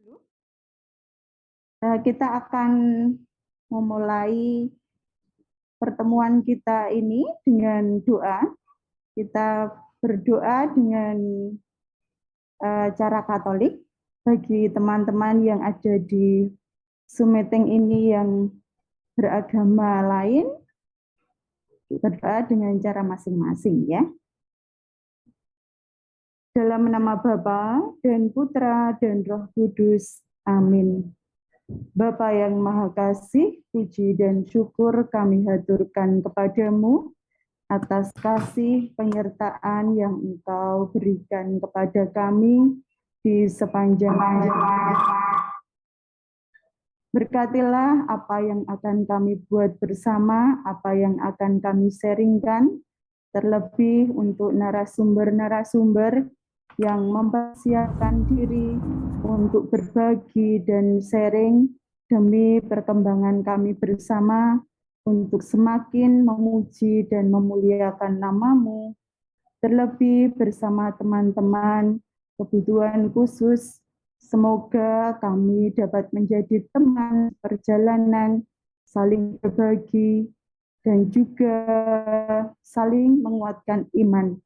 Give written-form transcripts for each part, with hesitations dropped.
dulu. Kita akan memulai pertemuan kita ini dengan doa. Kita berdoa dengan cara Katolik. Bagi teman-teman yang ada di Zoom meeting ini yang beragama lain, kita berdoa dengan cara masing-masing ya. Dalam nama Bapa dan Putra dan Roh Kudus. Amin. Bapa yang Maha Kasih, puji dan syukur kami haturkan kepadamu atas kasih penyertaan yang Engkau berikan kepada kami di sepanjang hari. Berkatilah apa yang akan kami buat bersama, apa yang akan kami sharingkan, terlebih untuk narasumber-narasumber yang mempersiapkan diri untuk berbagi dan sharing demi perkembangan kami bersama untuk semakin memuji dan memuliakan nama-Mu, terlebih bersama teman-teman kebutuhan khusus. Semoga kami dapat menjadi teman perjalanan, saling berbagi, dan juga saling menguatkan iman.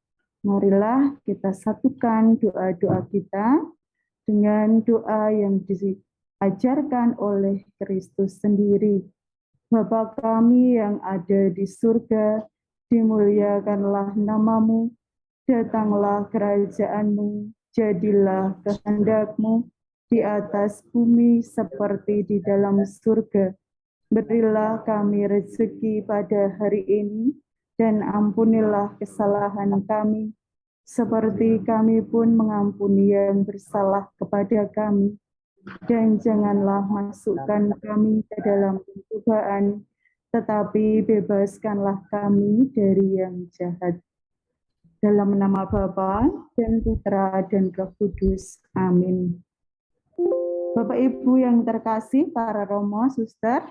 Marilah kita satukan doa-doa kita dengan doa yang diajarkan oleh Kristus sendiri. Bapa kami yang ada di surga, dimuliakanlah nama-Mu, datanglah kerajaan-Mu, jadilah kehendak-Mu di atas bumi seperti di dalam surga. Berilah kami rezeki pada hari ini, dan ampunilah kesalahan kami, seperti kami pun mengampuni yang bersalah kepada kami. Dan janganlah masukkan kami ke dalam pencobaan, tetapi bebaskanlah kami dari yang jahat. Dalam nama Bapa dan Putra dan Roh Kudus. Amin. Bapak Ibu yang terkasih, para romo, suster,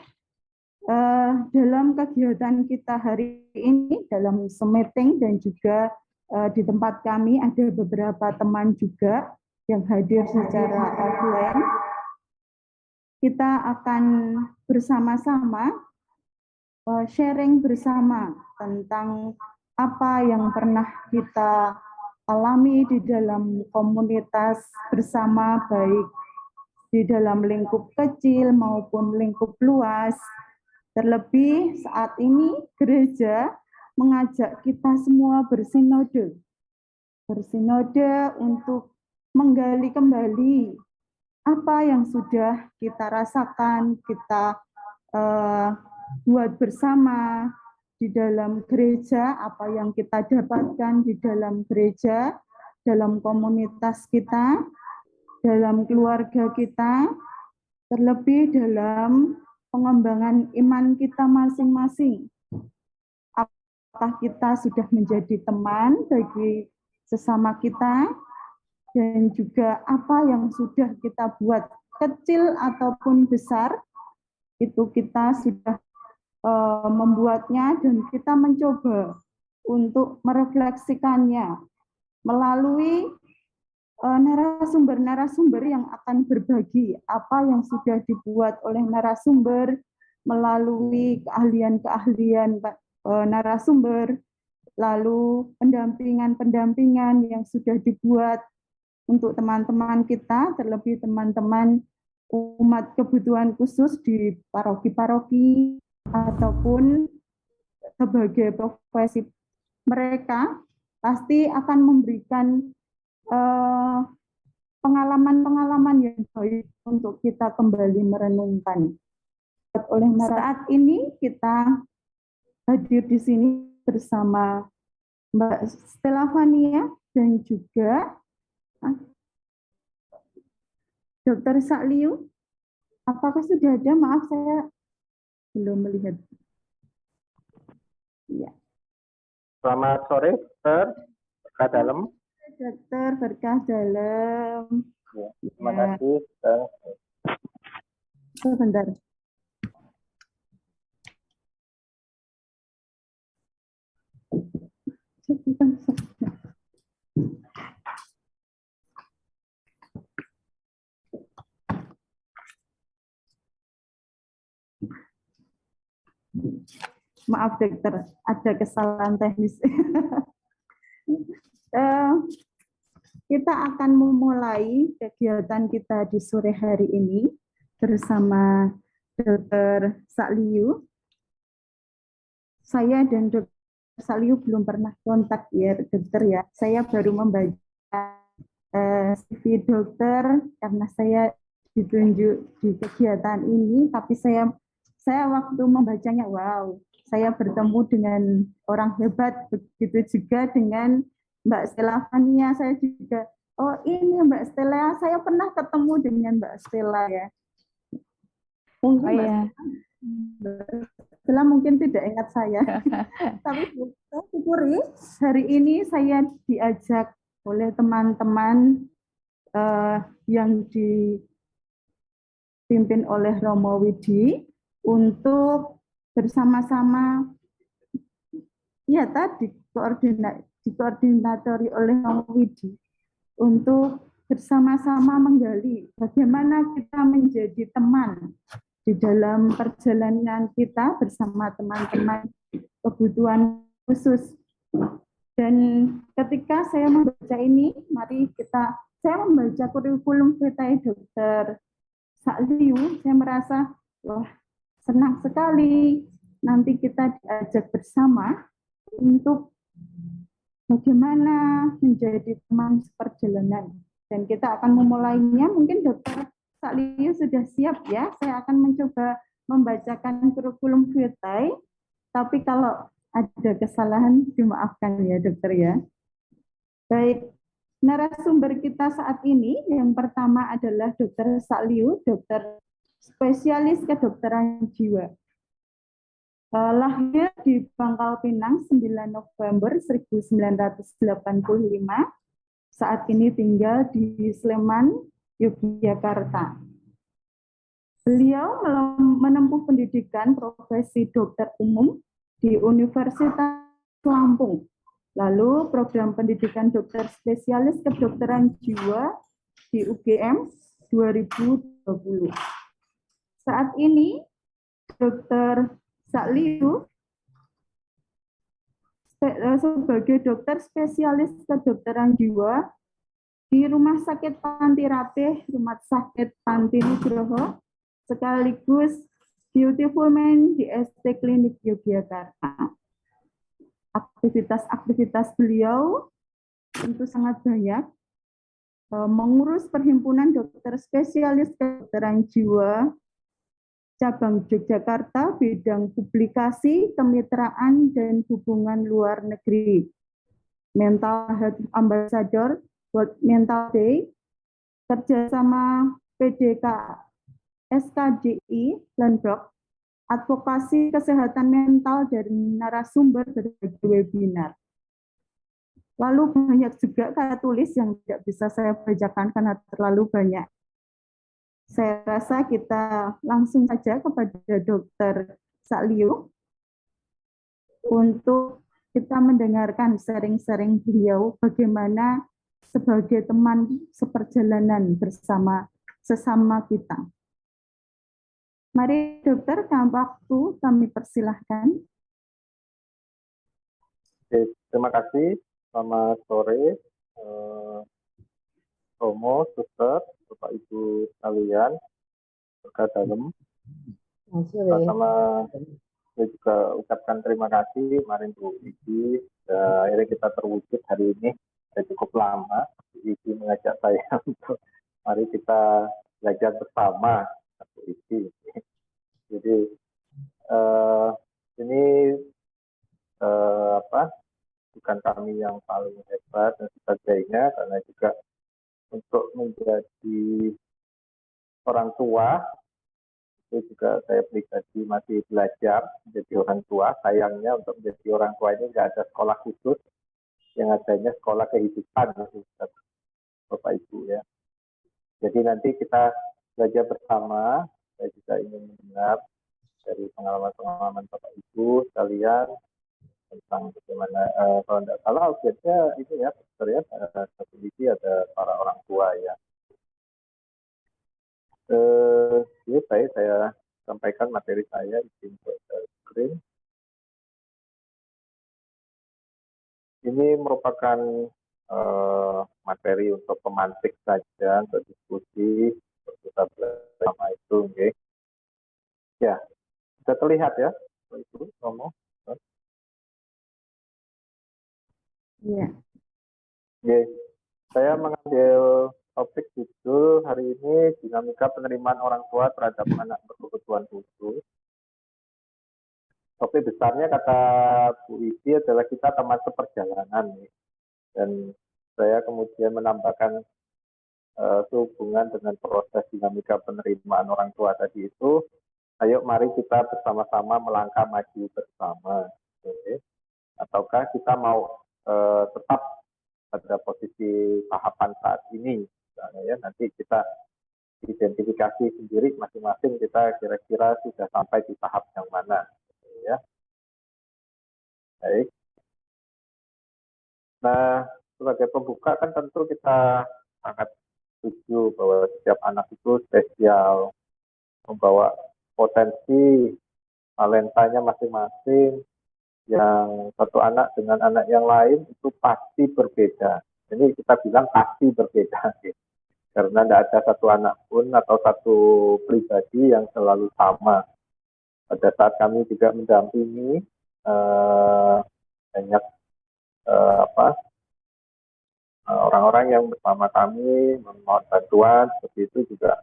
dalam kegiatan kita hari ini, dalam meeting dan juga di tempat kami ada beberapa teman juga yang hadir secara offline. Kita akan bersama-sama sharing bersama tentang apa yang pernah kita alami di dalam komunitas bersama, baik di dalam lingkup kecil maupun lingkup luas. Terlebih saat ini gereja mengajak kita semua bersinode untuk menggali kembali apa yang sudah kita rasakan, kita buat bersama di dalam gereja, apa yang kita dapatkan di dalam gereja, dalam komunitas kita, dalam keluarga kita, terlebih dalam pengembangan iman kita masing-masing. Apakah kita sudah menjadi teman bagi sesama kita, dan juga apa yang sudah kita buat kecil ataupun besar, itu kita sudah membuatnya dan kita mencoba untuk merefleksikannya melalui narasumber-narasumber yang akan berbagi apa yang sudah dibuat oleh narasumber, melalui keahlian-keahlian narasumber, lalu pendampingan-pendampingan yang sudah dibuat untuk teman-teman kita, terlebih teman-teman umat kebutuhan khusus di paroki-paroki ataupun sebagai profesi mereka, pasti akan memberikan pengalaman-pengalaman yang baik untuk kita kembali merenungkan. Oleh saat ini kita hadir di sini bersama Mbak Stella Fania dan juga Dr. Sakliu. Apakah sudah ada? Maaf, saya belum melihat. Ya. Selamat sore, Dokter. Berkah dalam. Dokter, berkah dalam. Ya, terima kasih. Sebentar. Maaf dokter, ada kesalahan teknis. Kita akan memulai kegiatan kita di sore hari ini bersama Dr. Sakliu. Saya dan Dr. Sakliu belum pernah kontak ya dokter ya. Saya baru membaca CV dokter karena saya ditunjuk di kegiatan ini, tapi saya waktu membacanya, wow, saya bertemu dengan orang hebat, begitu juga dengan Mbak Stella Fania, saya juga, oh ini Mbak Stella, saya pernah ketemu dengan Mbak Stella ya. Mungkin Oh, iya. Mbak Stella mungkin tidak ingat saya, tapi saya syukuri hari ini saya diajak oleh teman-teman yang dipimpin oleh Romo Widi untuk bersama-sama, ya tadi dikoordinatori oleh Romo Widi untuk bersama-sama menggali bagaimana kita menjadi teman di dalam perjalanan kita bersama teman-teman kebutuhan khusus. Dan ketika saya membaca ini, saya membaca kurikulum vitae Dr. Sakliu, saya merasa, wah, senang sekali nanti kita diajak bersama untuk bagaimana menjadi teman seperjalanan. Dan kita akan memulainya, mungkin Dr. Sakliu sudah siap ya, saya akan mencoba membacakan kurikulum vitae, tapi kalau ada kesalahan dimaafkan ya dokter ya. Baik, narasumber kita saat ini yang pertama adalah Dr. Sakliu, dokter spesialis kedokteran jiwa. Lahir di Pangkal Pinang 9 November 1985. Saat ini tinggal di Sleman, Yogyakarta. Beliau menempuh pendidikan profesi dokter umum di Universitas Lampung. Lalu program pendidikan dokter spesialis kedokteran jiwa di UGM 2020. Saat ini Dr. Sakliu sebagai dokter spesialis kedokteran jiwa di Rumah Sakit Panti Rapih, Rumah Sakit Panti Nugroho, sekaligus Beautiful Man di ST Klinik Yogyakarta. Aktivitas beliau tentu sangat banyak, mengurus Perhimpunan Dokter Spesialis Kedokteran Jiwa cabang Yogyakarta, bidang publikasi, kemitraan, dan hubungan luar negeri, Mental Health Ambassador, World Mental Day, kerjasama PDK SKDI, Landok, advokasi kesehatan mental dari narasumber berbagai webinar. Lalu banyak juga kata tulis yang tidak bisa saya bacakan karena terlalu banyak. Saya rasa kita langsung saja kepada Dr. Sakliu untuk kita mendengarkan sharing-sharing beliau bagaimana sebagai teman seperjalanan bersama sesama kita. Mari dokter, waktu kami persilahkan. Oke, terima kasih. Selamat sore, Romo, Suster, Bapak Ibu sekalian, berkat dalam. Sama saya juga ucapkan terima kasih kemarin Bu Iki. Akhirnya kita terwujud hari ini. Sudah cukup lama Bu Iki mengajak saya untuk mari kita belajar bersama Bu Iki. Jadi ini bukan kami yang paling hebat dan sebagainya, karena juga untuk menjadi orang tua itu juga saya pribadi masih belajar menjadi orang tua. Sayangnya untuk menjadi orang tua ini nggak ada sekolah khusus, yang adanya sekolah kehidupan, Bapak Ibu ya. Jadi nanti kita belajar bersama. Saya juga ingin mendengar dari pengalaman-pengalaman Bapak Ibu sekalian tentang bagaimana, kalau tidak salah objeknya itu ya, satu divisi ada para orang tua ya. Baik, saya sampaikan materi saya di screen. ini merupakan materi untuk pemantik saja, untuk diskusi, untuk kita bersama itu. Okay. Ya, bisa terlihat ya, Ibu ngomong. Iya. Okay. Saya mengambil topik judul hari ini dinamika penerimaan orang tua terhadap anak berkebutuhan khusus. Topik besarnya kata Bu Isi adalah kita teman seperjalanan. Dan saya kemudian menambahkan sehubungan dengan proses dinamika penerimaan orang tua tadi itu, ayo mari kita bersama-sama melangkah maju bersama. Okay. Ataukah kita mau tetap pada posisi tahapan saat ini, misalnya ya, nanti kita identifikasi sendiri masing-masing kita kira-kira sudah sampai di tahap yang mana, ya. Baik. Nah, sebagai pembuka kan tentu kita sangat setuju bahwa setiap anak itu spesial, membawa potensi talentanya masing-masing, yang satu anak dengan anak yang lain itu pasti berbeda. Ini kita bilang pasti berbeda, gitu. Karena tidak ada satu anak pun atau satu pribadi yang selalu sama. Pada saat kami juga mendampingi banyak orang-orang yang bersama kami memohon bantuan, seperti itu juga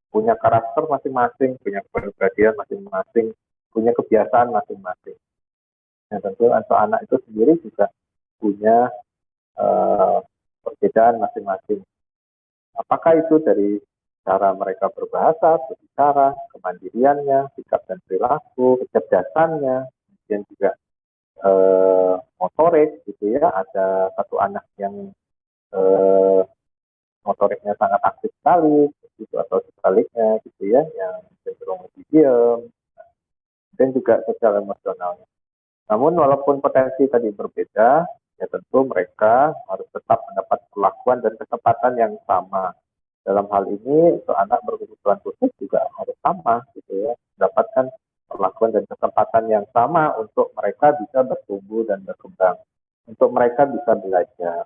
punya karakter masing-masing, punya kepribadian masing-masing, punya kebiasaan masing-masing. Nah, tentu untuk anak itu sendiri juga punya perbedaan masing-masing. Apakah itu dari cara mereka berbahasa, berbicara, kemandiriannya, sikap dan perilaku, kecerdasannya, kemudian juga motorik, gitu ya. Ada satu anak yang motoriknya sangat aktif sekali, gitu, atau sebaliknya, gitu ya, yang cenderung lebih diam, dan juga sosial emosionalnya. Namun walaupun potensi tadi berbeda, ya tentu mereka harus tetap mendapat perlakuan dan kesempatan yang sama. Dalam hal ini, untuk anak berkebutuhan khusus juga harus sama, gitu ya, mendapatkan perlakuan dan kesempatan yang sama untuk mereka bisa bertumbuh dan berkembang, untuk mereka bisa belajar.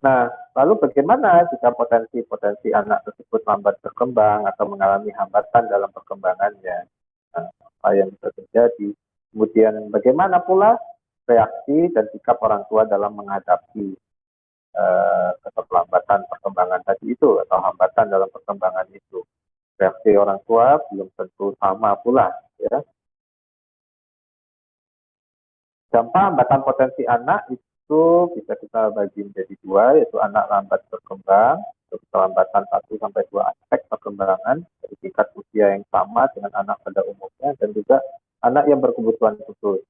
Nah, lalu bagaimana jika potensi-potensi anak tersebut lambat berkembang atau mengalami hambatan dalam perkembangannya? Nah, apa yang bisa terjadi? Kemudian bagaimana pula reaksi dan sikap orang tua dalam menghadapi keterlambatan perkembangan tadi itu atau hambatan dalam perkembangan itu? Reaksi orang tua belum tentu sama pula, ya. Dampak hambatan potensi anak itu bisa kita bagi menjadi dua, yaitu anak lambat berkembang, keterlambatan 1-2 aspek perkembangan dari tingkat usia yang sama dengan anak pada umumnya, dan juga anak yang berkebutuhan khusus.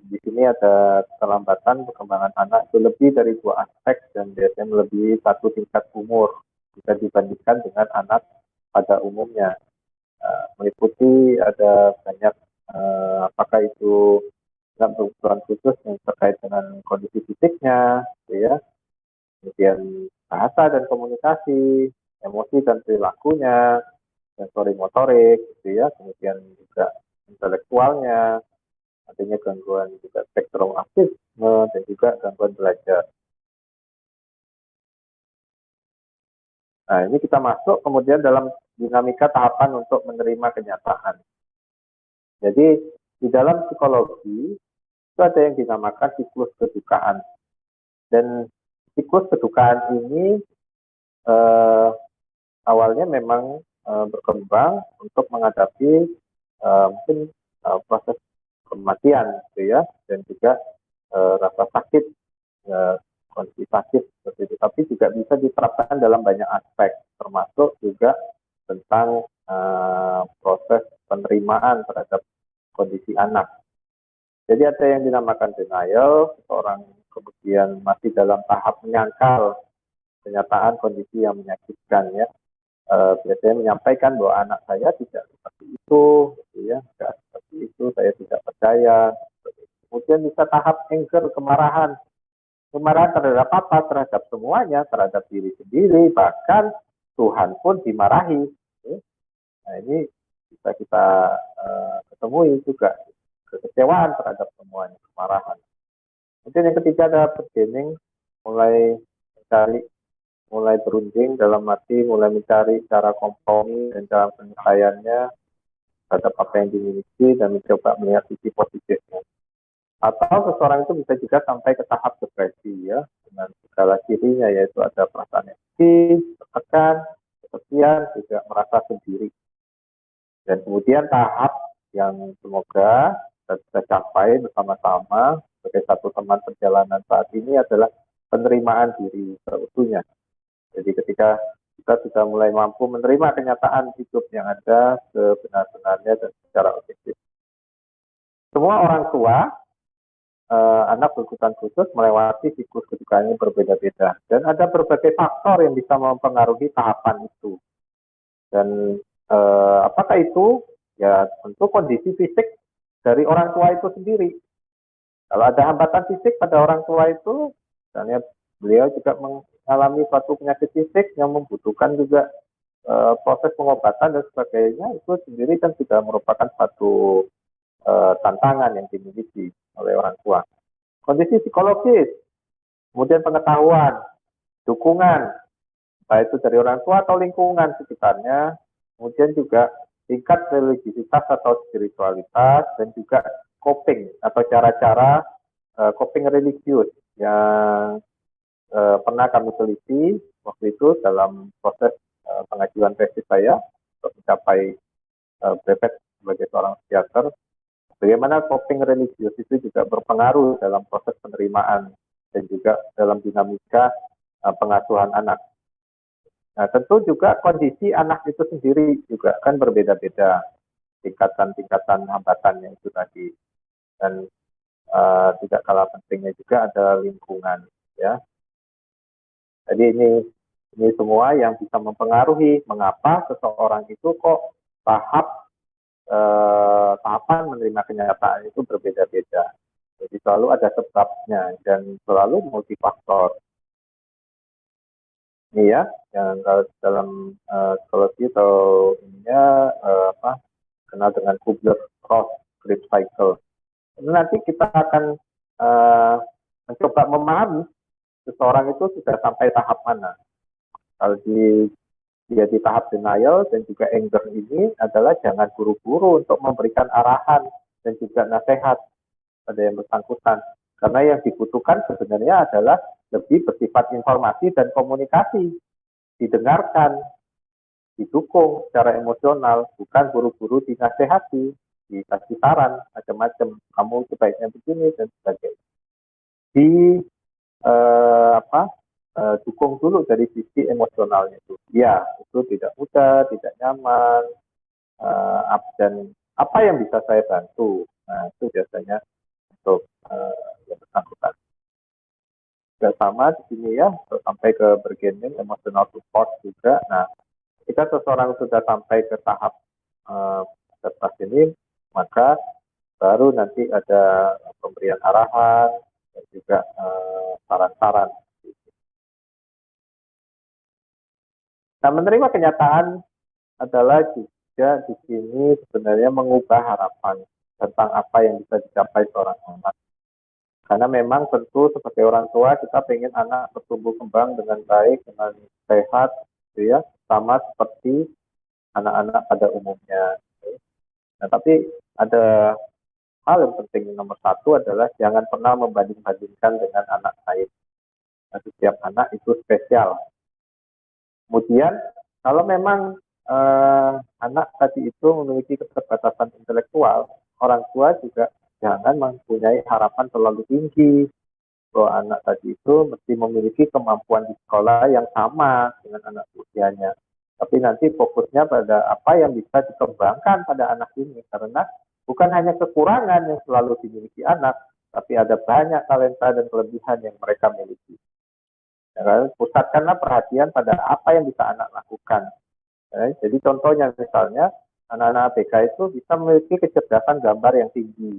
Di sini ada keterlambatan perkembangan anak itu lebih dari 2 aspek dan biasanya melebihi 1 tingkat umur jika dibandingkan dengan anak pada umumnya. Meliputi ada banyak apakah itu dalam kebutuhan khusus yang terkait dengan kondisi fisiknya, gitu ya. Kemudian bahasa dan komunikasi, emosi dan perilakunya, sensori motorik, gitu ya. Kemudian juga intelektualnya, artinya gangguan juga spektrum autisme dan juga gangguan belajar. Nah, ini kita masuk kemudian dalam dinamika tahapan untuk menerima kenyataan. Jadi di dalam psikologi itu ada yang dinamakan siklus kedukaan. Dan siklus kedukaan ini awalnya memang berkembang untuk menghadapi mungkin proses kematian, gitu ya, dan juga rasa sakit, kondisi sakit seperti itu. Tapi juga bisa diterapkan dalam banyak aspek, termasuk juga tentang proses penerimaan terhadap kondisi anak. Jadi ada yang dinamakan denial, seorang kemudian masih dalam tahap menyangkal kenyataan kondisi yang menyakitkan, ya. Biasanya menyampaikan bahwa anak saya tidak seperti itu, gitu ya, tidak seperti itu, saya tidak percaya. Kemudian bisa tahap anger, kemarahan terhadap apa? Terhadap semuanya, terhadap diri sendiri, bahkan Tuhan pun dimarahi. Nah, ini bisa kita ketemui juga. kekecewaan terhadap semuanya, kemarahan. Kemudian yang ketiga ada bargaining, mulai mencari, mulai berunding dalam arti mulai mencari cara kompromi dan cara penyelesaiannya terhadap apa yang dimiliki dan mencoba melihat sisi positifnya. Atau seseorang itu bisa juga sampai ke tahap depresi ya, dengan segala cirinya, yaitu ada perasaan emosi, tertekan, kesepian, juga merasa sendiri. Dan kemudian tahap yang semoga kita bisa capai bersama-sama sebagai satu teman perjalanan saat ini adalah penerimaan diri seutuhnya. Jadi ketika kita sudah mulai mampu menerima kenyataan hidup yang ada sebenar-benarnya dan secara objektif. Semua orang tua, anak berkebutuhan khusus melewati siklus kedukaan yang berbeda-beda. Dan ada berbagai faktor yang bisa mempengaruhi tahapan itu. Dan apakah itu? Ya tentu kondisi fisik dari orang tua itu sendiri. Kalau ada hambatan fisik pada orang tua itu, misalnya beliau juga mengalami suatu penyakit fisik yang membutuhkan juga proses pengobatan dan sebagainya, itu sendiri kan sudah merupakan suatu tantangan yang dimiliki oleh orang tua. Kondisi psikologis, kemudian pengetahuan, dukungan, baik itu dari orang tua atau lingkungan sekitarnya, kemudian juga tingkat religiositas atau spiritualitas, dan juga coping atau cara-cara coping religius yang pernah kami teliti waktu itu dalam proses pengajuan tesis saya untuk mencapai brevet sebagai seorang psikiater. Bagaimana coping religius itu juga berpengaruh dalam proses penerimaan dan juga dalam dinamika pengasuhan anak. Nah, tentu juga kondisi anak itu sendiri juga kan berbeda-beda, tingkatan-tingkatan hambatannya itu tadi. Dan tidak kalah pentingnya juga ada lingkungan, ya. Jadi ini semua yang bisa mempengaruhi mengapa seseorang itu kok tahapan menerima kenyataan itu berbeda-beda. Jadi selalu ada sebabnya dan selalu multifaktor. Ini ya, yang dalam psikologi atau ininya kenal dengan Kubler-Ross Grief Cycle. Nanti kita akan mencoba memahami seseorang itu sudah sampai tahap mana. Kalau dia di tahap denial dan juga anger ini adalah jangan buru-buru untuk memberikan arahan dan juga nasihat pada yang bersangkutan. Karena yang dibutuhkan sebenarnya adalah lebih bersifat informasi dan komunikasi. Didengarkan, didukung secara emosional, bukan buru-buru dinasehati, dikasih saran, macam-macam. Kamu sebaiknya begini dan sebagainya. Dukung dulu dari sisi emosionalnya itu. Ya, itu tidak mudah, tidak nyaman, dan apa yang bisa saya bantu. Nah, itu biasanya untuk yang bersangkutan. Juga sama di sini ya, sampai ke bargaining, emotional support juga. Nah, ketika seseorang sudah sampai ke tahap atas ini, maka baru nanti ada pemberian arahan dan juga saran-saran. Nah, menerima kenyataan adalah juga di sini sebenarnya mengubah harapan tentang apa yang bisa dicapai seorang anak. Karena memang tentu sebagai orang tua kita ingin anak bertumbuh kembang dengan baik, dengan sehat, gitu ya, sama seperti anak-anak pada umumnya. Nah, tapi ada hal yang penting nomor satu adalah jangan pernah membanding-bandingkan dengan anak lain. Nah, setiap anak itu spesial. Kemudian kalau memang anak tadi itu memiliki keterbatasan intelektual, orang tua juga jangan mempunyai harapan terlalu tinggi bahwa anak tadi itu mesti memiliki kemampuan di sekolah yang sama dengan anak usianya. Tapi nanti fokusnya pada apa yang bisa dikembangkan pada anak ini, karena bukan hanya kekurangan yang selalu dimiliki anak, tapi ada banyak talenta dan kelebihan yang mereka miliki. Ya, pusatkanlah perhatian pada apa yang bisa anak lakukan. Ya, jadi contohnya misalnya anak-anak ABK itu bisa memiliki kecerdasan gambar yang tinggi.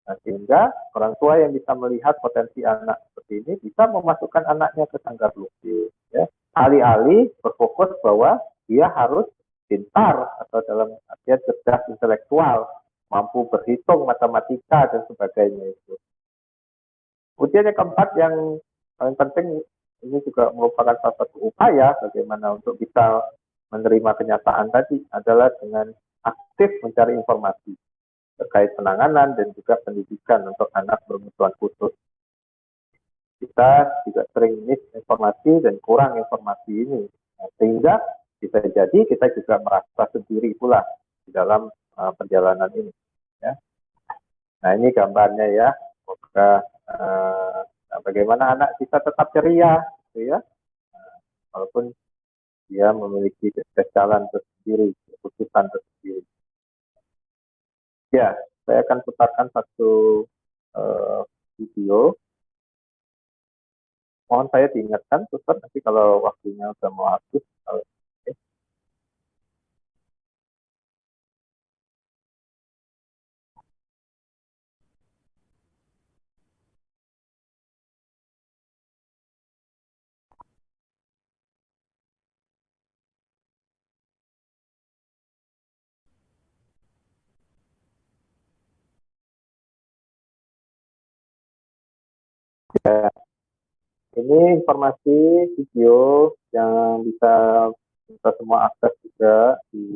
Nah, sehingga orang tua yang bisa melihat potensi anak seperti ini bisa memasukkan anaknya ke sanggar lukis. Ya. Alih-alih berfokus bahwa dia harus pintar atau dalam artian cerdas intelektual, mampu berhitung matematika dan sebagainya itu. Kemudian yang keempat yang paling penting, ini juga merupakan salah satu upaya bagaimana untuk bisa menerima kenyataan tadi adalah dengan aktif mencari informasi terkait penanganan dan juga pendidikan untuk anak berkebutuhan khusus. Kita juga sering miss informasi dan kurang informasi ini, sehingga bisa jadi kita juga merasa sendiri pula di dalam perjalanan ini. Ya. Nah ini gambarnya ya, semoga bagaimana anak kita tetap ceria, gitu ya, walaupun dia memiliki jalan tersendiri, keputusan tersendiri. Ya, saya akan putarkan satu video. Mohon saya diingatkan, Suster, nanti kalau waktunya sudah mau habis. Ya, ini informasi video yang bisa kita semua akses juga di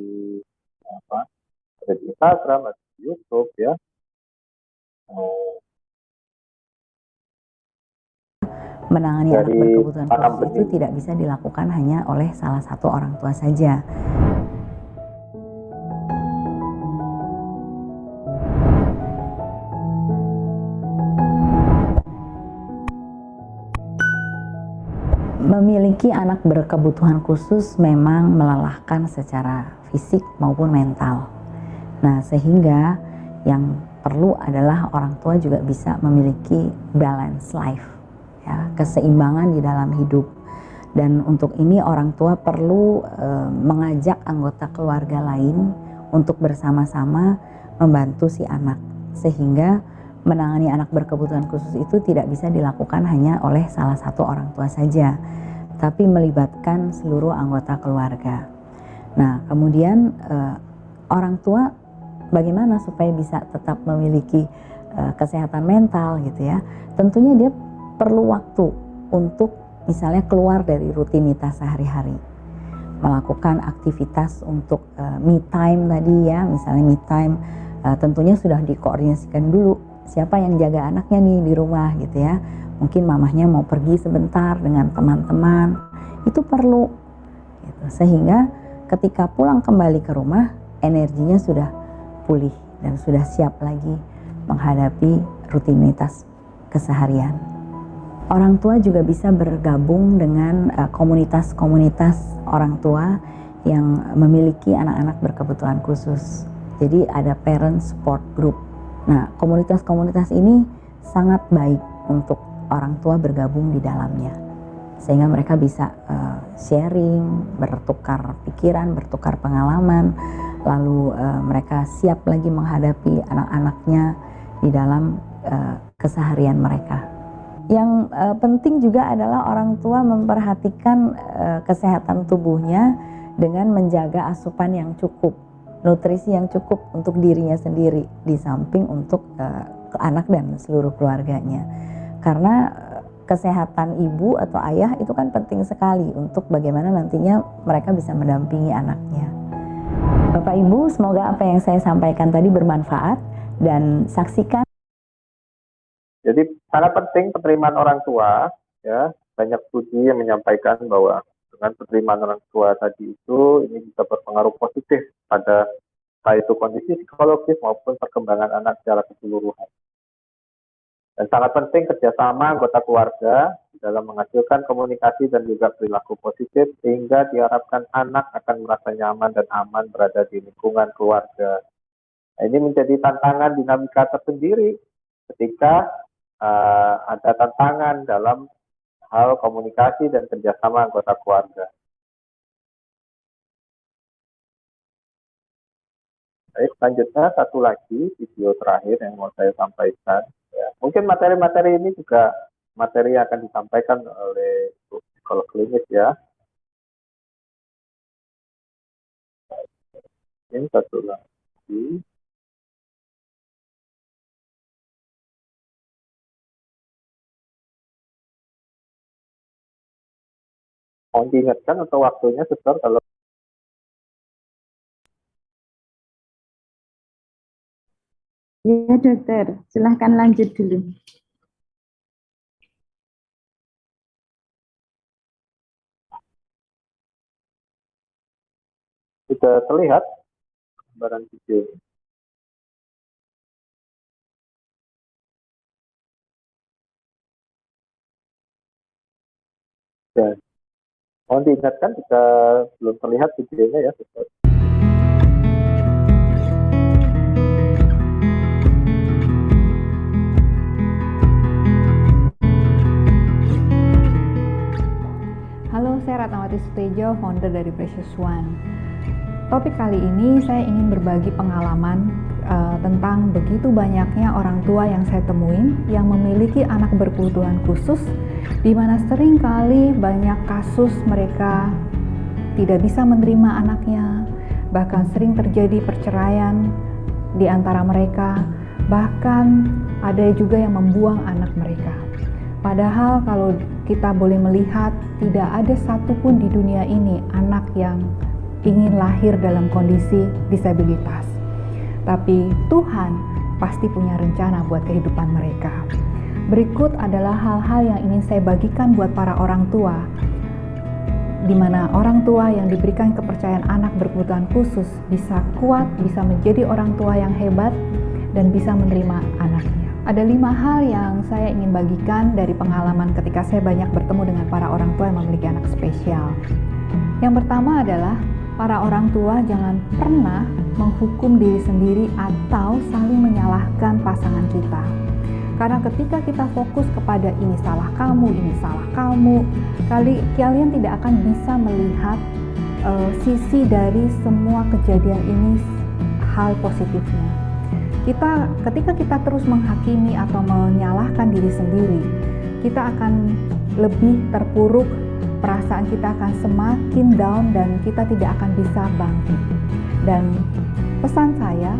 ada di Instagram, ada di YouTube ya. Menangani anak berkebutuhan khusus itu tidak bisa dilakukan hanya oleh salah satu orang tua saja. Memiliki anak berkebutuhan khusus memang melelahkan secara fisik maupun mental. Nah, sehingga yang perlu adalah orang tua juga bisa memiliki balance life, ya, keseimbangan di dalam hidup. Dan untuk ini orang tua perlu mengajak anggota keluarga lain untuk bersama-sama membantu si anak, sehingga menangani anak berkebutuhan khusus itu tidak bisa dilakukan hanya oleh salah satu orang tua saja, tapi melibatkan seluruh anggota keluarga. Nah, kemudian orang tua bagaimana supaya bisa tetap memiliki kesehatan mental gitu ya. Tentunya dia perlu waktu untuk misalnya keluar dari rutinitas sehari-hari, melakukan aktivitas untuk me time tadi ya, misalnya me time tentunya sudah dikoordinasikan dulu siapa yang jaga anaknya nih di rumah gitu ya. Mungkin mamahnya mau pergi sebentar dengan teman-teman, itu perlu gitu. Sehingga ketika pulang kembali ke rumah energinya sudah pulih dan sudah siap lagi menghadapi rutinitas keseharian. Orang tua juga bisa bergabung dengan komunitas-komunitas orang tua yang memiliki anak-anak berkebutuhan khusus. Jadi ada parent support group. Nah, komunitas-komunitas ini sangat baik untuk orang tua bergabung di dalamnya, sehingga mereka bisa sharing, bertukar pikiran, bertukar pengalaman, lalu mereka siap lagi menghadapi anak-anaknya di dalam keseharian mereka. Yang penting juga adalah orang tua memperhatikan kesehatan tubuhnya dengan menjaga asupan yang cukup, nutrisi yang cukup untuk dirinya sendiri, di samping untuk anak dan seluruh keluarganya. Karena kesehatan ibu atau ayah itu kan penting sekali untuk bagaimana nantinya mereka bisa mendampingi anaknya. Bapak Ibu, semoga apa yang saya sampaikan tadi bermanfaat dan saksikan. Jadi sangat penting penerimaan orang tua ya. Banyak studi yang menyampaikan bahwa dengan penerimaan orang tua tadi itu ini bisa berpengaruh positif pada baik itu kondisi psikologis maupun perkembangan anak secara keseluruhan. Dan sangat penting kerjasama anggota keluarga dalam menghasilkan komunikasi dan juga perilaku positif sehingga diharapkan anak akan merasa nyaman dan aman berada di lingkungan keluarga. Nah, ini menjadi tantangan dinamika tersendiri ketika ada tantangan dalam hal komunikasi dan kerjasama anggota keluarga. Baik, selanjutnya satu lagi video terakhir yang mau saya sampaikan. Ya, mungkin materi-materi ini juga materi yang akan disampaikan oleh psikolog klinis ya. Ini satu lagi. Mohon diingatkan untuk waktunya, Suster, kalau Ya, dokter. Silahkan lanjut dulu. sudah terlihat gambaran video ini. Dan mohon diingatkan jika belum terlihat videonya ya, Suster. Halo, saya Ratnawati Sutejo, founder dari Precious One. Topik kali ini saya ingin berbagi pengalaman tentang begitu banyaknya orang tua yang saya temuin yang memiliki anak berkebutuhan khusus, di mana seringkali banyak kasus mereka tidak bisa menerima anaknya, bahkan sering terjadi perceraian di antara mereka, bahkan ada juga yang membuang anak mereka. Padahal kalau kita boleh melihat, tidak ada satupun di dunia ini anak yang ingin lahir dalam kondisi disabilitas. Tapi Tuhan pasti punya rencana buat kehidupan mereka. Berikut adalah hal-hal yang ingin saya bagikan buat para orang tua, di mana orang tua yang diberikan kepercayaan anak berkebutuhan khusus bisa kuat, bisa menjadi orang tua yang hebat, dan bisa menerima anaknya. Ada 5 hal yang saya ingin bagikan dari pengalaman ketika saya banyak bertemu dengan para orang tua yang memiliki anak spesial. Yang pertama adalah, para orang tua jangan pernah menghukum diri sendiri atau saling menyalahkan pasangan kita. Karena ketika kita fokus kepada ini salah kamu, kalian tidak akan bisa melihat sisi dari semua kejadian ini, hal positifnya. Ketika kita terus menghakimi atau menyalahkan diri sendiri, kita akan lebih terpuruk, perasaan kita akan semakin down dan kita tidak akan bisa bangkit. Dan pesan saya,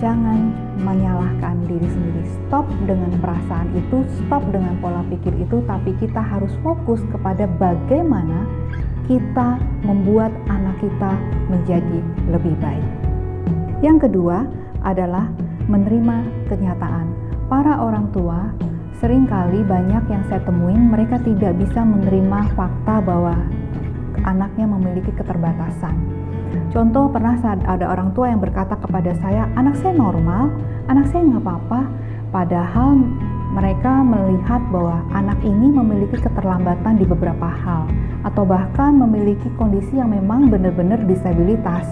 jangan menyalahkan diri sendiri. Stop dengan perasaan itu, stop dengan pola pikir itu, tapi kita harus fokus kepada bagaimana kita membuat anak kita menjadi lebih baik. Yang kedua adalah menerima kenyataan. Para orang tua seringkali banyak yang saya temuin, mereka tidak bisa menerima fakta bahwa anaknya memiliki keterbatasan. Contoh, pernah ada orang tua yang berkata kepada saya, anak saya normal, anak saya nggak apa-apa, padahal mereka melihat bahwa anak ini memiliki keterlambatan di beberapa hal, atau bahkan memiliki kondisi yang memang benar-benar disabilitas,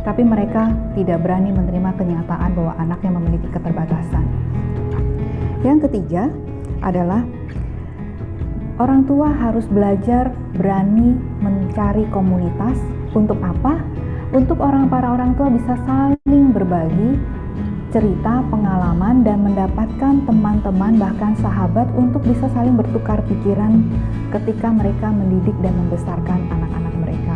tapi mereka tidak berani menerima kenyataan bahwa anaknya memiliki keterbatasan. Yang ketiga adalah orang tua harus belajar berani mencari komunitas. Untuk apa? Untuk para orang tua bisa saling berbagi cerita, pengalaman, dan mendapatkan teman-teman bahkan sahabat untuk bisa saling bertukar pikiran ketika mereka mendidik dan membesarkan anak-anak mereka.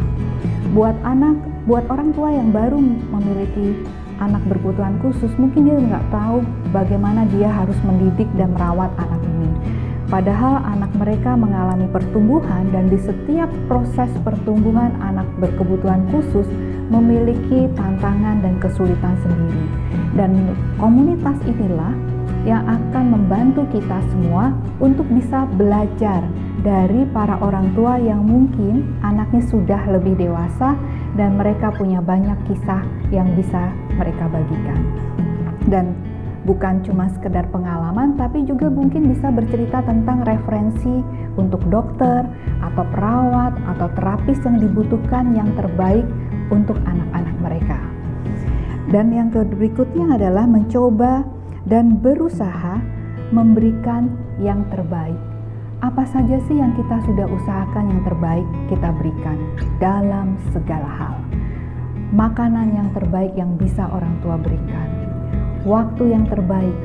Buat orang tua yang baru memiliki anak berkebutuhan khusus, mungkin dia nggak tahu bagaimana dia harus mendidik dan merawat anak ini. Padahal anak mereka mengalami pertumbuhan, dan di setiap proses pertumbuhan anak berkebutuhan khusus memiliki tantangan dan kesulitan sendiri. Dan komunitas inilah yang akan membantu kita semua untuk bisa belajar dari para orang tua yang mungkin anaknya sudah lebih dewasa dan mereka punya banyak kisah yang bisa mereka bagikan. Dan bukan cuma sekedar pengalaman, tapi juga mungkin bisa bercerita tentang referensi untuk dokter atau perawat atau terapis yang dibutuhkan yang terbaik untuk anak-anak mereka. Dan yang berikutnya adalah mencoba dan berusaha memberikan yang terbaik. Apa saja sih yang kita sudah usahakan yang terbaik kita berikan dalam segala hal. Makanan yang terbaik yang bisa orang tua berikan. Waktu yang terbaik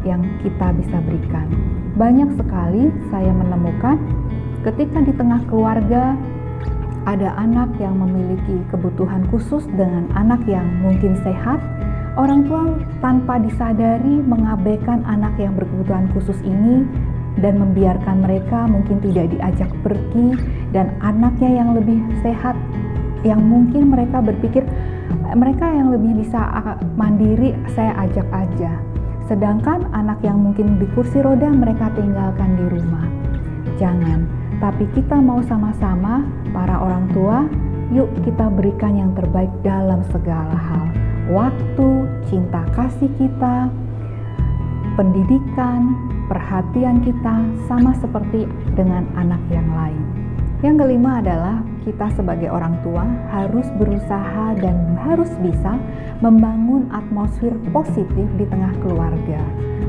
yang kita bisa berikan. Banyak sekali saya menemukan ketika di tengah keluarga ada anak yang memiliki kebutuhan khusus dengan anak yang mungkin sehat, orang tua tanpa disadari mengabaikan anak yang berkebutuhan khusus ini dan membiarkan mereka mungkin tidak diajak pergi, dan anaknya yang lebih sehat, yang mungkin mereka berpikir mereka yang lebih bisa mandiri saya ajak aja. Sedangkan anak yang mungkin di kursi roda mereka tinggalkan di rumah. Jangan, tapi kita mau sama-sama para orang tua, yuk kita berikan yang terbaik dalam segala hal. Waktu, cinta kasih kita, pendidikan, perhatian kita sama seperti dengan anak yang lain. Yang kelima adalah kita sebagai orang tua harus berusaha dan harus bisa membangun atmosfer positif di tengah keluarga.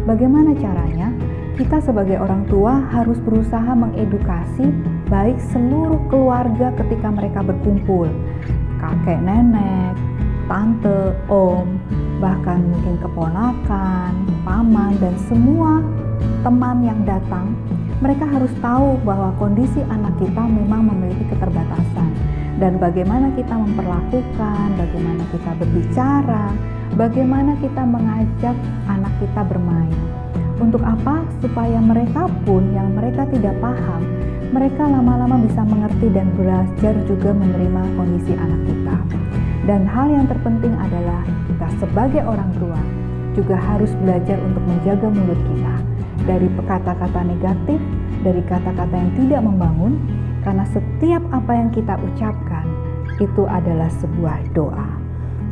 Bagaimana caranya? Kita sebagai orang tua harus berusaha mengedukasi baik seluruh keluarga ketika mereka berkumpul. Kakek nenek, tante, om, bahkan mungkin keponakan, paman, dan semua teman yang datang. Mereka harus tahu bahwa kondisi anak kita memang memiliki keterbatasan dan bagaimana kita memperlakukan, bagaimana kita berbicara, bagaimana kita mengajak anak kita bermain. Untuk apa? Supaya mereka pun yang mereka tidak paham, mereka lama-lama bisa mengerti dan belajar juga menerima kondisi anak kita. Dan hal yang terpenting adalah kita sebagai orang tua juga harus belajar untuk menjaga mulut kita dari kata-kata negatif, dari kata-kata yang tidak membangun, karena setiap apa yang kita ucapkan itu adalah sebuah doa.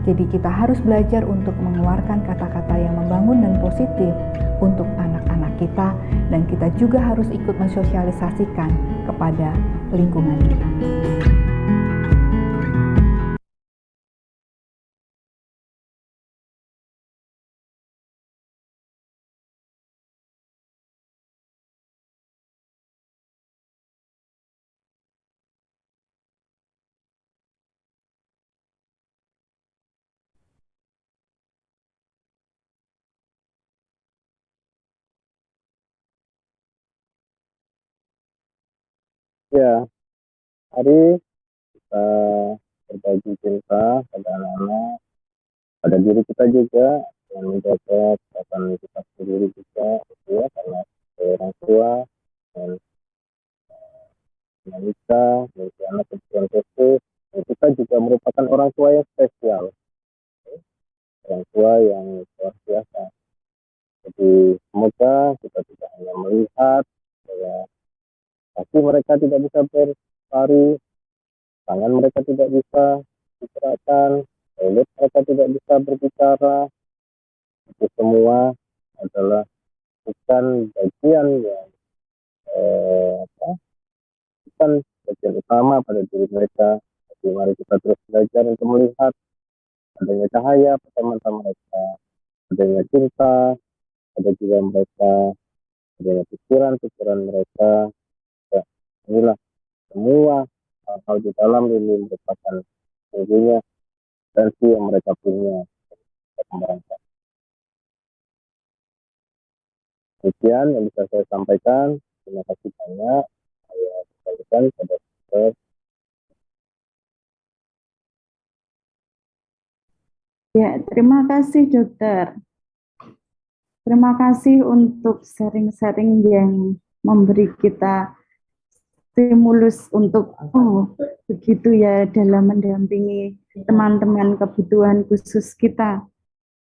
Jadi kita harus belajar untuk mengeluarkan kata-kata yang membangun dan positif untuk anak-anak kita, dan kita juga harus ikut mensosialisasikan kepada lingkungan kita. Ya, mari kita berbagi cinta pada anak-anak, pada diri kita juga, dengan menjaga kesehatan kita sendiri juga, gitu ya, karena sebagai orang tua dan wanita, memiliki anak kebutuhan khusus, dan kita juga merupakan orang tua yang spesial, orang tua yang luar biasa. Jadi semoga kita tidak hanya melihat bahwa kaki mereka tidak bisa berlari, tangan mereka tidak bisa digerakkan, mulut mereka tidak bisa berbicara. Itu semua adalah bukan bagian yang bukan bagian utama pada diri mereka. Jadi mari kita terus belajar untuk melihat adanya cahaya pada mata mereka, adanya cinta, ada juga mereka, adanya pikiran-pikiran mereka. Ya, inilah semua hal di dalam ini merupakan sesungguhnya tensi yang mereka punya untuk kembangkan. Demikian yang bisa saya sampaikan. Terima kasih banyak. Saya kembalikan pada Dokter. Ya, terima kasih Dokter. Terima kasih untuk sharing-sharing yang memberi kita stimulus untuk begitu ya dalam mendampingi teman-teman kebutuhan khusus kita.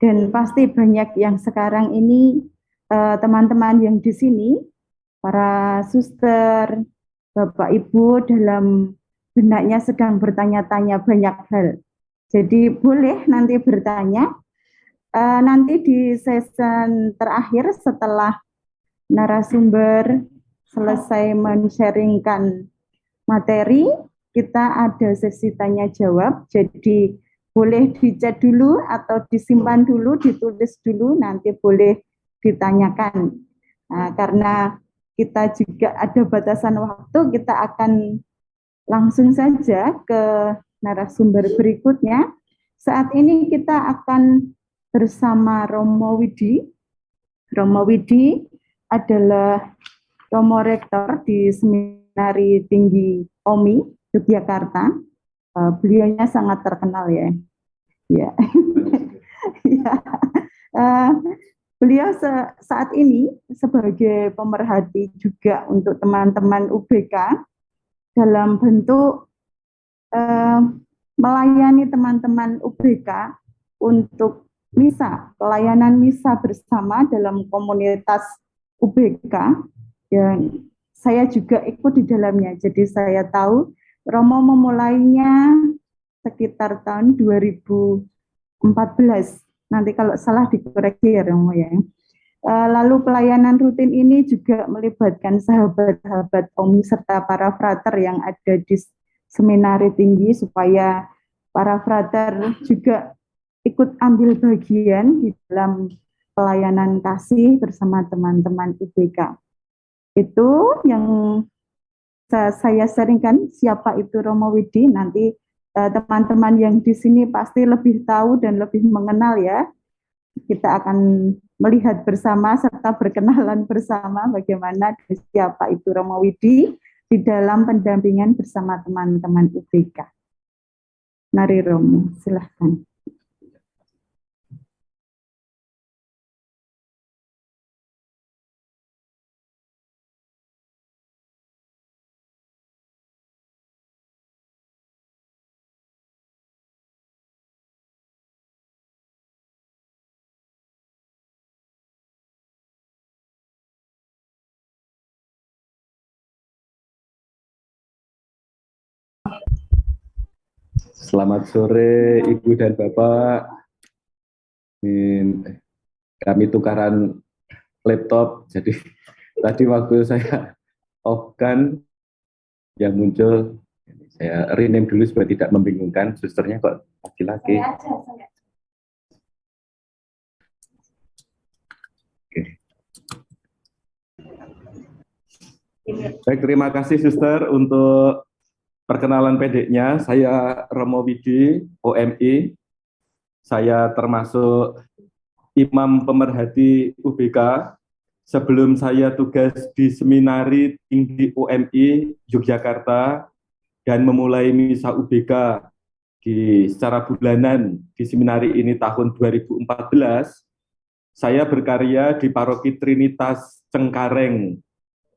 Dan pasti banyak yang sekarang ini teman-teman yang di sini, para suster, Bapak Ibu dalam benaknya sedang bertanya-tanya banyak hal. Jadi boleh nanti bertanya. Nanti di season terakhir setelah narasumber selesai men-sharingkan materi, kita ada sesi tanya jawab. Jadi boleh di-chat dulu atau disimpan dulu, ditulis dulu, nanti boleh ditanyakan. Nah, karena kita juga ada batasan waktu, kita akan langsung saja ke narasumber berikutnya. Saat ini kita akan bersama Romo Widi. Romo Widi adalah Romo Rektor di Seminari Tinggi OMI, Yogyakarta. Beliaunya sangat terkenal ya. Ya. Ya. Beliau saat ini sebagai pemerhati juga untuk teman-teman UBK dalam bentuk melayani teman-teman UBK untuk misa, pelayanan misa bersama dalam komunitas UBK yang saya juga ikut di dalamnya. Jadi saya tahu Romo memulainya sekitar tahun 2014. Nanti kalau salah dikoreksi ya Romo ya. Lalu pelayanan rutin ini juga melibatkan sahabat-sahabat OMI serta para frater yang ada di seminari tinggi supaya para frater juga ikut ambil bagian di dalam pelayanan kasih bersama teman-teman UBK. Itu yang saya sharingkan, siapa itu Romo Widi. Nanti teman-teman yang di sini pasti lebih tahu dan lebih mengenal ya. Kita akan melihat bersama serta berkenalan bersama bagaimana siapa itu Romo Widi di dalam pendampingan bersama teman-teman UBK. Mari Romo, silahkan. Selamat sore Ibu dan Bapak. Kami tukaran laptop, jadi tadi waktu saya off-kan yang muncul, saya rename dulu supaya tidak membingungkan. Susternya kok laki-laki. Oke. Baik, terima kasih Suster untuk perkenalan pendeknya. Saya Romo Widi, OMI. Saya termasuk imam pemerhati UBK. Sebelum saya tugas di Seminari Tinggi UMI Yogyakarta dan memulai misa UBK secara bulanan di seminari ini tahun 2014, saya berkarya di Paroki Trinitas Cengkareng,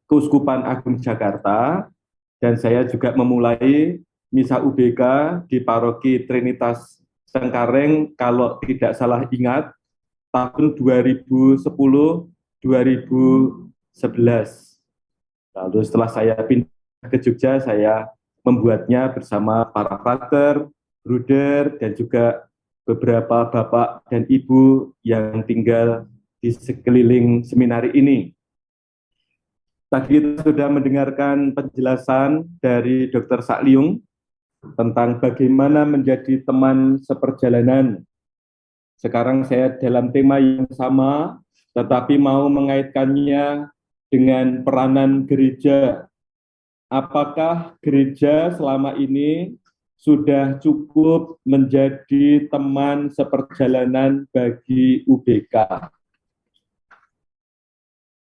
Keuskupan Agung Jakarta, dan saya juga memulai misa UBK di Paroki Trinitas Cengkareng, kalau tidak salah ingat, tahun 2010-2011. Lalu setelah saya pindah ke Jogja, saya membuatnya bersama para frater, bruder, dan juga beberapa bapak dan ibu yang tinggal di sekeliling seminari ini. Tadi kita sudah mendengarkan penjelasan dari Dr. Sakliung tentang bagaimana menjadi teman seperjalanan. Sekarang saya dalam tema yang sama, tetapi mau mengaitkannya dengan peranan gereja. Apakah gereja selama ini sudah cukup menjadi teman seperjalanan bagi UBK?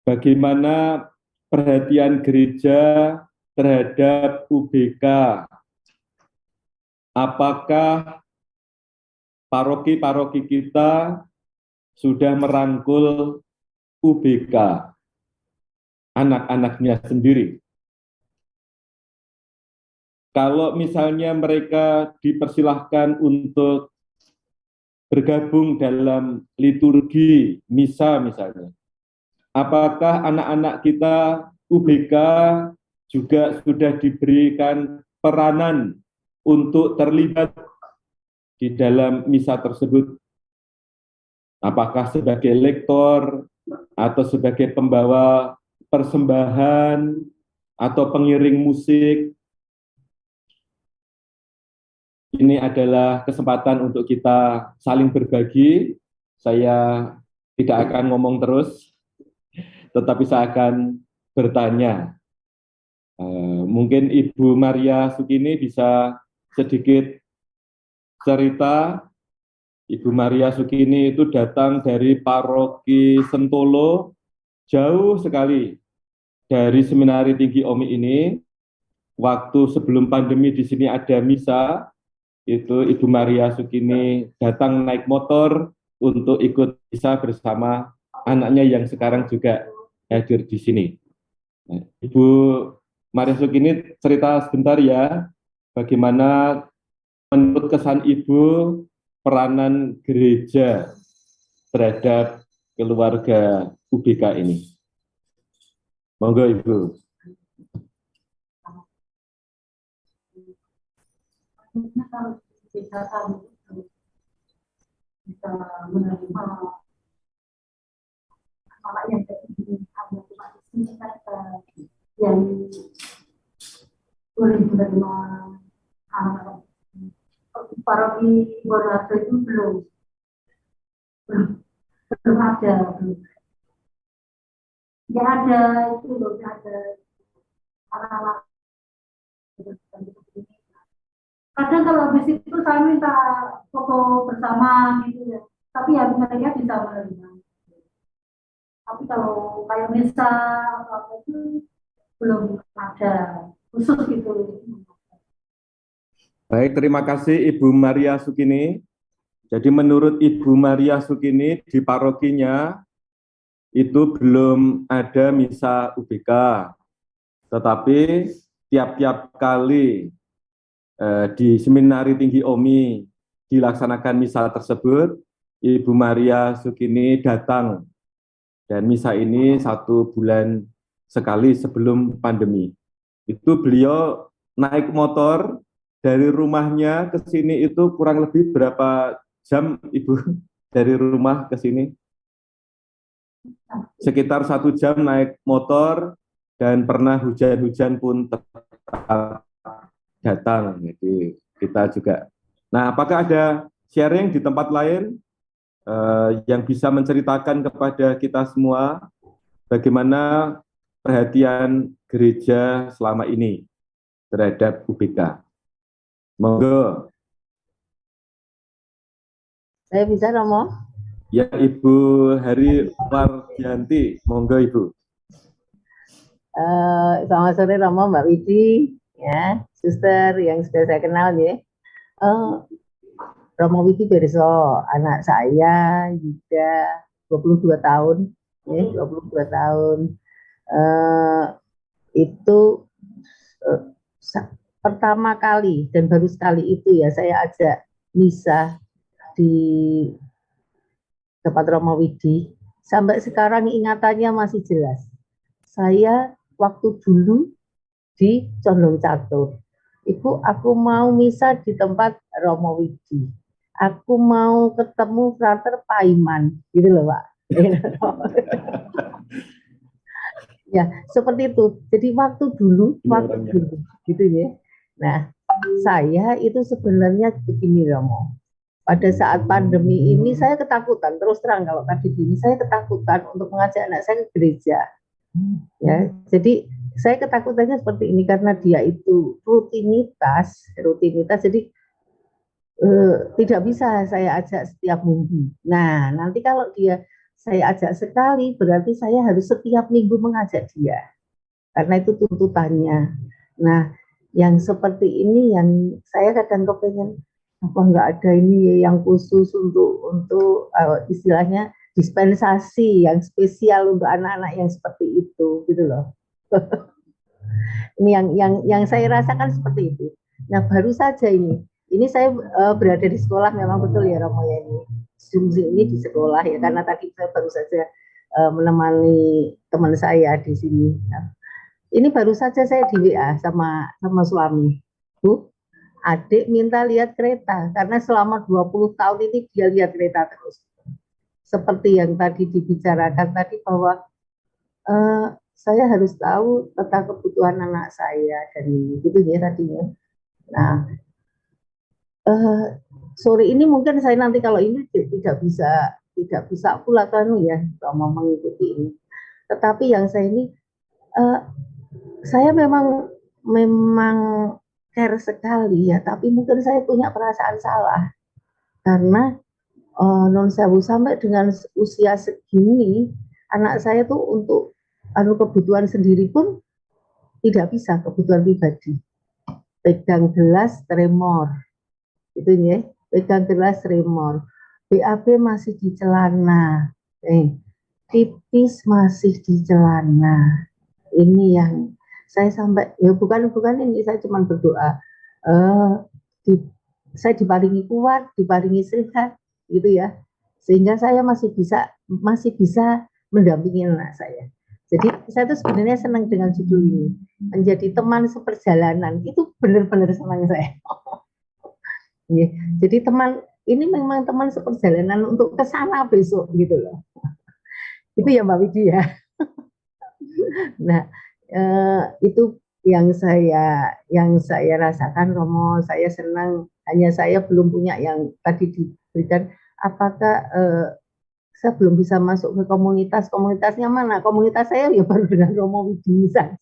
Bagaimana perhatian gereja terhadap UBK? Apakah paroki-paroki kita sudah merangkul UBK, anak-anaknya sendiri? Kalau misalnya mereka dipersilahkan untuk bergabung dalam liturgi misa misalnya, apakah anak-anak kita UBK juga sudah diberikan peranan untuk terlibat di dalam misa tersebut? Apakah sebagai lektor atau sebagai pembawa persembahan atau pengiring musik? Ini adalah kesempatan untuk kita saling berbagi. Saya tidak akan ngomong terus, tetapi saya akan bertanya. Mungkin Ibu Maria Sukini bisa sedikit cerita. Ibu Maria Sukini itu datang dari Paroki Sentolo, jauh sekali dari Seminari Tinggi OMI ini. Waktu sebelum pandemi di sini ada misa, itu Ibu Maria Sukini datang naik motor untuk ikut misa bersama anaknya yang sekarang juga hadir di sini. Ibu Maria Sukini cerita sebentar ya, bagaimana menurut kesan Ibu peranan gereja terhadap keluarga UBK ini. Monggo Ibu. Kalau bisa kami bisa menerima anak yang kayak gini, hanya cuma di sini kan yang boleh menerima anak-anak paroki Borneo itu belum ada, nggak ada itu loh, nggak ada anak-anak. Kadang kalau habis itu saya minta foto bersama gitu ya, tapi ya mereka bisa menerima. Tapi kalau kayak misa apa itu belum ada khusus gitu. Baik, terima kasih Ibu Maria Sukini. Jadi menurut Ibu Maria Sukini di parokinya itu belum ada misa UBK, tetapi tiap-tiap kali di Seminari Tinggi OMI dilaksanakan misa tersebut, Ibu Maria Sukini datang, dan misa ini 1 bulan sekali sebelum pandemi. Itu beliau naik motor dari rumahnya ke sini itu kurang lebih berapa jam Ibu dari rumah ke sini? Sekitar 1 jam naik motor, dan pernah hujan-hujan pun tetap datang. Jadi kita juga. Nah, apakah ada sharing di tempat lain yang bisa menceritakan kepada kita semua bagaimana perhatian gereja selama ini terhadap UBK? Monggo. Saya bisa, Romo? Ya, Ibu Hari Wardianti, monggo Ibu. Selamat sore Romo, Mbak Widi, ya, suster yang sudah saya kenal ya. Romo Widi Berso, anak saya juga 22 tahun, ya, 22 tahun. Itu pertama kali dan baru sekali itu ya saya ajak misa di tempat Romo Widi. Sampai sekarang ingatannya masih jelas. Saya waktu dulu di Condong Catur, Ibu, aku mau misa di tempat Romo Widi. Aku mau ketemu Frater Paiman, gitu loh Pak. Ya, seperti itu. Jadi waktu dulu, gitu ya. Nah, saya itu sebenarnya begini Romo. Pada saat pandemi ini saya ketakutan, terus terang kalau tadi ini saya ketakutan untuk mengajak anak saya ke gereja. Ya, jadi saya ketakutannya seperti ini karena dia itu rutinitas. Jadi tidak bisa saya ajak setiap minggu. Nah, nanti kalau saya ajak sekali, berarti saya harus setiap minggu mengajak dia. Karena itu tuntutannya. Nah, yang seperti ini yang saya kadang kepengen, apa enggak ada ini yang khusus untuk istilahnya dispensasi yang spesial untuk anak-anak yang seperti itu, gitu loh. Ini yang saya rasakan seperti itu. Nah, baru saja ini saya berada di sekolah, memang betul ya Romo ya, ini di sekolah ya, karena tadi saya baru saja menemani teman saya di sini. Nah, ini baru saja saya di WA sama suami, Bu, adik minta lihat kereta, karena selama 20 tahun ini dia lihat kereta terus. Seperti yang tadi dibicarakan tadi bahwa saya harus tahu tentang kebutuhan anak saya, dan gitu ya tadinya. Nah, sore ini mungkin saya nanti kalau ini tidak bisa pula kan ya mau mengikuti ini. Tetapi yang saya ini saya memang care sekali ya, tapi mungkin saya punya perasaan salah karena non sewu sampai dengan usia segini anak saya tuh untuk kebutuhan sendiri pun tidak bisa, kebutuhan pribadi. Pegang gelas tremor. Itu ya, pegang gelas tremor, BAB masih di celana, pipis masih di celana. Ini yang saya sampai ya bukan ini, saya cuma berdoa saya diparingi kuat, diparingi sehat gitu ya, sehingga saya masih bisa mendampingi anak saya. Jadi saya tuh sebenarnya senang dengan judul ini, menjadi teman seperjalanan. Itu benar-benar senang saya. Jadi teman ini memang teman seperjalanan untuk ke sana besok gitu loh. Itu ya Mbak Widi ya. Nah, itu yang saya rasakan, Romo. Saya senang, hanya saya belum punya yang tadi diberikan. Apakah saya belum bisa masuk ke komunitasnya mana? Komunitas saya ya baru dengan Romo Widi saja,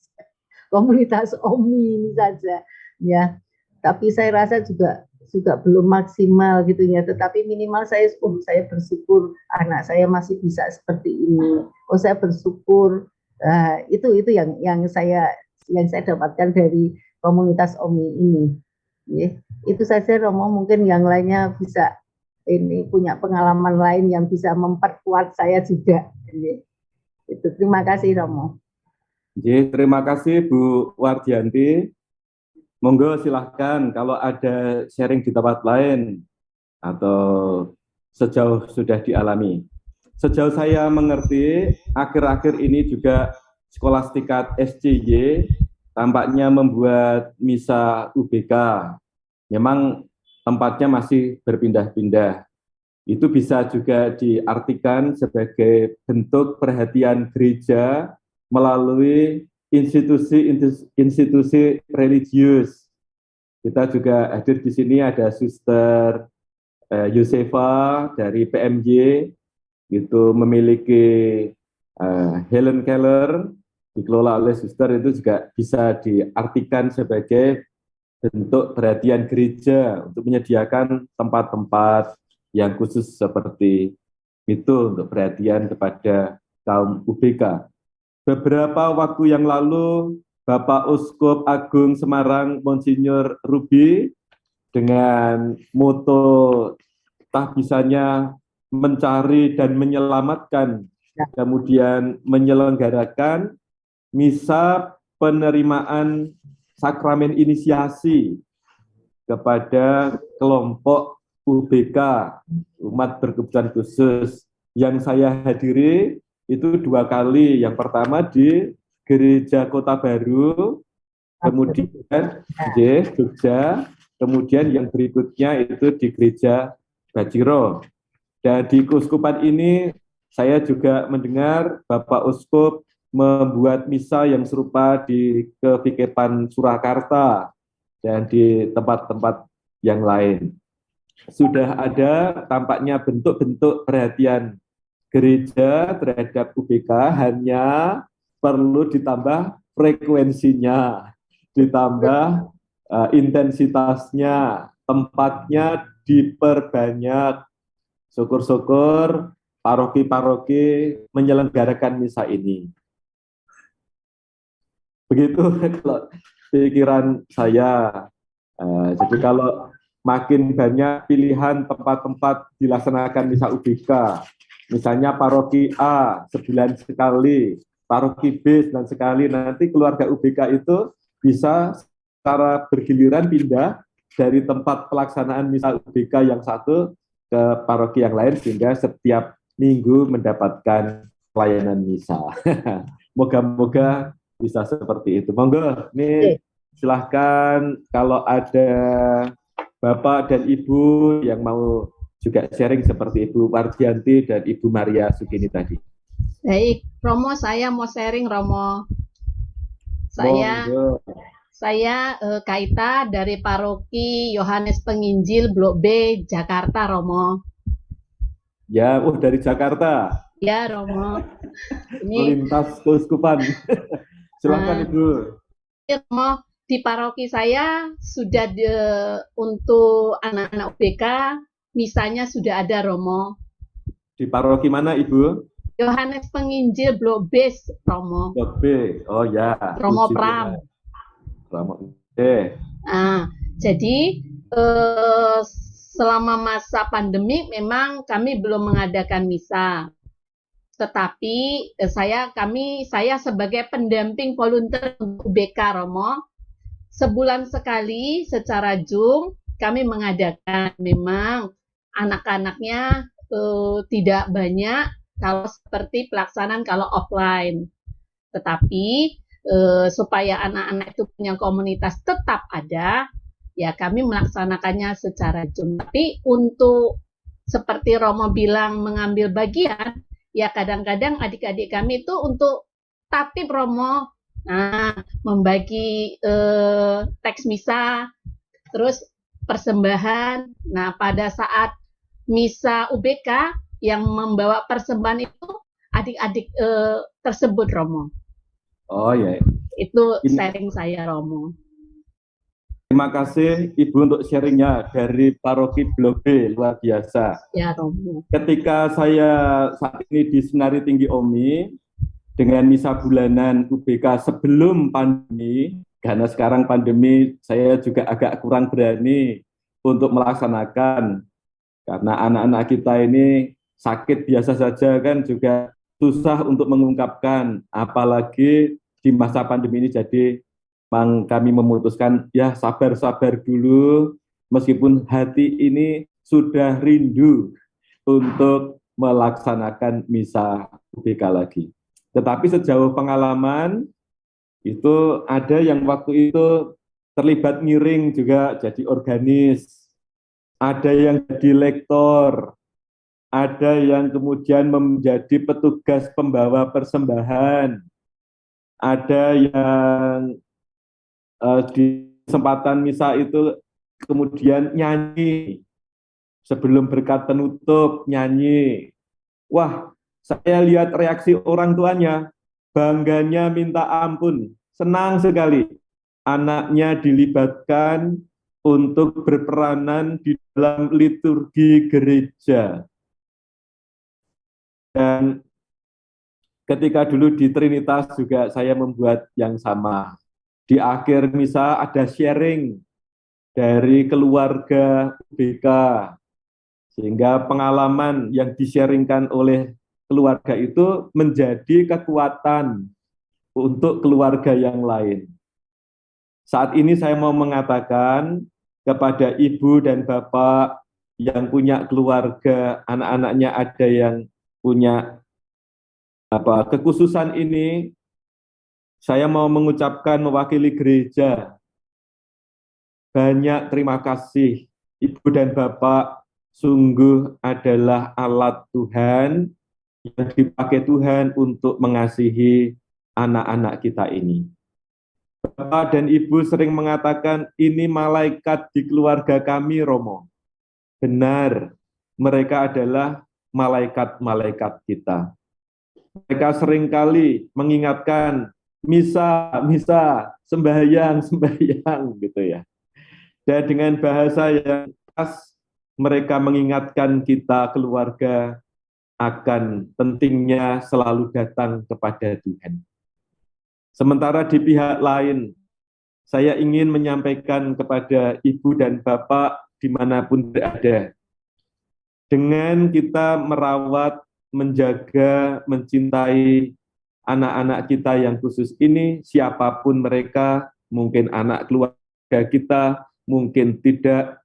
komunitas Omi ini saja, ya. Tapi saya rasa juga belum maksimal gitu ya. Tetapi minimal saya bersyukur anak saya masih bisa seperti ini. Oh, saya bersyukur. Itu yang saya dapatkan dari komunitas Omi ini. Ya, itu saja Romo. Mungkin yang lainnya bisa ini punya pengalaman lain yang bisa memperkuat saya juga. Itu. Terima kasih Romo. Terima kasih Bu Wardianti. Monggo silahkan kalau ada sharing di tempat lain atau sejauh sudah dialami. Sejauh saya mengerti, akhir-akhir ini juga Skolastikat SCY tampaknya membuat misa UBK. Memang tempatnya masih berpindah-pindah. Itu bisa juga diartikan sebagai bentuk perhatian gereja melalui institusi religius. Kita juga hadir di sini ada Suster Yosefa dari PMJ, itu memiliki Helen Keller, dikelola oleh Suster, itu juga bisa diartikan sebagai bentuk perhatian gereja untuk menyediakan tempat-tempat yang khusus seperti itu untuk perhatian kepada kaum UBK. Beberapa waktu yang lalu, Bapak Uskup Agung Semarang, Monsinyur Ruby, dengan moto tak bisanya mencari dan menyelamatkan, kemudian menyelenggarakan misa penerimaan sakramen inisiasi kepada kelompok UBK, umat berkebutuhan khusus, yang saya hadiri itu 2 kali. Yang pertama di Gereja Kota Baru, kemudian di Jogja, kemudian yang berikutnya itu di Gereja Bajiro. Dan di keuskupan ini saya juga mendengar Bapak Uskup membuat misa yang serupa di Kepikepan Surakarta dan di tempat-tempat yang lain. Sudah ada tampaknya bentuk-bentuk perhatian gereja terhadap UBK, hanya perlu ditambah frekuensinya, ditambah intensitasnya, tempatnya diperbanyak. Syukur-syukur paroki-paroki menyelenggarakan misa ini. Begitu kalau pikiran saya. Jadi kalau makin banyak pilihan tempat-tempat dilaksanakan misa UBK, misalnya paroki A sebulan sekali, paroki B sebulan sekali, nanti keluarga UBK itu bisa secara bergiliran pindah dari tempat pelaksanaan misa UBK yang satu ke paroki yang lain, sehingga setiap minggu mendapatkan pelayanan misa. Moga-moga bisa seperti itu. Monggo, nih silahkan kalau ada Bapak dan Ibu yang mau juga sharing seperti Ibu Wardianti dan Ibu Maria Sugini tadi. Baik, Romo, saya mau sharing, Romo. Saya Kaita dari Paroki Yohanes Penginjil Blok B, Jakarta, Romo. Ya, dari Jakarta. Ya, Romo. Ini melintas keuskupan. Silakan Ibu. Romo, di paroki saya sudah untuk anak-anak UBK, misanya sudah ada, Romo. Di paroki mana, Ibu? Yohanes Penginjil Blok B, Romo. Blok B, oh ya. Romo Pram. Romo. Jadi selama masa pandemi memang kami belum mengadakan misa. tetapi saya sebagai pendamping volunteer untuk UBK Romo, sebulan sekali secara Zoom kami mengadakan. Memang anak-anaknya tidak banyak kalau seperti pelaksanaan kalau offline, tetapi supaya anak-anak itu punya komunitas tetap ada, ya kami melaksanakannya secara Zoom. Tapi untuk seperti Romo bilang mengambil bagian, ya kadang-kadang adik-adik kami itu untuk tatip Romo, nah membagi teks misa, terus persembahan. Nah pada saat misa UBK yang membawa persembahan itu adik-adik tersebut Romo. Oh ya. Itu sharing saya Romo. Terima kasih Ibu untuk sharingnya dari Paroki Blok B, luar biasa. Ya Romo. Ketika saya saat ini di Seminari Tinggi OMI dengan misa bulanan UBK sebelum pandemi, karena sekarang pandemi saya juga agak kurang berani untuk melaksanakan, karena anak-anak kita ini sakit biasa saja kan juga susah untuk mengungkapkan, apalagi di masa pandemi ini. Jadi kami memutuskan ya sabar-sabar dulu, meskipun hati ini sudah rindu untuk melaksanakan misa UBK lagi. Tetapi sejauh pengalaman itu ada yang waktu itu terlibat ngiring juga jadi organis, ada yang jadi lektor, ada yang kemudian menjadi petugas pembawa persembahan, ada yang di kesempatan misa itu kemudian nyanyi, sebelum berkat penutup nyanyi. Wah, saya lihat reaksi orang tuanya, bangganya minta ampun, senang sekali. Anaknya dilibatkan untuk berperanan di dalam liturgi gereja. Dan ketika dulu di Trinitas juga saya membuat yang sama. Di akhir misa ada sharing dari keluarga UBK, sehingga pengalaman yang di-sharingkan oleh keluarga itu menjadi kekuatan untuk keluarga yang lain. Saat ini saya mau mengatakan kepada ibu dan bapak yang punya keluarga, anak-anaknya ada yang punya kekhususan ini, saya mau mengucapkan mewakili gereja, banyak terima kasih Ibu dan Bapak, sungguh adalah alat Tuhan yang dipakai Tuhan untuk mengasihi anak-anak kita ini. Bapak dan Ibu sering mengatakan, ini malaikat di keluarga kami, Romo. Benar, mereka adalah malaikat-malaikat kita. Mereka seringkali mengingatkan, misa, sembahyang, gitu ya. Dan dengan bahasa yang khas, mereka mengingatkan kita keluarga akan pentingnya selalu datang kepada Tuhan. Sementara di pihak lain, saya ingin menyampaikan kepada Ibu dan Bapak dimanapun berada, dengan kita merawat, menjaga, mencintai anak-anak kita yang khusus ini, siapapun mereka, mungkin anak keluarga kita, mungkin tidak,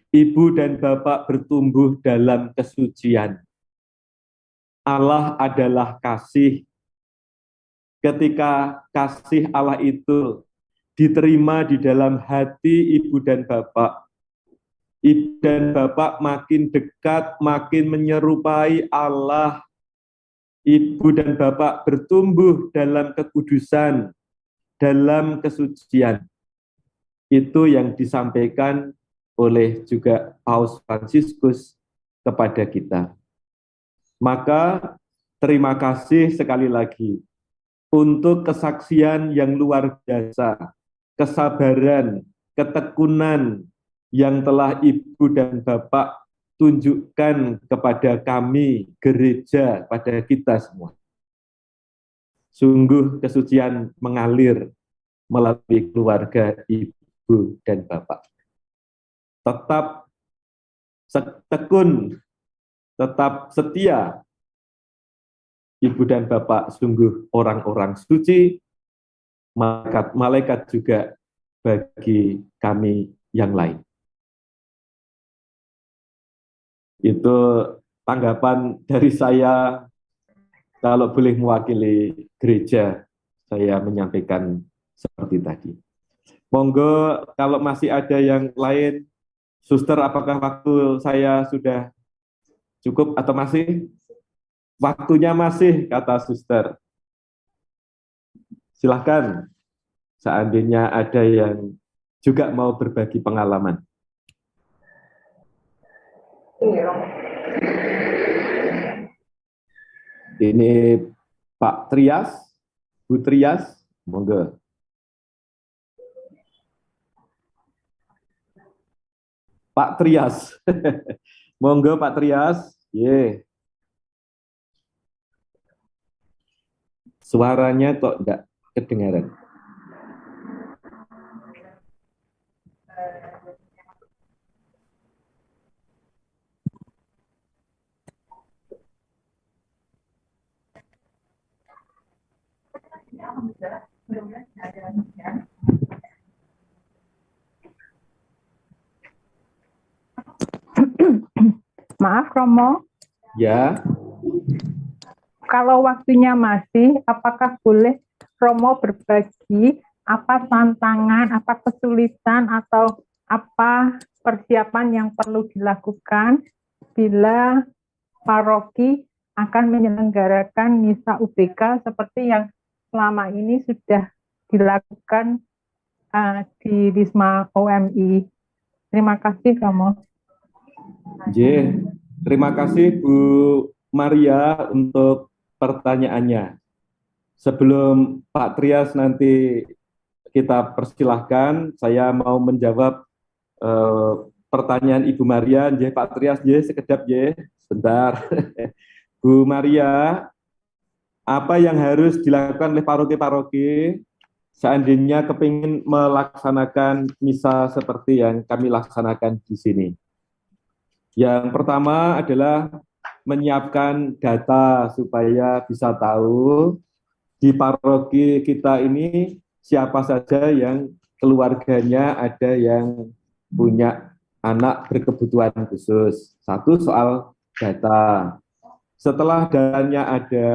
ibu dan bapak bertumbuh dalam kesucian. Allah adalah kasih. Ketika kasih Allah itu diterima di dalam hati ibu dan bapak makin dekat, makin menyerupai Allah. Ibu dan bapak bertumbuh dalam kekudusan, dalam kesucian. Itu yang disampaikan oleh juga Paus Fransiskus kepada kita. Maka terima kasih sekali lagi untuk kesaksian yang luar biasa, kesabaran, ketekunan yang telah Ibu dan Bapak tunjukkan kepada kami, gereja, pada kita semua. Sungguh kesucian mengalir melalui keluarga Ibu dan Bapak. Tetap tekun, tetap setia Ibu dan Bapak sungguh orang-orang suci, malaikat juga bagi kami yang lain. Itu tanggapan dari saya, kalau boleh mewakili gereja, saya menyampaikan seperti tadi. Monggo kalau masih ada yang lain, Suster, apakah waktu saya sudah cukup atau masih? Waktunya masih, kata Suster. Silahkan, seandainya ada yang juga mau berbagi pengalaman. Ini Pak Trias, Bu Trias, monggo. Pak Trias, monggo Pak Trias. Suaranya kok enggak kedengaran. Maaf Romo, Ya, kalau waktunya masih, apakah boleh Romo berbagi apa tantangan, apa kesulitan, atau apa persiapan yang perlu dilakukan bila paroki akan menyelenggarakan misa UBK seperti yang selama ini sudah dilakukan di Wisma OMI. Terima kasih Romo. Terima kasih Bu Maria untuk pertanyaannya. Sebelum Pak Trias nanti kita persilahkan, saya mau menjawab pertanyaan Ibu Maria. Pak Trias, sekedap sebentar. Bu Maria, apa yang harus dilakukan oleh paroki-paroki seandainya kepingin melaksanakan misa seperti yang kami laksanakan di sini? Yang pertama adalah menyiapkan data supaya bisa tahu di paroki kita ini siapa saja yang keluarganya ada yang punya anak berkebutuhan khusus. Satu soal data. Setelah datanya ada,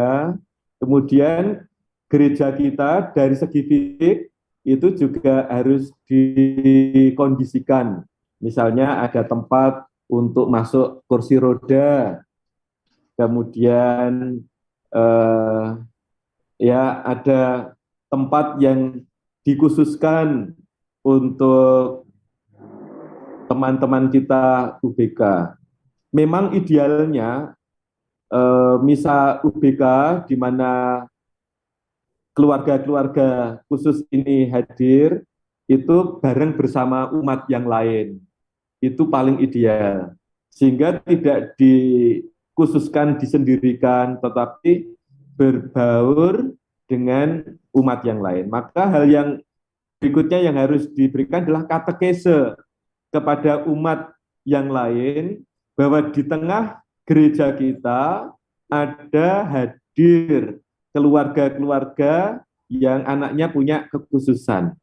kemudian gereja kita dari segi fisik itu juga harus dikondisikan. Misalnya ada tempat untuk masuk kursi roda, kemudian ada tempat yang dikhususkan untuk teman-teman kita UBK. Memang idealnya misa UBK di mana keluarga-keluarga khusus ini hadir itu bareng bersama umat yang lain. Itu paling ideal, sehingga tidak dikhususkan, disendirikan, tetapi berbaur dengan umat yang lain. Maka hal yang berikutnya yang harus diberikan adalah katekese kepada umat yang lain, bahwa di tengah gereja kita ada hadir keluarga-keluarga yang anaknya punya kekhususan.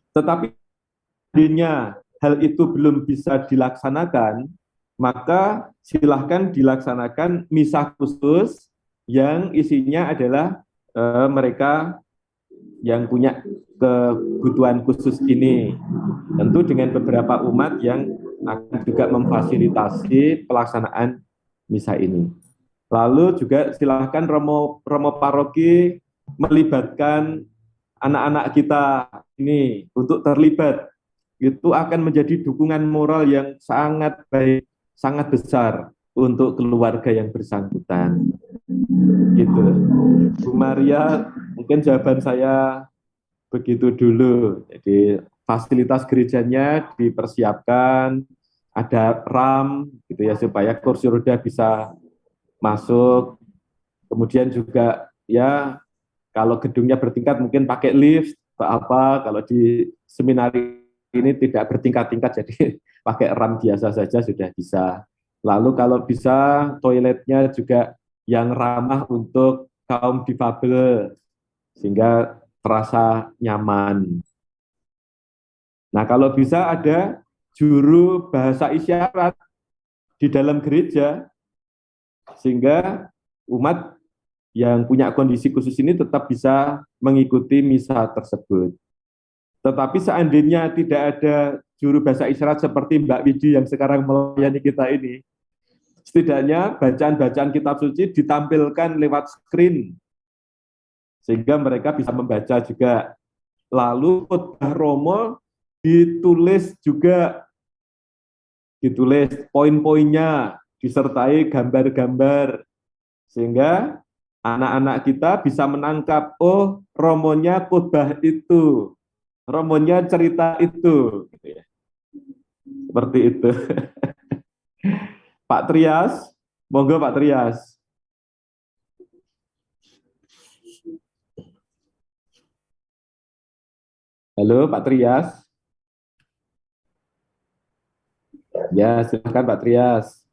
Tetapi seandainya hal itu belum bisa dilaksanakan, maka silahkan dilaksanakan misa khusus yang isinya adalah mereka yang punya kebutuhan khusus ini. Tentu dengan beberapa umat yang akan juga memfasilitasi pelaksanaan misa ini. Lalu juga silahkan romo paroki melibatkan anak-anak kita ini untuk terlibat. Itu akan menjadi dukungan moral yang sangat baik, sangat besar untuk keluarga yang bersangkutan. Gitu. Bu Maria, mungkin jawaban saya begitu dulu. Jadi fasilitas gerejanya dipersiapkan, ada RAM gitu ya supaya kursi roda bisa masuk. Kemudian juga ya kalau gedungnya bertingkat mungkin pakai lift atau apa. Kalau di seminari ini tidak bertingkat-tingkat, jadi pakai RAM biasa saja sudah bisa. Lalu kalau bisa toiletnya juga yang ramah untuk kaum difabel, sehingga terasa nyaman. Nah, kalau bisa ada juru bahasa isyarat di dalam gereja, sehingga umat yang punya kondisi khusus ini tetap bisa mengikuti misa tersebut. Tetapi seandainya tidak ada juru bahasa isyarat seperti Mbak Widi yang sekarang melayani kita ini, setidaknya bacaan-bacaan kitab suci ditampilkan lewat screen, sehingga mereka bisa membaca juga. Lalu khotbah Romo ditulis juga, ditulis poin-poinnya, disertai gambar-gambar, sehingga anak-anak kita bisa menangkap, oh Romonya khotbah itu, Romonya cerita itu, gitu ya. Seperti itu. Pak Trias, monggo Pak Trias. Halo Pak Trias. Ya, silakan Pak Trias.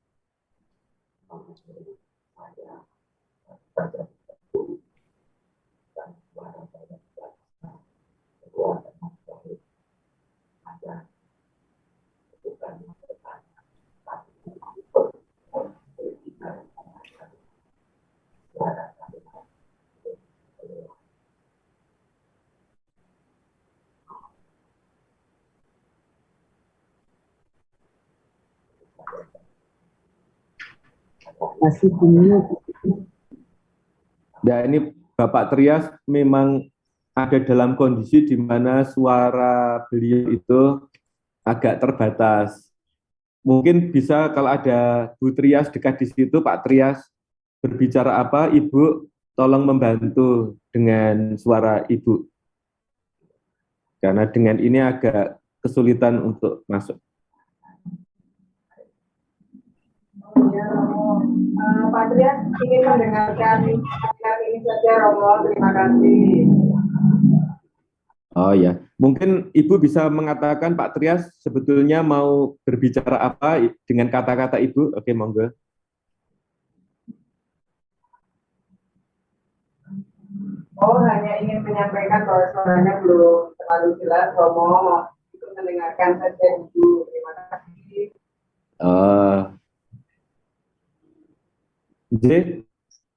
Masih bingung. Ya, ini Bapak Trias memang ada dalam kondisi di mana suara beliau itu agak terbatas. Mungkin bisa kalau ada Bu Trias dekat di situ, Pak Trias berbicara apa, Ibu tolong membantu dengan suara Ibu. Karena dengan ini agak kesulitan untuk masuk. Ya, Romo. Pak Trias ingin mendengarkan ini saja, Romo. Terima kasih. Oh ya, mungkin Ibu bisa mengatakan Pak Trias sebetulnya mau berbicara apa dengan kata-kata Ibu. Oke, monggo. Oh, hanya ingin menyampaikan bahwa suaranya belum terlalu jelas, Romo. Itu mendengarkan saja, Ibu. Terima kasih. Jadi,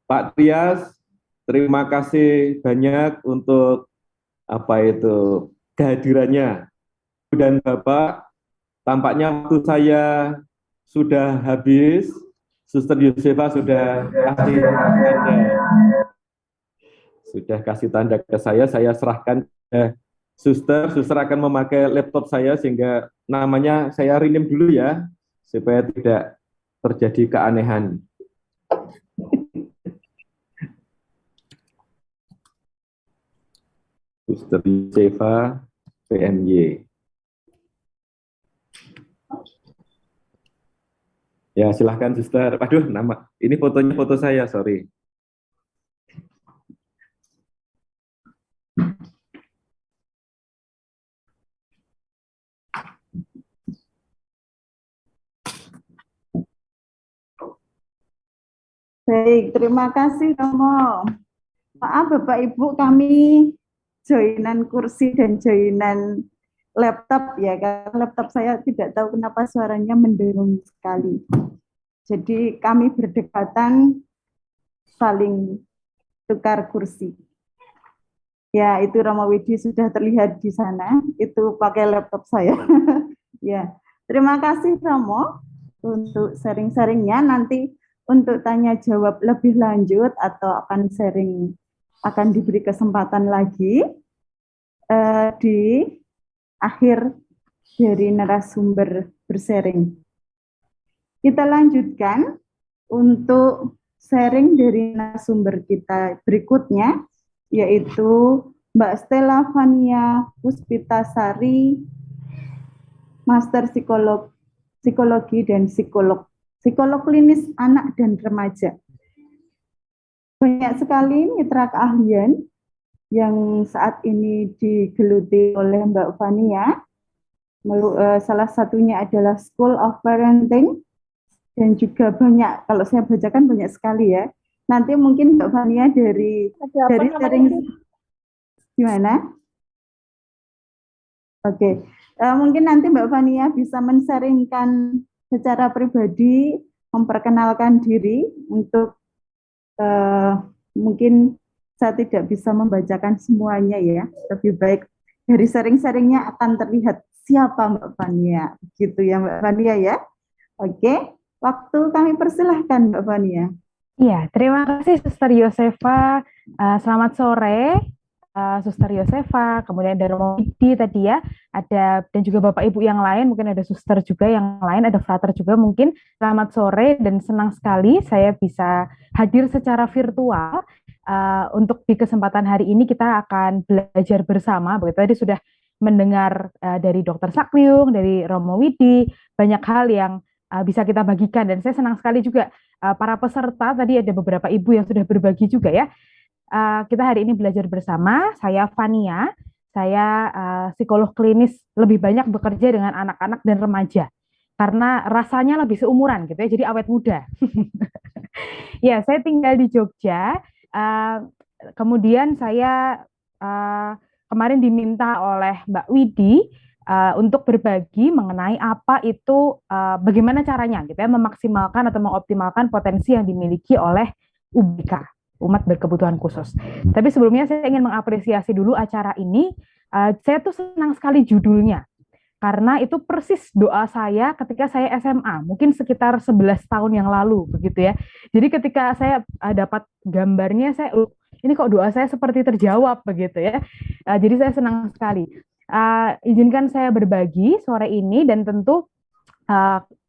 Pak Trias, terima kasih banyak untuk kehadirannya. Dan Bapak, tampaknya waktu saya sudah habis. Suster Yosefa sudah kasih tanda ke saya serahkan ke Suster. Suster akan memakai laptop saya sehingga namanya saya rename dulu ya, supaya tidak terjadi keanehan. Suster Yosefa PMY. Ya, silahkan Suster. Aduh, nama ini fotonya foto saya, sorry. Baik, terima kasih Romo. Maaf Bapak Ibu, kami joinan kursi dan joinan laptop ya, karena laptop saya tidak tahu kenapa suaranya mendengung sekali. Jadi kami berdekatan saling tukar kursi. Ya, itu Romo Widi sudah terlihat di sana, itu pakai laptop saya. Ya, terima kasih Romo untuk sharing-sharingnya. Nanti untuk tanya jawab lebih lanjut atau akan diberi kesempatan lagi di akhir dari narasumber bersharing. Kita lanjutkan untuk sharing dari narasumber kita berikutnya, yaitu Mbak Stella Fania Puspitasari, Master Psikologi dan Psikolog klinis anak dan remaja. Banyak sekali mitra keahlian yang saat ini digeluti oleh Mbak Fania. Salah satunya adalah School of Parenting, dan juga banyak, kalau saya bacakan banyak sekali ya, nanti mungkin Mbak Fania dari sharing gimana? Oke, mungkin nanti Mbak Fania bisa men-sharingkan secara pribadi, memperkenalkan diri untuk mungkin saya tidak bisa membacakan semuanya ya, lebih baik dari sharing-sharingnya akan terlihat siapa Mbak Fania, gitu ya Mbak Fania ya. Oke, waktu kami persilahkan Mbak Fania. Iya, terima kasih Suster Yosefa. Selamat sore, Suster Yosefa. Kemudian ada Romo Widi tadi ya, ada dan juga Bapak Ibu yang lain, mungkin ada Suster juga yang lain, ada Frater juga mungkin. Selamat sore dan senang sekali saya bisa hadir secara virtual. Untuk di kesempatan hari ini kita akan belajar bersama. Begitu tadi sudah mendengar dari Dr. Sakliung, dari Romo Widi, banyak hal yang bisa kita bagikan dan saya senang sekali juga para peserta tadi ada beberapa ibu yang sudah berbagi juga ya. Kita hari ini belajar bersama. Saya Fania, saya psikolog klinis, lebih banyak bekerja dengan anak-anak dan remaja karena rasanya lebih seumuran gitu ya, jadi awet muda. Ya, saya tinggal di Jogja. Kemudian saya kemarin diminta oleh Mbak Widi untuk berbagi mengenai apa itu bagaimana caranya gitu ya memaksimalkan atau mengoptimalkan potensi yang dimiliki oleh UBK, umat berkebutuhan khusus. Tapi sebelumnya saya ingin mengapresiasi dulu acara ini. Saya tuh senang sekali judulnya karena itu persis doa saya ketika saya SMA, mungkin sekitar 11 tahun yang lalu begitu ya. Jadi ketika saya dapat gambarnya, saya ini kok doa saya seperti terjawab begitu ya. Jadi saya senang sekali. Izinkan saya berbagi sore ini dan tentu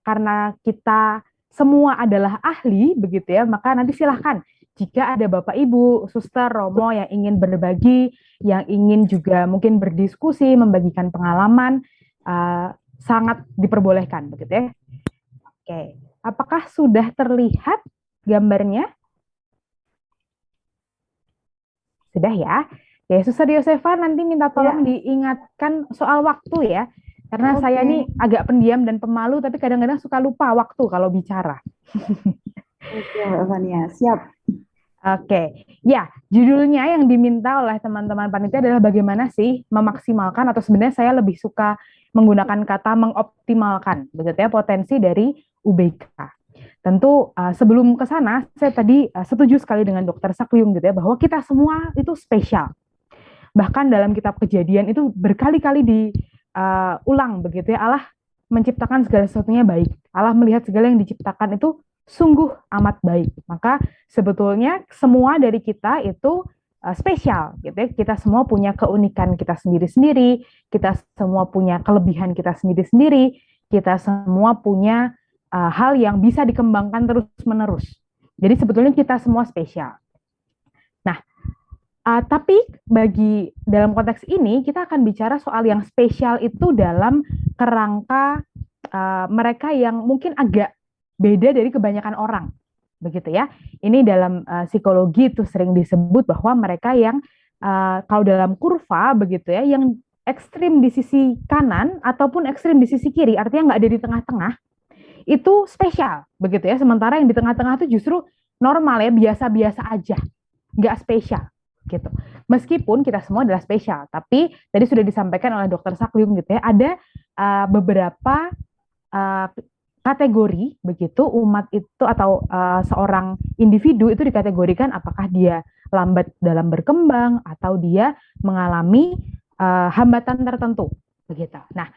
karena kita semua adalah ahli begitu ya, maka nanti silahkan jika ada Bapak Ibu, Suster, Romo yang ingin berbagi, yang ingin juga mungkin berdiskusi, membagikan pengalaman, sangat diperbolehkan begitu ya. Oke, apakah sudah terlihat gambarnya? Sudah ya. Ya, Suster Yosefa nanti minta tolong diingatkan soal waktu ya. Karena saya ini agak pendiam dan pemalu, tapi kadang-kadang suka lupa waktu kalau bicara. Oke, Mbak Fania, siap. Oke, ya judulnya yang diminta oleh teman-teman panitia adalah bagaimana sih memaksimalkan, atau sebenarnya saya lebih suka menggunakan kata mengoptimalkan, begitu ya, potensi dari UBK. Tentu sebelum ke sana, saya tadi setuju sekali dengan Dr. Sakliung gitu ya, bahwa kita semua itu spesial. Bahkan dalam kitab Kejadian itu berkali-kali diulang begitu ya, Allah menciptakan segala sesuatunya baik. Allah melihat segala yang diciptakan itu sungguh amat baik. Maka sebetulnya semua dari kita itu spesial gitu ya. Kita semua punya keunikan kita sendiri-sendiri, kita semua punya kelebihan kita sendiri-sendiri, kita semua punya hal yang bisa dikembangkan terus-menerus. Jadi sebetulnya kita semua spesial. Nah, tapi bagi dalam konteks ini kita akan bicara soal yang spesial itu dalam kerangka mereka yang mungkin agak beda dari kebanyakan orang, begitu ya. Ini dalam psikologi itu sering disebut bahwa mereka yang kalau dalam kurva begitu ya, yang ekstrim di sisi kanan ataupun ekstrim di sisi kiri, artinya nggak ada di tengah-tengah, itu spesial, begitu ya. Sementara yang di tengah-tengah itu justru normal ya, biasa-biasa aja, nggak spesial, gitu. Meskipun kita semua adalah spesial, tapi tadi sudah disampaikan oleh Dr. Sakliung gitu ya, ada beberapa kategori begitu umat itu atau seorang individu itu dikategorikan apakah dia lambat dalam berkembang atau dia mengalami hambatan tertentu begitu. Nah,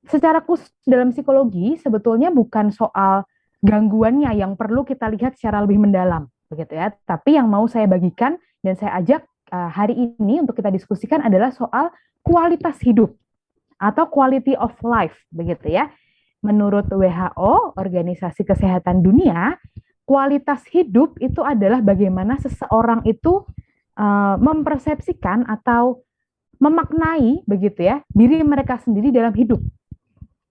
secara khusus dalam psikologi sebetulnya bukan soal gangguannya yang perlu kita lihat secara lebih mendalam begitu ya, tapi yang mau saya bagikan dan saya ajak hari ini untuk kita diskusikan adalah soal kualitas hidup atau quality of life begitu ya. Menurut WHO, Organisasi Kesehatan Dunia, kualitas hidup itu adalah bagaimana seseorang itu mempersepsikan atau memaknai begitu ya diri mereka sendiri dalam hidup.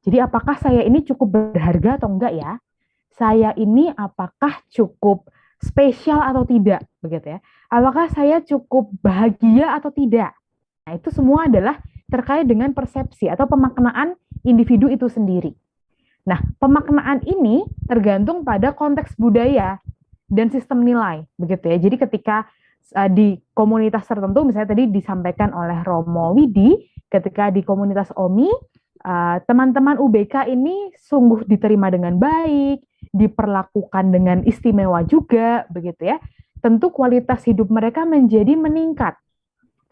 Jadi apakah saya ini cukup berharga atau enggak ya? Saya ini apakah cukup spesial atau tidak begitu ya? Apakah saya cukup bahagia atau tidak? Nah, itu semua adalah terkait dengan persepsi atau pemaknaan individu itu sendiri. Nah, pemaknaan ini tergantung pada konteks budaya. dan sistem nilai, begitu ya. Jadi ketika di komunitas tertentu, misalnya tadi disampaikan oleh Romo Widi, ketika di komunitas OMI, teman-teman UBK ini sungguh diterima dengan baik, diperlakukan dengan istimewa juga, begitu ya. Tentu kualitas hidup mereka menjadi meningkat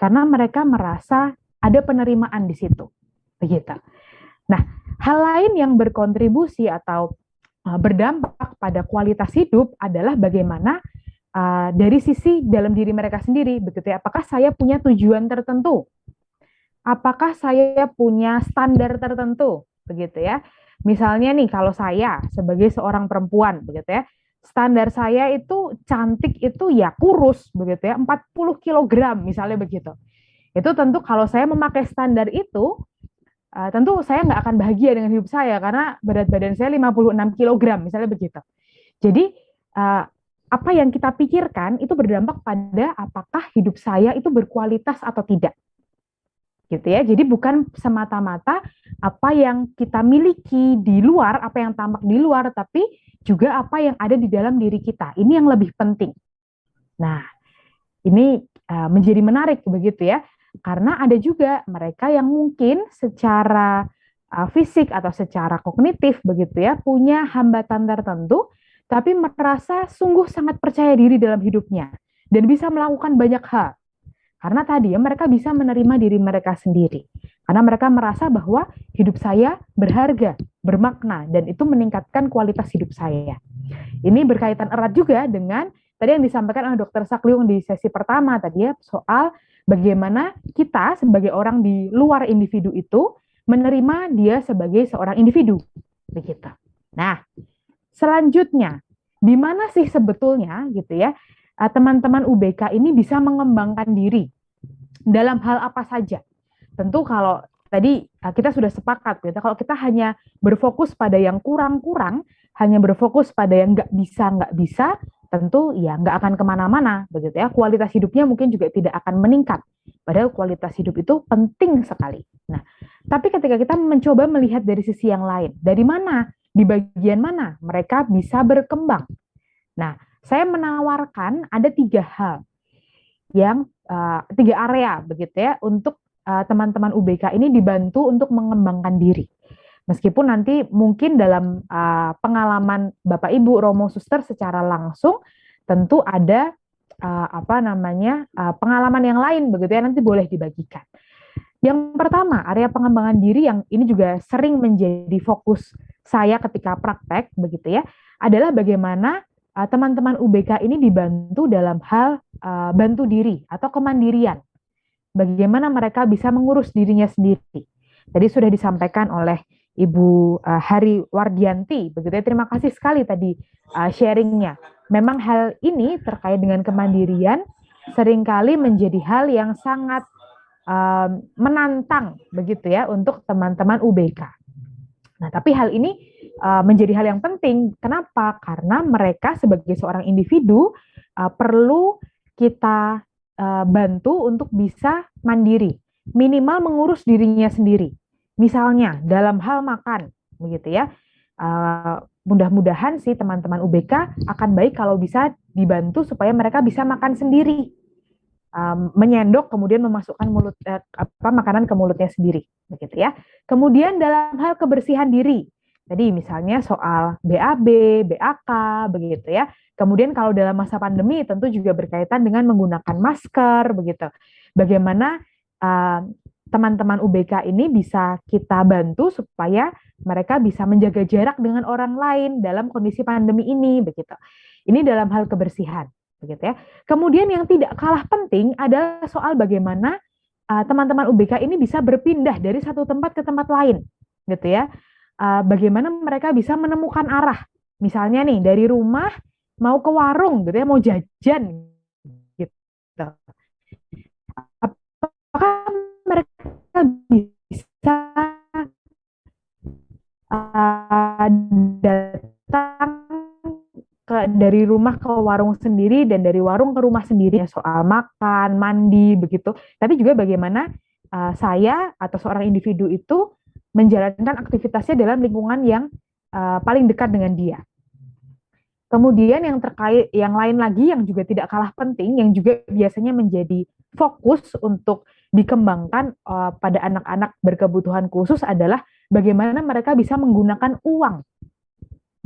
karena mereka merasa ada penerimaan di situ, begitu. Nah, hal lain yang berkontribusi atau berdampak pada kualitas hidup adalah bagaimana dari sisi dalam diri mereka sendiri, begitu ya. Apakah saya punya tujuan tertentu? Apakah saya punya standar tertentu, begitu ya? Misalnya nih, kalau saya sebagai seorang perempuan, begitu ya, standar saya itu cantik itu ya kurus, begitu ya, 40 kg misalnya begitu. Itu tentu kalau saya memakai standar itu, tentu saya nggak akan bahagia dengan hidup saya karena berat badan saya 56 kg misalnya begitu. Jadi apa yang kita pikirkan itu berdampak pada apakah hidup saya itu berkualitas atau tidak. Gitu ya. Jadi bukan semata-mata apa yang kita miliki di luar, apa yang tampak di luar, tapi juga apa yang ada di dalam diri kita. Ini yang lebih penting. Nah, ini menjadi menarik begitu ya. Karena ada juga mereka yang mungkin secara fisik atau secara kognitif begitu ya, punya hambatan tertentu, tapi merasa sungguh sangat percaya diri dalam hidupnya dan bisa melakukan banyak hal. Karena tadi ya mereka bisa menerima diri mereka sendiri. Karena mereka merasa bahwa hidup saya berharga, bermakna, dan itu meningkatkan kualitas hidup saya. Ini berkaitan erat juga dengan tadi yang disampaikan oleh Dr. Sakliung di sesi pertama tadi ya, soal bagaimana kita sebagai orang di luar individu itu menerima dia sebagai seorang individu. Begitu. Nah, selanjutnya, di mana sih sebetulnya gitu ya, teman-teman UBK ini bisa mengembangkan diri dalam hal apa saja. Tentu kalau tadi kita sudah sepakat, gitu, kalau kita hanya berfokus pada yang kurang-kurang, hanya berfokus pada yang nggak bisa, tentu ya nggak akan kemana-mana, begitu ya. Kualitas hidupnya mungkin juga tidak akan meningkat. Padahal kualitas hidup itu penting sekali. Nah, tapi ketika kita mencoba melihat dari sisi yang lain, dari mana, di bagian mana mereka bisa berkembang. Nah, saya menawarkan ada 3 hal yang 3 area begitu ya untuk teman-teman UBK ini dibantu untuk mengembangkan diri. Meskipun nanti mungkin dalam pengalaman Bapak Ibu Romo Suster secara langsung tentu ada pengalaman yang lain begitu ya, nanti boleh dibagikan. Yang pertama, area pengembangan diri yang ini juga sering menjadi fokus saya ketika praktek begitu ya, adalah bagaimana teman-teman UBK ini dibantu dalam hal bantu diri atau kemandirian. Bagaimana mereka bisa mengurus dirinya sendiri. Tadi sudah disampaikan oleh Ibu Hari Wardianti, begitu ya. Terima kasih sekali tadi sharingnya. Memang hal ini terkait dengan kemandirian seringkali menjadi hal yang sangat menantang, begitu ya, untuk teman-teman UBK. Nah, tapi hal ini menjadi hal yang penting. Kenapa? Karena mereka sebagai seorang individu perlu kita bantu untuk bisa mandiri, minimal mengurus dirinya sendiri. Misalnya dalam hal makan, begitu ya. Mudah-mudahan sih teman-teman UBK akan baik kalau bisa dibantu supaya mereka bisa makan sendiri, menyendok kemudian memasukkan makanan ke mulutnya sendiri, begitu ya. Kemudian dalam hal kebersihan diri. Tadi misalnya soal BAB, BAK, begitu ya. Kemudian kalau dalam masa pandemi tentu juga berkaitan dengan menggunakan masker, begitu. Bagaimana teman-teman UBK ini bisa kita bantu supaya mereka bisa menjaga jarak dengan orang lain dalam kondisi pandemi ini, begitu. Ini dalam hal kebersihan, begitu ya. Kemudian yang tidak kalah penting adalah soal bagaimana teman-teman UBK ini bisa berpindah dari satu tempat ke tempat lain, gitu ya. Bagaimana mereka bisa menemukan arah. Misalnya nih, dari rumah mau ke warung, gitu ya, mau jajan, gitu. Apakah mereka bisa datang dari rumah ke warung sendiri dan dari warung ke rumah sendiri, soal makan, mandi, begitu. Tapi juga bagaimana saya atau seorang individu itu menjalankan aktivitasnya dalam lingkungan yang paling dekat dengan dia. Kemudian yang terkait yang lain lagi yang juga tidak kalah penting, yang juga biasanya menjadi fokus untuk dikembangkan pada anak-anak berkebutuhan khusus adalah bagaimana mereka bisa menggunakan uang,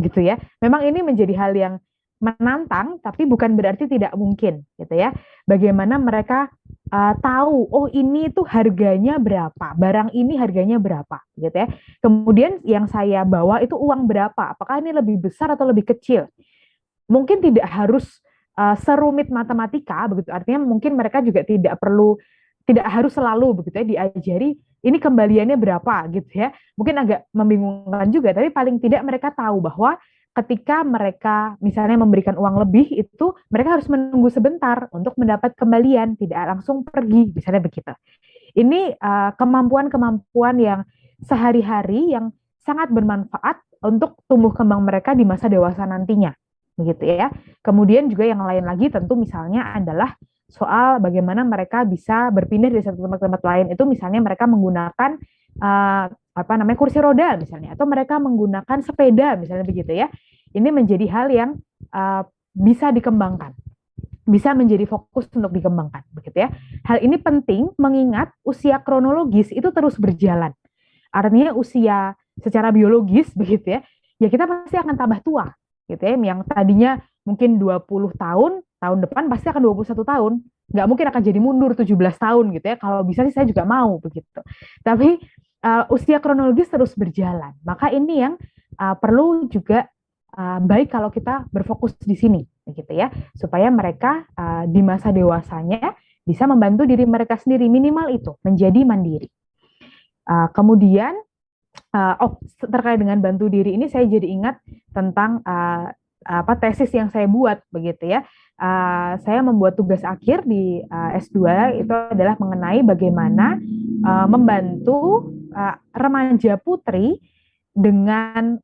gitu ya. Memang ini menjadi hal yang menantang, tapi bukan berarti tidak mungkin, gitu ya. Bagaimana mereka tahu, oh ini tuh harganya berapa, barang ini harganya berapa, gitu ya. Kemudian yang saya bawa itu uang berapa, apakah ini lebih besar atau lebih kecil? Mungkin tidak harus serumit matematika, begitu. Artinya mungkin mereka juga tidak harus selalu begitu ya diajari ini kembaliannya berapa, gitu ya. Mungkin agak membingungkan juga, tapi paling tidak mereka tahu bahwa ketika mereka misalnya memberikan uang lebih itu mereka harus menunggu sebentar untuk mendapat kembalian, tidak langsung pergi, misalnya begitu. Ini kemampuan-kemampuan yang sehari-hari yang sangat bermanfaat untuk tumbuh kembang mereka di masa dewasa nantinya, begitu ya. Kemudian juga yang lain lagi tentu misalnya adalah soal bagaimana mereka bisa berpindah dari satu tempat ke tempat lain, itu misalnya mereka menggunakan kursi roda misalnya, atau mereka menggunakan sepeda misalnya begitu ya. Ini menjadi hal yang bisa dikembangkan, bisa menjadi fokus untuk dikembangkan, begitu ya. Hal ini penting mengingat usia kronologis itu terus berjalan. Artinya usia secara biologis begitu ya, ya kita pasti akan tambah tua, gitu ya. Yang tadinya mungkin 20 tahun, tahun depan pasti akan 21 tahun. Nggak mungkin akan jadi mundur 17 tahun gitu ya. Kalau bisa sih saya juga mau begitu. Tapi usia kronologis terus berjalan. Maka ini yang perlu juga baik kalau kita berfokus di sini, begitu ya, supaya mereka di masa dewasanya bisa membantu diri mereka sendiri, minimal itu menjadi mandiri. Kemudian terkait dengan bantu diri ini saya jadi ingat tentang tesis yang saya buat, begitu ya. Saya membuat tugas akhir di S2 itu adalah mengenai bagaimana membantu remaja putri dengan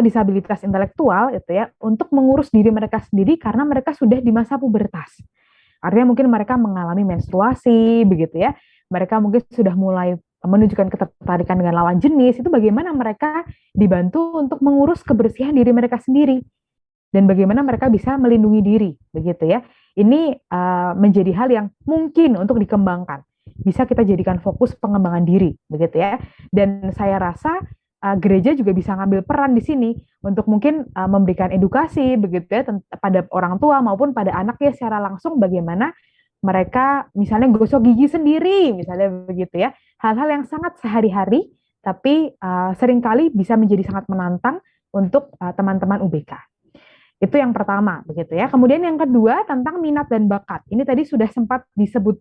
disabilitas intelektual itu ya untuk mengurus diri mereka sendiri karena mereka sudah di masa pubertas. Artinya mungkin mereka mengalami menstruasi begitu ya. Mereka mungkin sudah mulai menunjukkan ketertarikan dengan lawan jenis, itu bagaimana mereka dibantu untuk mengurus kebersihan diri mereka sendiri dan bagaimana mereka bisa melindungi diri, begitu ya. Ini menjadi hal yang mungkin untuk dikembangkan. Bisa kita jadikan fokus pengembangan diri, begitu ya. Dan saya rasa gereja juga bisa ngambil peran di sini untuk mungkin memberikan edukasi, begitu ya, pada orang tua maupun pada anak ya secara langsung bagaimana mereka misalnya gosok gigi sendiri, misalnya begitu ya. Hal-hal yang sangat sehari-hari, tapi seringkali bisa menjadi sangat menantang untuk teman-teman UBK. Itu yang pertama, begitu ya. Kemudian yang kedua tentang minat dan bakat. Ini tadi sudah sempat disebut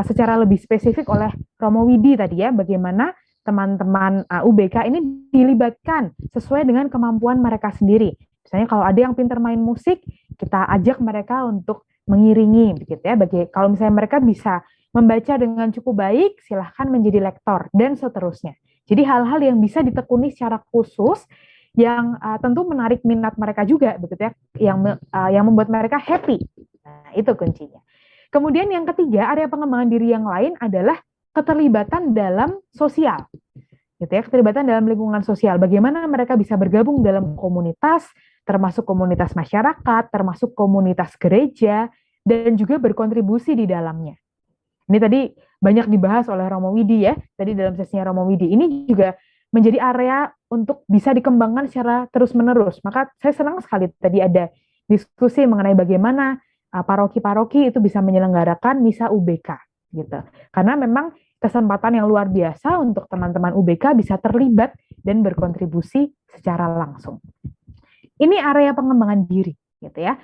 secara lebih spesifik oleh Romo Widi tadi ya, bagaimana teman-teman UBK ini dilibatkan sesuai dengan kemampuan mereka sendiri. Misalnya kalau ada yang pintar main musik, kita ajak mereka untuk mengiringi, begitu ya. Kalau misalnya mereka bisa membaca dengan cukup baik, silahkan menjadi lektor dan seterusnya. Jadi hal-hal yang bisa ditekuni secara khusus, yang tentu menarik minat mereka juga, begitu ya, yang membuat mereka happy. Nah, itu kuncinya. Kemudian yang ketiga, area pengembangan diri yang lain adalah keterlibatan dalam sosial, gitu ya, keterlibatan dalam lingkungan sosial. Bagaimana mereka bisa bergabung dalam komunitas, termasuk komunitas masyarakat, termasuk komunitas gereja, dan juga berkontribusi di dalamnya. Ini tadi banyak dibahas oleh Romo Widi ya, tadi dalam sesinya Romo Widi. Ini juga menjadi area untuk bisa dikembangkan secara terus-menerus. Maka saya senang sekali tadi ada diskusi mengenai bagaimana paroki-paroki itu bisa menyelenggarakan misa UBK, gitu. Karena memang kesempatan yang luar biasa untuk teman-teman UBK bisa terlibat dan berkontribusi secara langsung. Ini area pengembangan diri, gitu ya.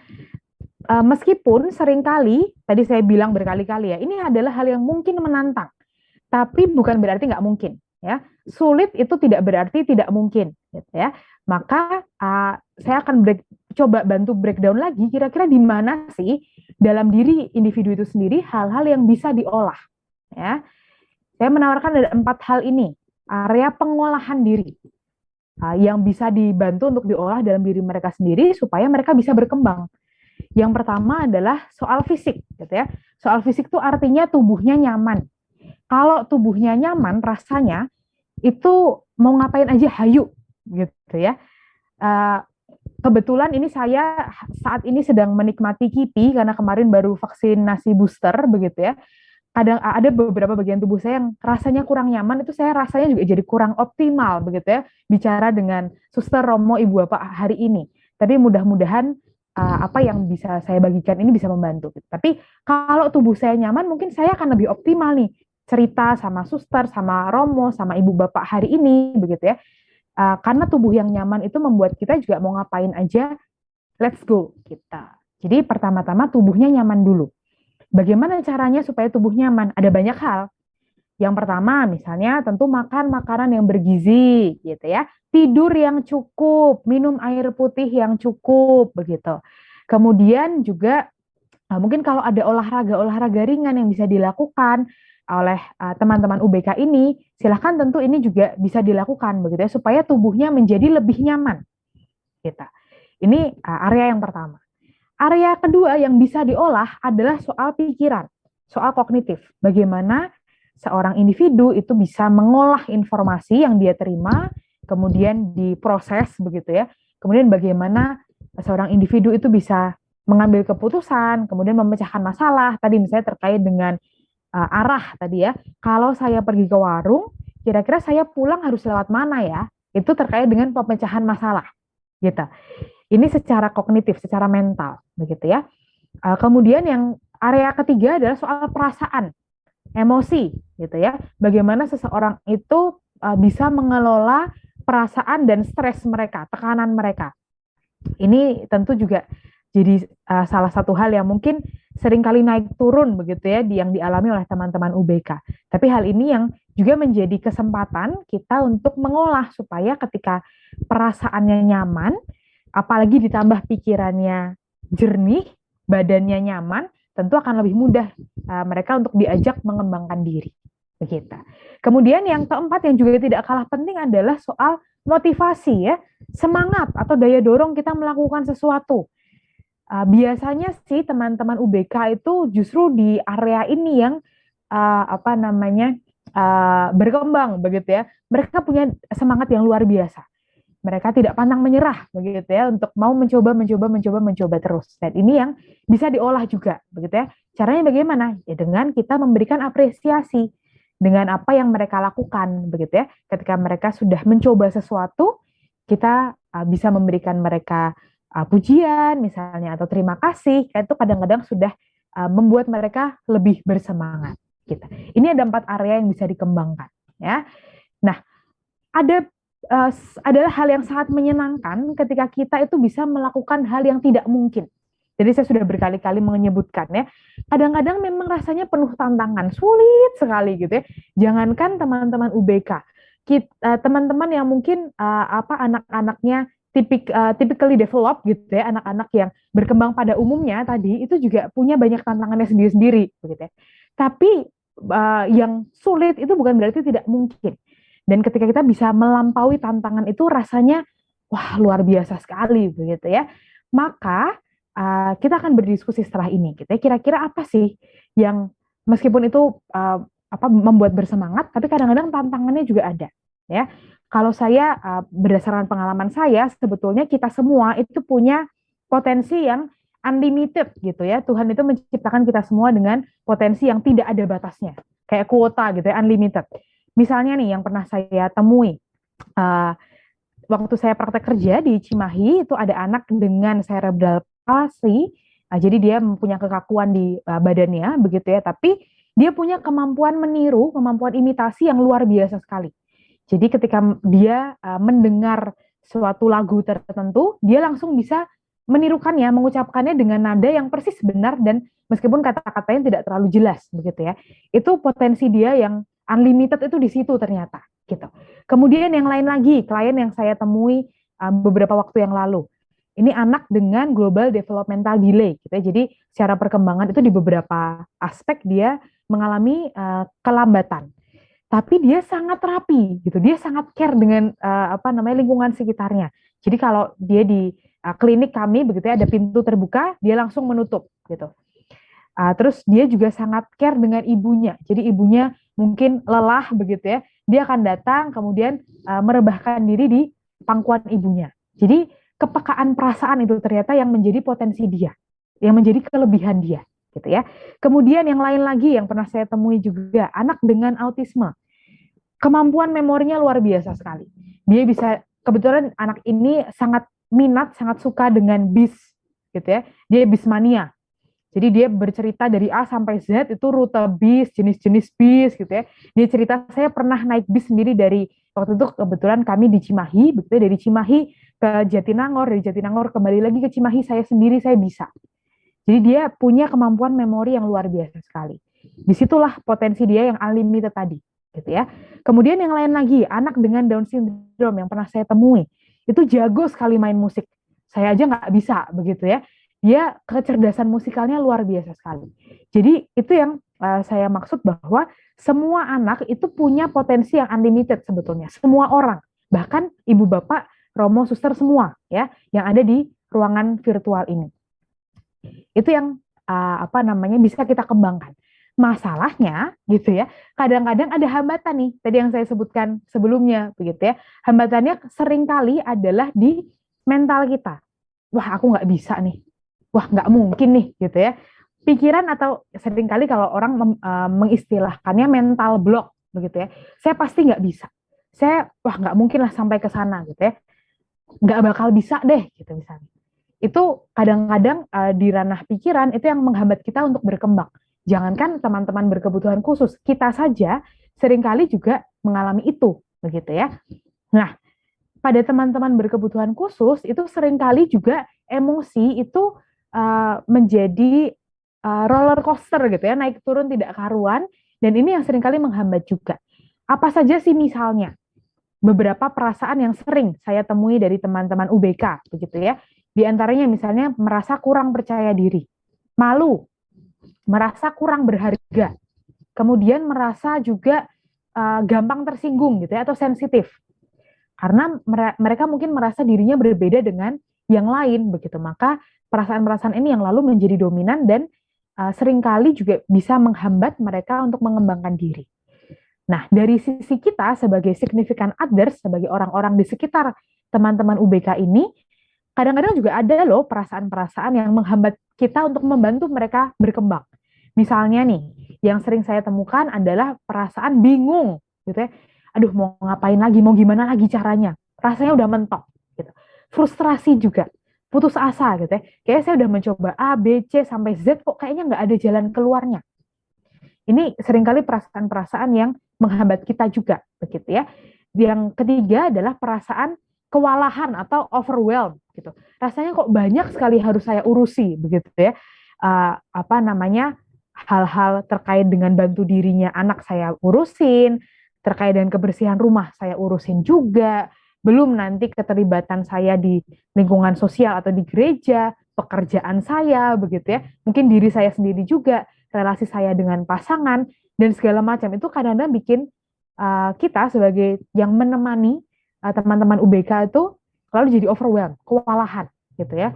Meskipun seringkali, tadi saya bilang berkali-kali ya, ini adalah hal yang mungkin menantang, tapi bukan berarti nggak mungkin. Ya, sulit itu tidak berarti tidak mungkin, gitu ya. Maka saya akan coba bantu breakdown lagi, kira-kira di mana sih dalam diri individu itu sendiri hal-hal yang bisa diolah. Ya, saya menawarkan ada 4 hal ini, area pengolahan diri yang bisa dibantu untuk diolah dalam diri mereka sendiri supaya mereka bisa berkembang. Yang pertama adalah soal fisik, gitu ya. Soal fisik itu artinya tubuhnya nyaman. Kalau tubuhnya nyaman, rasanya itu mau ngapain aja hayu, gitu ya. kebetulan ini saya saat ini sedang menikmati KIPI karena kemarin baru vaksinasi booster begitu ya. Kadang ada beberapa bagian tubuh saya yang rasanya kurang nyaman, itu saya rasanya juga jadi kurang optimal begitu ya bicara dengan Suster Romo Ibu Bapak hari ini. Tapi mudah-mudahan apa yang bisa saya bagikan ini bisa membantu. Tapi kalau tubuh saya nyaman, mungkin saya akan lebih optimal nih cerita sama suster, sama Romo, sama Ibu Bapak hari ini begitu ya. Karena tubuh yang nyaman itu membuat kita juga mau ngapain aja, let's go kita. Jadi pertama-tama tubuhnya nyaman dulu. Bagaimana caranya supaya tubuh nyaman? Ada banyak hal. Yang pertama, misalnya tentu makan makanan yang bergizi, gitu ya. Tidur yang cukup, minum air putih yang cukup, begitu. Kemudian juga mungkin kalau ada olahraga ringan yang bisa dilakukan oleh teman-teman UBK ini, silahkan tentu ini juga bisa dilakukan, begitu ya, supaya tubuhnya menjadi lebih nyaman. Gitu. Ini area yang pertama. Area kedua yang bisa diolah adalah soal pikiran, soal kognitif. Bagaimana seorang individu itu bisa mengolah informasi yang dia terima, kemudian diproses begitu ya. Kemudian bagaimana seorang individu itu bisa mengambil keputusan, kemudian memecahkan masalah. Tadi misalnya terkait dengan arah tadi ya. Kalau saya pergi ke warung, kira-kira saya pulang harus lewat mana ya? Itu terkait dengan pemecahan masalah. Gitu. Ini secara kognitif, secara mental, begitu ya. Kemudian yang area ketiga adalah soal perasaan, emosi, gitu ya. Bagaimana seseorang itu bisa mengelola perasaan dan stres mereka, tekanan mereka. Ini tentu juga jadi salah satu hal yang mungkin seringkali naik turun, begitu ya, yang dialami oleh teman-teman UBK. Tapi hal ini yang juga menjadi kesempatan kita untuk mengolah supaya ketika perasaannya nyaman, apalagi ditambah pikirannya jernih, badannya nyaman, tentu akan lebih mudah mereka untuk diajak mengembangkan diri. Begitu. Kemudian yang keempat yang juga tidak kalah penting adalah soal motivasi ya, semangat atau daya dorong kita melakukan sesuatu. Biasanya sih teman-teman UBK itu justru di area ini yang berkembang begitu ya. Mereka punya semangat yang luar biasa. Mereka tidak pantang menyerah begitu ya untuk mau mencoba terus. Dan ini yang bisa diolah juga begitu ya. Caranya bagaimana? Ya dengan kita memberikan apresiasi dengan apa yang mereka lakukan begitu ya. Ketika mereka sudah mencoba sesuatu, kita bisa memberikan mereka pujian misalnya atau terima kasih. Itu kadang-kadang sudah membuat mereka lebih bersemangat gitu. Ini ada 4 area yang bisa dikembangkan ya. Nah, adalah hal yang sangat menyenangkan ketika kita itu bisa melakukan hal yang tidak mungkin. Jadi saya sudah berkali-kali menyebutkan ya, kadang-kadang memang rasanya penuh tantangan, sulit sekali gitu ya. Jangankan teman-teman UBK, teman-teman yang mungkin anak-anaknya typically developed gitu ya, anak-anak yang berkembang pada umumnya tadi itu juga punya banyak tantangannya sendiri-sendiri begitu ya. Tapi yang sulit itu bukan berarti tidak mungkin. Dan ketika kita bisa melampaui tantangan itu rasanya wah luar biasa sekali begitu ya. Maka kita akan berdiskusi setelah ini gitu ya. Kira-kira apa sih yang meskipun itu membuat bersemangat tapi kadang-kadang tantangannya juga ada ya. Kalau saya berdasarkan pengalaman saya sebetulnya kita semua itu punya potensi yang unlimited gitu ya. Tuhan itu menciptakan kita semua dengan potensi yang tidak ada batasnya. Kayak kuota gitu ya, unlimited. Misalnya nih yang pernah saya temui, waktu saya praktek kerja di Cimahi, itu ada anak dengan cerebral palsy, jadi dia mempunyai kekakuan di badannya, begitu ya, tapi dia punya kemampuan meniru, kemampuan imitasi yang luar biasa sekali. Jadi ketika dia mendengar suatu lagu tertentu, dia langsung bisa menirukannya, mengucapkannya dengan nada yang persis benar dan meskipun kata-katanya tidak terlalu jelas, begitu ya. Itu potensi dia yang unlimited itu di situ ternyata gitu. Kemudian yang lain lagi, klien yang saya temui beberapa waktu yang lalu. Ini anak dengan global developmental delay gitu ya. Jadi secara perkembangan itu di beberapa aspek dia mengalami kelambatan. Tapi dia sangat rapi gitu. Dia sangat care dengan lingkungan sekitarnya. Jadi kalau dia di klinik kami begitu ya ada pintu terbuka, dia langsung menutup gitu. Terus dia juga sangat care dengan ibunya. Jadi ibunya mungkin lelah begitu ya, dia akan datang kemudian merebahkan diri di pangkuan ibunya. Jadi kepekaan perasaan itu ternyata yang menjadi potensi dia, yang menjadi kelebihan dia, gitu ya. Kemudian yang lain lagi yang pernah saya temui juga, anak dengan autisme. Kemampuan memorinya luar biasa sekali. Dia bisa, kebetulan anak ini sangat minat, sangat suka dengan bis, gitu ya. Dia bismania. Jadi dia bercerita dari A sampai Z itu rute bis, jenis-jenis bis gitu ya. Dia cerita, saya pernah naik bis sendiri dari, waktu itu kebetulan kami di Cimahi, begitu ya, dari Cimahi ke Jatinangor, dari Jatinangor kembali lagi ke Cimahi, saya sendiri saya bisa. Jadi dia punya kemampuan memori yang luar biasa sekali. Disitulah potensi dia yang unlimited tadi, gitu ya. Kemudian yang lain lagi, anak dengan Down syndrome yang pernah saya temui, itu jago sekali main musik. Saya aja nggak bisa, begitu ya. Dia kecerdasan musikalnya luar biasa sekali. Jadi itu yang saya maksud bahwa semua anak itu punya potensi yang unlimited sebetulnya. Semua orang, bahkan ibu bapak, romo, suster semua ya yang ada di ruangan virtual ini. Itu yang bisa kita kembangkan. Masalahnya gitu ya, kadang-kadang ada hambatan nih, tadi yang saya sebutkan sebelumnya begitu ya. Hambatannya seringkali adalah di mental kita. Wah, aku nggak bisa nih. Wah, nggak mungkin nih, gitu ya. Pikiran atau seringkali kalau orang mengistilahkannya mental block, begitu ya. Saya pasti nggak bisa. Wah, nggak mungkin lah sampai ke sana, gitu ya. Nggak bakal bisa deh, gitu misalnya. Itu kadang-kadang di ranah pikiran itu yang menghambat kita untuk berkembang. Jangankan teman-teman berkebutuhan khusus, kita saja seringkali juga mengalami itu, begitu ya. Nah, pada teman-teman berkebutuhan khusus itu seringkali juga emosi itu menjadi roller coaster gitu ya, naik turun tidak karuan, dan ini yang seringkali menghambat juga. Apa saja sih misalnya? Beberapa perasaan yang sering saya temui dari teman-teman UBK, begitu ya. Di antaranya misalnya merasa kurang percaya diri, malu, merasa kurang berharga, kemudian merasa juga gampang tersinggung gitu ya, atau sensitif. Karena mereka mungkin merasa dirinya berbeda dengan yang lain, begitu. Maka perasaan-perasaan ini yang lalu menjadi dominan dan seringkali juga bisa menghambat mereka untuk mengembangkan diri. Nah, dari sisi kita sebagai significant others, sebagai orang-orang di sekitar teman-teman UBK ini, kadang-kadang juga ada loh perasaan-perasaan yang menghambat kita untuk membantu mereka berkembang. Misalnya nih, yang sering saya temukan adalah perasaan bingung, gitu ya. Aduh, mau ngapain lagi, mau gimana lagi caranya. Rasanya udah mentok, gitu. Frustrasi juga. Putus asa gitu ya. Kayaknya saya udah mencoba A, B, C, sampai Z, kok kayaknya nggak ada jalan keluarnya. Ini seringkali perasaan-perasaan yang menghambat kita juga, begitu ya. Yang ketiga adalah perasaan kewalahan atau overwhelmed, gitu. Rasanya kok banyak sekali harus saya urusi, begitu ya. Hal-hal terkait dengan bantu dirinya anak saya urusin, terkait dengan kebersihan rumah saya urusin juga, belum nanti keterlibatan saya di lingkungan sosial atau di gereja, pekerjaan saya, begitu ya. Mungkin diri saya sendiri juga, relasi saya dengan pasangan, dan segala macam. Itu kadang-kadang bikin kita sebagai yang menemani teman-teman UBK itu lalu jadi overwhelmed, kewalahan, gitu ya.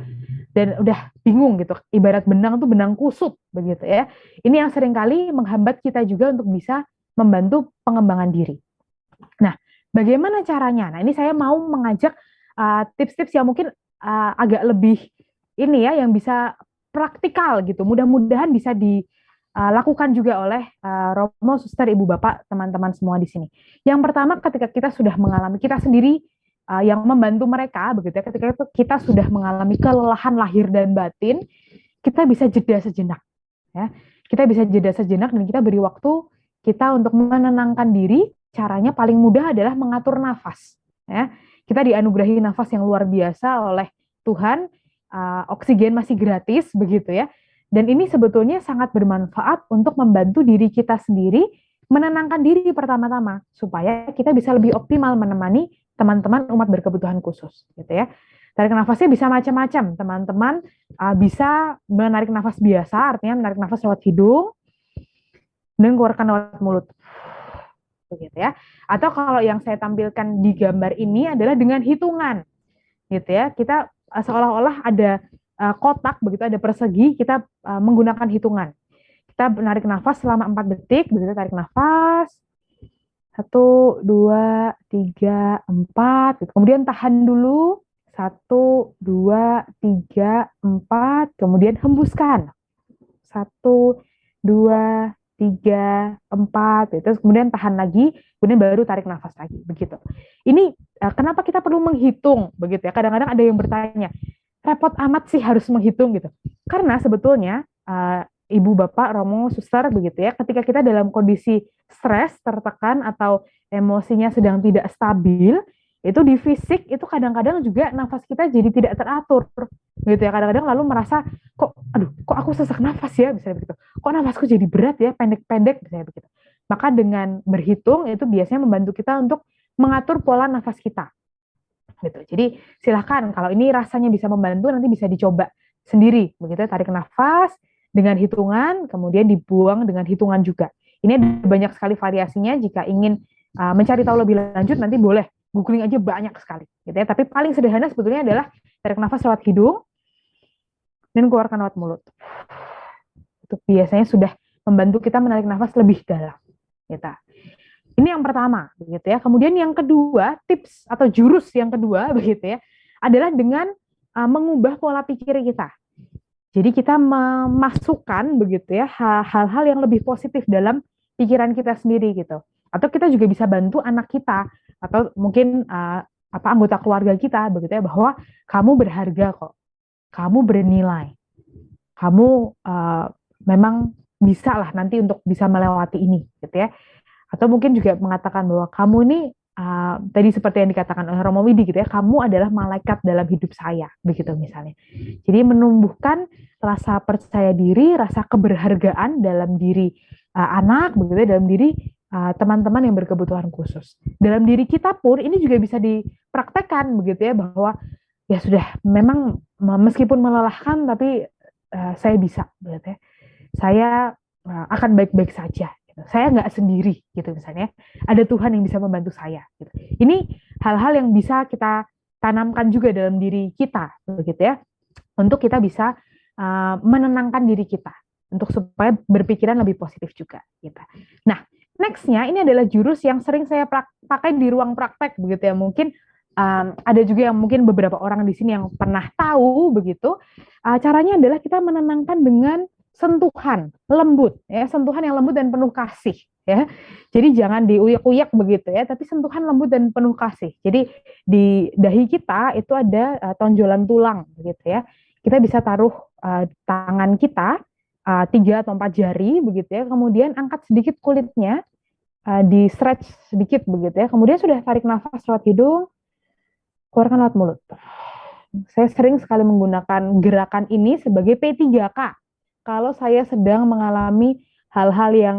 Dan udah bingung gitu, ibarat benang tuh benang kusut, begitu ya. Ini yang seringkali menghambat kita juga untuk bisa membantu pengembangan diri. Nah, bagaimana caranya? Nah, ini saya mau mengajak tips-tips yang mungkin agak lebih ini ya, yang bisa praktikal gitu. Mudah-mudahan bisa dilakukan juga oleh Romo, Suster, Ibu, Bapak, teman-teman semua di sini. Yang pertama, ketika kita sudah mengalami, kita sendiri yang membantu mereka, begitu ya, ketika itu kita sudah mengalami kelelahan lahir dan batin, kita bisa jeda sejenak. Ya. Kita bisa jeda sejenak dan kita beri waktu kita untuk menenangkan diri. Caranya paling mudah adalah mengatur nafas. Ya. Kita dianugerahi nafas yang luar biasa oleh Tuhan, oksigen masih gratis, begitu ya. Dan ini sebetulnya sangat bermanfaat untuk membantu diri kita sendiri, menenangkan diri pertama-tama, supaya kita bisa lebih optimal menemani teman-teman umat berkebutuhan khusus, gitu ya. Tarik nafasnya bisa macam-macam, teman-teman bisa menarik nafas biasa, artinya menarik nafas lewat hidung, dan keluarkan lewat mulut. Begitu ya. Atau kalau yang saya tampilkan di gambar ini adalah dengan hitungan, gitu ya. Kita seolah-olah ada kotak, begitu ada persegi, kita menggunakan hitungan. Kita menarik nafas selama 4 detik, begitu, tarik nafas 1, 2, 3, 4, gitu. Kemudian tahan dulu 1, 2, 3, 4, kemudian hembuskan. 1, 2, 3, 4, terus kemudian tahan lagi, kemudian baru tarik nafas lagi, begitu. Ini kenapa kita perlu menghitung, begitu ya? Kadang-kadang ada yang bertanya, repot amat sih harus menghitung gitu. Karena sebetulnya Ibu, Bapak, Romo, Suster, begitu ya, ketika kita dalam kondisi stres, tertekan, atau emosinya sedang tidak stabil, itu di fisik itu kadang-kadang juga nafas kita jadi tidak teratur, gitu ya. Kadang-kadang lalu merasa kok aku sesak nafas ya, bisa begitu. Kok nafasku jadi berat ya, pendek-pendek, bisa begitu. Maka dengan berhitung itu biasanya membantu kita untuk mengatur pola nafas kita, gitu. Jadi silahkan kalau ini rasanya bisa membantu, nanti bisa dicoba sendiri, begitu. Tarik nafas dengan hitungan, kemudian dibuang dengan hitungan juga. Ini ada banyak sekali variasinya. Jika ingin mencari tahu lebih lanjut, nanti boleh googling aja, banyak sekali, gitu ya. Tapi paling sederhana sebetulnya adalah tarik nafas lewat hidung dan keluarkan lewat mulut. Itu biasanya sudah membantu kita menarik nafas lebih dalam, gitu. Ini yang pertama, begitu ya. Kemudian yang kedua, tips atau jurus yang kedua, begitu ya, adalah dengan mengubah pola pikir kita. Jadi kita memasukkan, begitu ya, hal-hal yang lebih positif dalam pikiran kita sendiri, gitu. Atau kita juga bisa bantu anak kita atau mungkin anggota keluarga kita, begitu ya, bahwa kamu berharga kok, kamu bernilai, kamu memang bisa lah nanti untuk bisa melewati ini, gitu ya. Atau mungkin juga mengatakan bahwa kamu ini tadi seperti yang dikatakan oleh Romo Widi, gitu ya, kamu adalah malaikat dalam hidup saya, begitu misalnya. Jadi menumbuhkan rasa percaya diri, rasa keberhargaan dalam diri anak, begitu ya, dalam diri teman-teman yang berkebutuhan khusus. Dalam diri kita pun ini juga bisa dipraktekkan, begitu ya, bahwa ya sudah, memang meskipun melelahkan tapi saya bisa, begitu ya. Saya akan baik-baik saja. Gitu. Saya nggak sendiri, gitu misalnya. Ada Tuhan yang bisa membantu saya. Gitu. Ini hal-hal yang bisa kita tanamkan juga dalam diri kita, begitu ya, untuk kita bisa menenangkan diri kita, untuk supaya berpikiran lebih positif juga. Gitu. Nah, next-nya ini adalah jurus yang sering saya pakai di ruang praktek, begitu ya. Mungkin ada juga yang mungkin beberapa orang di sini yang pernah tahu, begitu. Caranya adalah kita menenangkan dengan sentuhan lembut, ya, sentuhan yang lembut dan penuh kasih, ya. Jadi jangan diuyak-uyak, begitu ya, tapi sentuhan lembut dan penuh kasih. Jadi di dahi kita itu ada tonjolan tulang, begitu ya. Kita bisa taruh tangan kita 3 atau 4 jari, begitu ya. Kemudian angkat sedikit kulitnya, di stretch sedikit, begitu ya. Kemudian sudah tarik nafas lewat hidung, keluarkan lewat mulut. Saya sering sekali menggunakan gerakan ini sebagai P3K. Kalau saya sedang mengalami hal-hal yang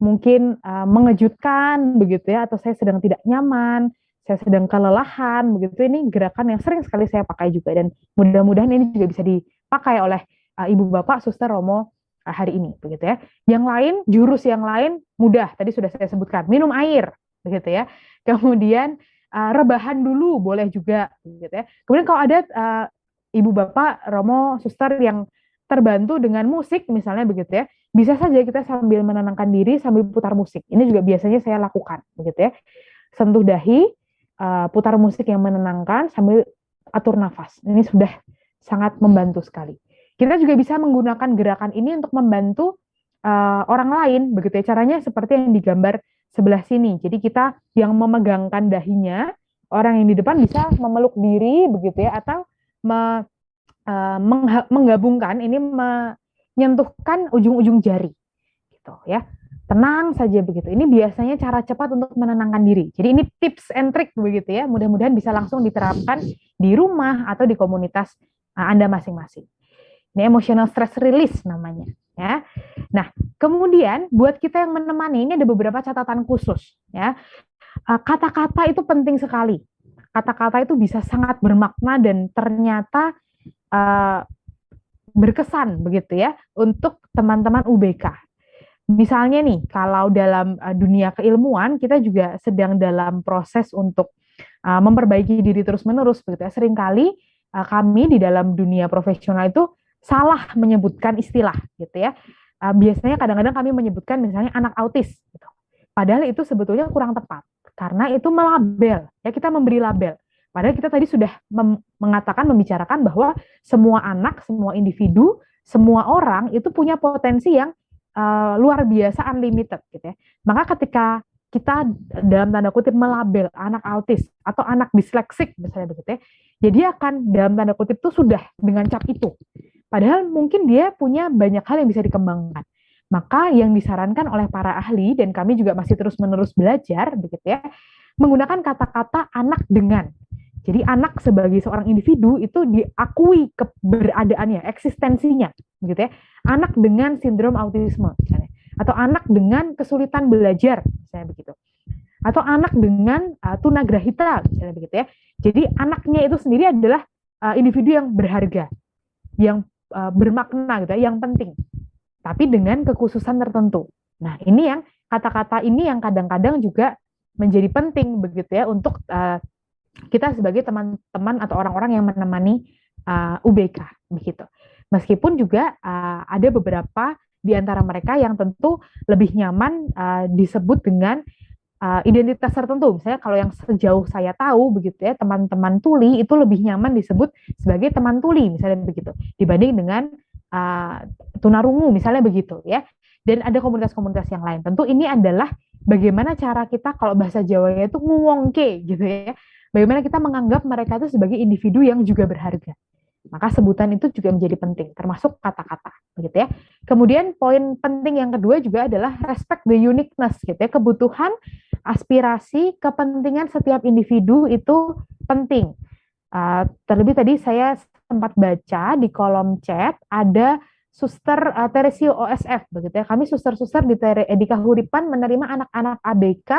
mungkin mengejutkan, begitu ya, atau saya sedang tidak nyaman, saya sedang kelelahan, begitu. Ini gerakan yang sering sekali saya pakai juga, dan mudah-mudahan ini juga bisa dipakai oleh Ibu, Bapak, Suster, Romo hari ini, begitu ya. Yang lain, jurus yang lain mudah, tadi sudah saya sebutkan, minum air, begitu ya. Kemudian rebahan dulu boleh juga, begitu ya. Kemudian kalau ada Ibu, Bapak, Romo, Suster yang terbantu dengan musik misalnya, begitu ya, bisa saja kita sambil menenangkan diri sambil putar musik. Ini juga biasanya saya lakukan, begitu ya. Sentuh dahi, putar musik yang menenangkan sambil atur nafas. Ini sudah sangat membantu sekali. Kita juga bisa menggunakan gerakan ini untuk membantu orang lain, begitu ya. Caranya seperti yang digambar sebelah sini. Jadi kita yang memegangkan dahinya, orang yang di depan bisa memeluk diri, begitu ya, atau menggabungkan ini, menyentuhkan ujung-ujung jari, gitu ya. Tenang saja, begitu. Ini biasanya cara cepat untuk menenangkan diri. Jadi ini tips and trick, begitu ya. Mudah-mudahan bisa langsung diterapkan di rumah atau di komunitas Anda masing-masing. Ini emotional stress release namanya, ya. Nah, kemudian buat kita yang menemani, ini ada beberapa catatan khusus, ya. Kata-kata itu penting sekali. Kata-kata itu bisa sangat bermakna dan ternyata berkesan, begitu ya, untuk teman-teman UBK. Misalnya nih, kalau dalam dunia keilmuan, kita juga sedang dalam proses untuk memperbaiki diri terus-menerus, begitu ya. Seringkali kami di dalam dunia profesional itu salah menyebutkan istilah, gitu ya. Biasanya kadang-kadang kami menyebutkan misalnya anak autis, gitu. Padahal itu sebetulnya kurang tepat, karena itu melabel, ya, kita memberi label. Padahal kita tadi sudah membicarakan bahwa semua anak, semua individu, semua orang itu punya potensi yang luar biasa, unlimited gitu ya. Maka ketika kita dalam tanda kutip melabel anak autis atau anak disleksik misalnya begitu ya, jadi akan dalam tanda kutip itu sudah dengan cap itu. Padahal mungkin dia punya banyak hal yang bisa dikembangkan. Maka yang disarankan oleh para ahli, dan kami juga masih terus-menerus belajar begitu ya, menggunakan kata-kata anak dengan. Jadi anak sebagai seorang individu itu diakui keberadaannya, eksistensinya, begitu ya. Anak dengan sindrom autisme, misalnya, atau anak dengan kesulitan belajar, misalnya begitu, atau anak dengan tunagrahita, misalnya begitu ya. Jadi anaknya itu sendiri adalah individu yang berharga, yang bermakna, gitu ya, yang penting, tapi dengan kekhususan tertentu. Nah, ini yang kata-kata ini yang kadang-kadang juga menjadi penting, begitu ya, untuk kita sebagai teman-teman atau orang-orang yang menemani UBK begitu. Meskipun juga ada beberapa di antara mereka yang tentu lebih nyaman disebut dengan identitas tertentu. Misalnya kalau yang sejauh saya tahu begitu ya, teman-teman tuli itu lebih nyaman disebut sebagai teman tuli misalnya begitu, dibanding dengan tunarungu misalnya begitu ya. Dan ada komunitas-komunitas yang lain. Tentu ini adalah bagaimana cara kita, kalau bahasa Jawanya itu nguwongke gitu ya. Bagaimana kita menganggap mereka itu sebagai individu yang juga berharga. Maka sebutan itu juga menjadi penting, termasuk kata-kata, begitu ya. Kemudian poin penting yang kedua juga adalah respect the uniqueness, gitu ya. Kebutuhan, aspirasi, kepentingan setiap individu itu penting. Terlebih tadi saya sempat baca di kolom chat ada Suster Teresio OSF, begitu ya. Kami suster-suster di Kahuripan menerima anak-anak ABK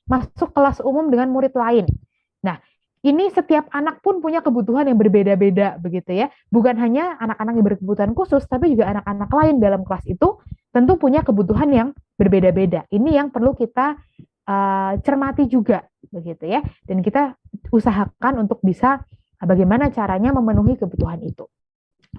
masuk kelas umum dengan murid lain. Nah, ini setiap anak pun punya kebutuhan yang berbeda-beda begitu ya. Bukan hanya anak-anak yang berkebutuhan khusus, tapi juga anak-anak lain dalam kelas itu tentu punya kebutuhan yang berbeda-beda. Ini yang perlu kita cermati juga begitu ya. Dan kita usahakan untuk bisa bagaimana caranya memenuhi kebutuhan itu.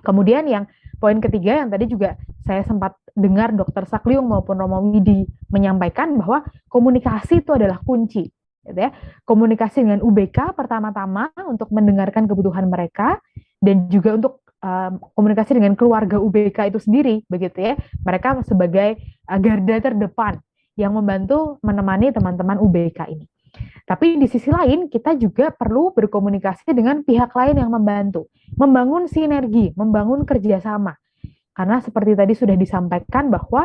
Kemudian yang poin ketiga yang tadi juga saya sempat dengar Dr. Sakliung maupun Romo Widi menyampaikan bahwa komunikasi itu adalah kunci. Gitu ya. Komunikasi dengan UBK pertama-tama untuk mendengarkan kebutuhan mereka, dan juga untuk komunikasi dengan keluarga UBK itu sendiri, begitu ya. Mereka sebagai garda terdepan yang membantu menemani teman-teman UBK ini. Tapi di sisi lain kita juga perlu berkomunikasi dengan pihak lain yang membantu, membangun sinergi, membangun kerjasama. Karena seperti tadi sudah disampaikan bahwa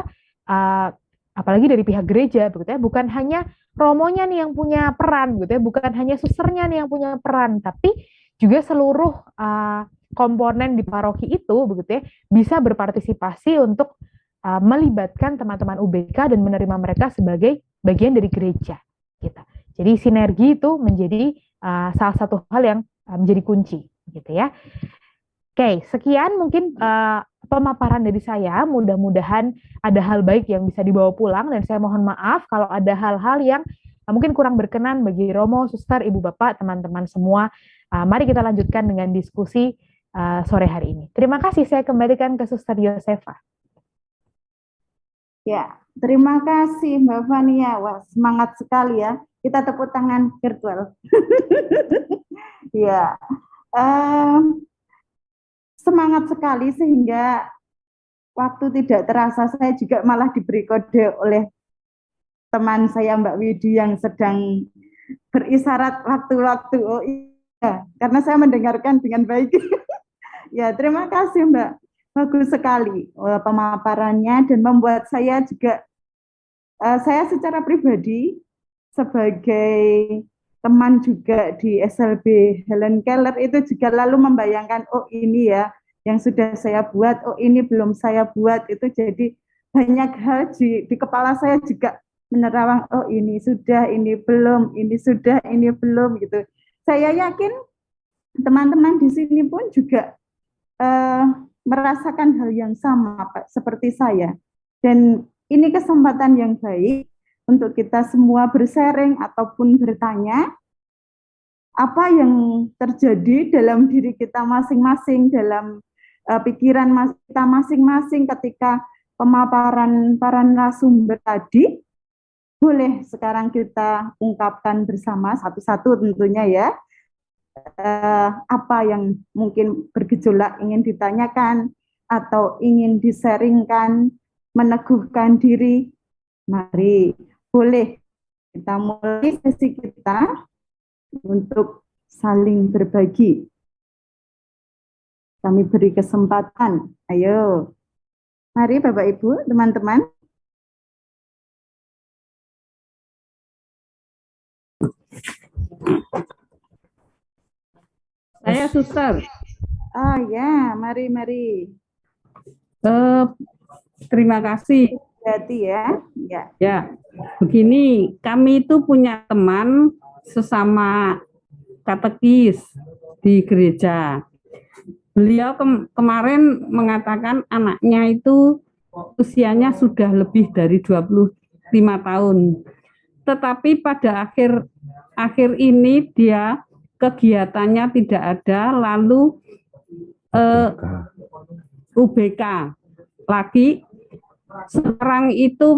apalagi dari pihak gereja, begitu ya, bukan hanya romonya nih yang punya peran, gitu ya, bukan hanya susternya nih yang punya peran, tapi juga seluruh komponen di paroki itu, begitu ya, bisa berpartisipasi untuk melibatkan teman-teman UBK dan menerima mereka sebagai bagian dari gereja, gitu. Jadi sinergi itu menjadi salah satu hal yang menjadi kunci, gitu ya. Oke, sekian mungkin pemaparan dari saya. Mudah-mudahan ada hal baik yang bisa dibawa pulang, dan saya mohon maaf kalau ada hal-hal yang mungkin kurang berkenan bagi Romo, Suster, Ibu, Bapak, teman-teman semua. Mari kita lanjutkan dengan diskusi sore hari ini. Terima kasih, saya kembalikan ke Suster Yosefa. Ya, terima kasih Mbak Fania. Wah, semangat sekali ya. Kita tepuk tangan virtual. Ya, semangat sekali sehingga waktu tidak terasa. Saya juga malah diberi kode oleh teman saya Mbak Widi yang sedang berisyarat waktu-waktu. Oh iya, karena saya mendengarkan dengan baik. Ya, terima kasih Mbak. Bagus sekali pemaparannya, dan membuat saya juga, saya secara pribadi sebagai teman juga di SLB Helen Keller itu juga lalu membayangkan, oh ini ya yang sudah saya buat, oh ini belum saya buat. Itu jadi banyak hal di kepala saya juga menerawang, oh ini sudah, ini belum, ini sudah, ini belum gitu. Saya yakin teman-teman di sini pun juga merasakan hal yang sama Pak, seperti saya. Dan ini kesempatan yang baik untuk kita semua bersharing ataupun bertanya apa yang terjadi dalam diri kita masing-masing, dalam pikiran kita masing-masing ketika pemaparan para narasumber tadi. Boleh sekarang kita ungkapkan bersama satu-satu tentunya ya. apa yang mungkin bergejolak ingin ditanyakan atau ingin disaringkan, meneguhkan diri, mari boleh kita mulai sesi kita untuk saling berbagi. Kami beri kesempatan. Ayo, mari Bapak Ibu, teman-teman. Saya suster. Oh ya, mari. Terima kasih. Hati ya. Ya, begini, kami itu punya teman sesama katekis di gereja. Beliau kemarin mengatakan anaknya itu usianya sudah lebih dari 25 tahun. Tetapi pada akhir ini dia kegiatannya tidak ada, lalu UBK lagi. Sekarang itu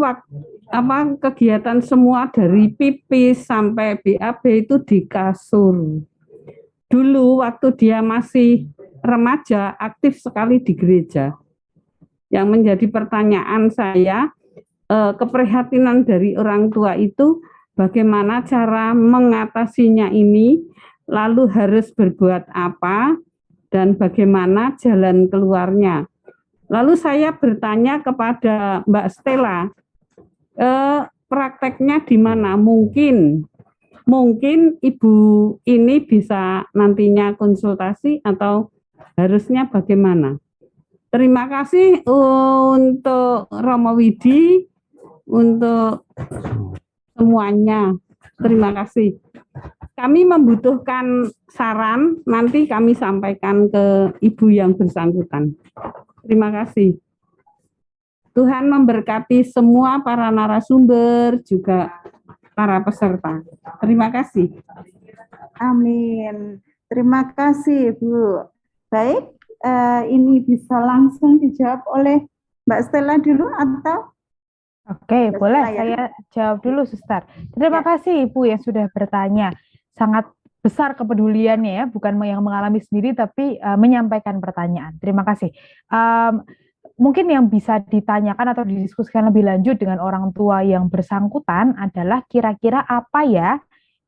kegiatan semua dari pipis sampai BAB itu di kasur. Dulu waktu dia masih remaja aktif sekali di gereja. Yang menjadi pertanyaan saya, keprihatinan dari orang tua itu bagaimana cara mengatasinya ini, lalu harus berbuat apa, dan bagaimana jalan keluarnya. Lalu saya bertanya kepada Mbak Stella, prakteknya di mana? Mungkin Ibu ini bisa nantinya konsultasi atau harusnya bagaimana? Terima kasih untuk Romo Widi, untuk semuanya. Terima kasih. Kami membutuhkan saran, nanti kami sampaikan ke Ibu yang bersangkutan. Terima kasih. Tuhan memberkati semua para narasumber, juga para peserta. Terima kasih. Amin. Terima kasih, Bu. Baik, ini bisa langsung dijawab oleh Mbak Stella dulu atau? Oke, boleh saya jawab dulu, Suster. Terima kasih Ibu yang sudah bertanya. Sangat besar kepeduliannya ya, bukan yang mengalami sendiri, tapi menyampaikan pertanyaan. Terima kasih. Mungkin yang bisa ditanyakan atau didiskusikan lebih lanjut dengan orang tua yang bersangkutan adalah kira-kira apa ya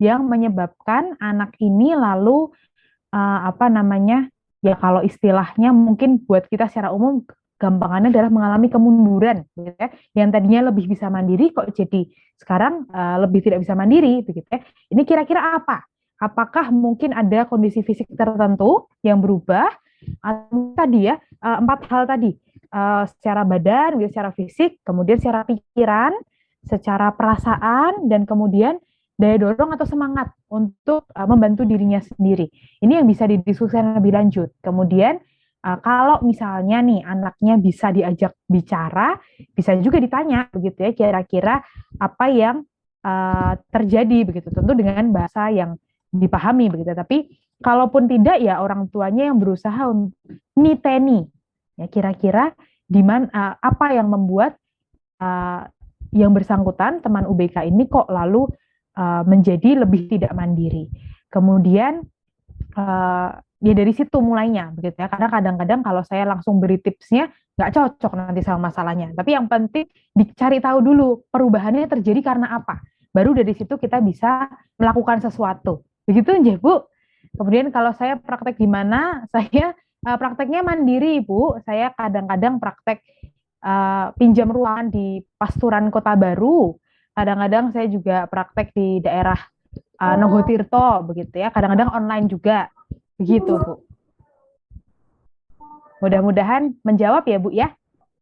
yang menyebabkan anak ini lalu ya kalau istilahnya mungkin buat kita secara umum gampangannya adalah mengalami kemunduran, gitu ya. Yang tadinya lebih bisa mandiri kok jadi sekarang lebih tidak bisa mandiri, begitu ya. Ini kira-kira apa? Apakah mungkin ada kondisi fisik tertentu yang berubah? Atau tadi ya 4 hal tadi, secara badan, secara fisik, kemudian secara pikiran, secara perasaan, dan kemudian daya dorong atau semangat untuk membantu dirinya sendiri. Ini yang bisa didiskusikan lebih lanjut. Kemudian kalau misalnya nih anaknya bisa diajak bicara, bisa juga ditanya begitu ya, kira-kira apa yang terjadi begitu, tentu dengan bahasa yang dipahami begitu. Tapi kalaupun tidak ya orang tuanya yang berusaha untuk niteni ya, kira-kira di mana apa yang membuat yang bersangkutan teman UBK ini kok lalu menjadi lebih tidak mandiri. Kemudian ya dari situ mulainya begitu ya, karena kadang-kadang kalau saya langsung beri tipsnya nggak cocok nanti sama masalahnya. Tapi yang penting dicari tahu dulu perubahannya terjadi karena apa, baru dari situ kita bisa melakukan sesuatu begitu ya Bu. Kemudian kalau saya praktek di mana, saya prakteknya mandiri Bu. Saya kadang-kadang praktek pinjam ruangan di Pasturan Kota Baru, kadang-kadang saya juga praktek di daerah Nogotirto begitu ya, kadang-kadang online juga. Begitu, Bu. Mudah-mudahan menjawab ya, Bu ya.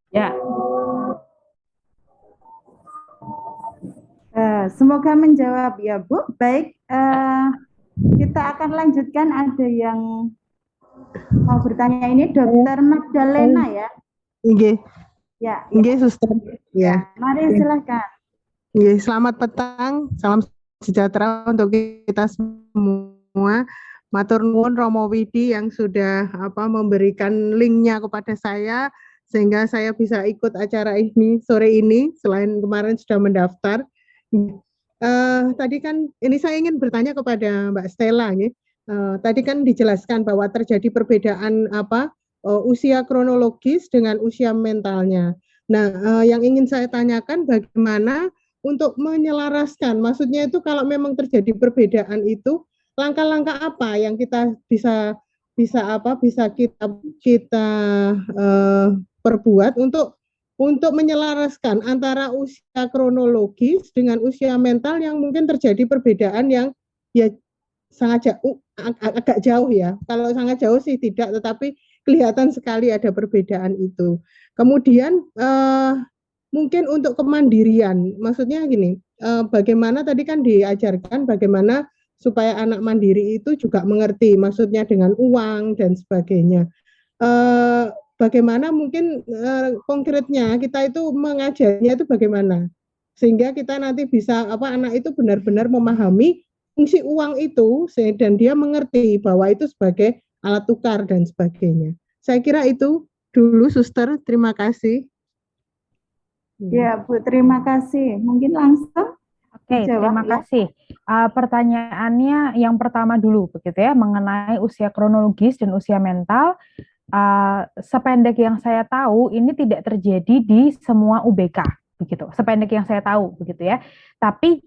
Ya. Semoga menjawab ya, Bu. Baik, kita akan lanjutkan. Ada yang mau bertanya ini, Dokter Magdalena ya. Nggih. Ya. Nggih, Suster. Ya. Mari silakan. Nggih, selamat petang. Salam sejahtera untuk kita semua. Matur nuwun Romo Widi yang sudah memberikan linknya kepada saya sehingga saya bisa ikut acara ini sore ini, selain kemarin sudah mendaftar. Tadi kan ini saya ingin bertanya kepada Mbak Stella, Tadi kan dijelaskan bahwa terjadi perbedaan usia kronologis dengan usia mentalnya. Nah, yang ingin saya tanyakan bagaimana untuk menyelaraskan, maksudnya itu kalau memang terjadi perbedaan itu, langkah-langkah apa yang kita bisa kita perbuat untuk menyelaraskan antara usia kronologis dengan usia mental yang mungkin terjadi perbedaan yang ya sangat agak jauh ya. Kalau sangat jauh sih tidak, tetapi kelihatan sekali ada perbedaan itu. Kemudian mungkin untuk kemandirian, maksudnya gini, bagaimana tadi kan diajarkan bagaimana supaya anak mandiri itu juga mengerti, maksudnya dengan uang dan sebagainya. Bagaimana mungkin konkretnya kita itu mengajarnya itu bagaimana, sehingga kita nanti bisa anak itu benar-benar memahami fungsi uang itu dan dia mengerti bahwa itu sebagai alat tukar dan sebagainya. Saya kira itu dulu, Suster. Terima kasih. Ya, Bu, terima kasih. Mungkin langsung. Oke, terima kasih. Pertanyaannya yang pertama dulu, begitu ya, mengenai usia kronologis dan usia mental. Sependek yang saya tahu, ini tidak terjadi di semua UBK, begitu. Sependek yang saya tahu, begitu ya. Tapi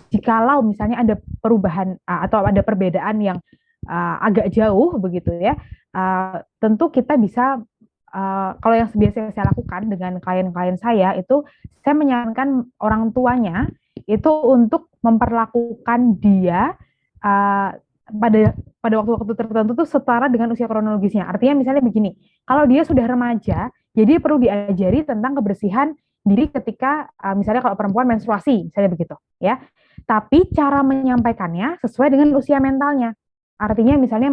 jikalau misalnya ada perubahan atau ada perbedaan yang agak jauh, begitu ya, tentu kita bisa. Kalau yang biasa saya lakukan dengan klien-klien saya itu, saya menyarankan orang tuanya itu untuk memperlakukan dia pada waktu-waktu tertentu tuh setara dengan usia kronologisnya. Artinya misalnya begini, kalau dia sudah remaja, jadi perlu diajari tentang kebersihan diri ketika misalnya kalau perempuan menstruasi, misalnya begitu, ya. Tapi cara menyampaikannya sesuai dengan usia mentalnya. Artinya misalnya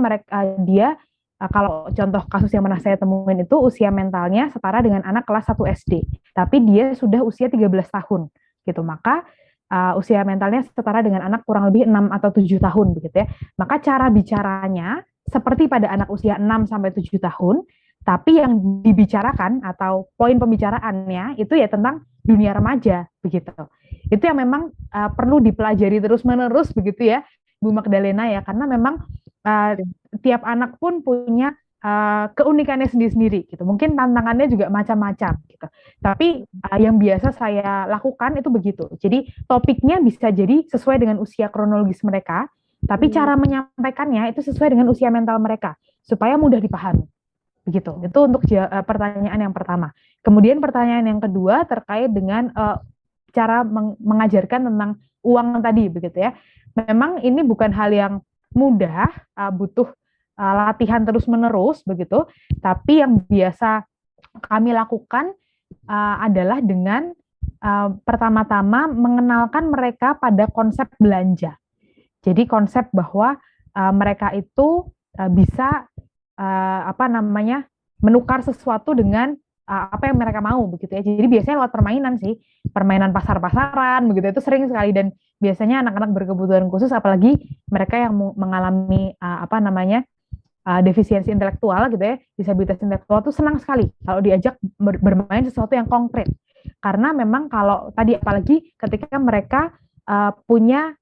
dia kalau contoh kasus yang pernah saya temuin itu usia mentalnya setara dengan anak kelas 1 SD, tapi dia sudah usia 13 tahun, gitu. Maka usia mentalnya setara dengan anak kurang lebih 6 atau 7 tahun, begitu ya. Maka cara bicaranya seperti pada anak usia 6 sampai 7 tahun, tapi yang dibicarakan atau poin pembicaraannya itu ya tentang dunia remaja, begitu. Itu yang memang perlu dipelajari terus-menerus, begitu ya, Bu Magdalena ya, karena memang tiap anak pun punya keunikannya sendiri-sendiri gitu. Mungkin tantangannya juga macam-macam gitu. Tapi yang biasa saya lakukan itu begitu. Jadi topiknya bisa jadi sesuai dengan usia kronologis mereka, tapi cara menyampaikannya itu sesuai dengan usia mental mereka supaya mudah dipahami. Begitu. Itu untuk pertanyaan yang pertama. Kemudian pertanyaan yang kedua terkait dengan cara mengajarkan tentang uang tadi, begitu ya. Memang ini bukan hal yang mudah, butuh latihan terus-menerus, begitu. Tapi yang biasa kami lakukan adalah dengan pertama-tama mengenalkan mereka pada konsep belanja. Jadi konsep bahwa mereka itu bisa menukar sesuatu dengan apa yang mereka mau, begitu ya. Jadi biasanya lewat permainan sih, permainan pasar-pasaran, begitu, itu sering sekali. Dan biasanya anak-anak berkebutuhan khusus, apalagi mereka yang mengalami defisiensi intelektual, gitu ya, disabilitas intelektual, tuh senang sekali kalau diajak bermain sesuatu yang konkret. Karena memang kalau tadi, apalagi ketika mereka punya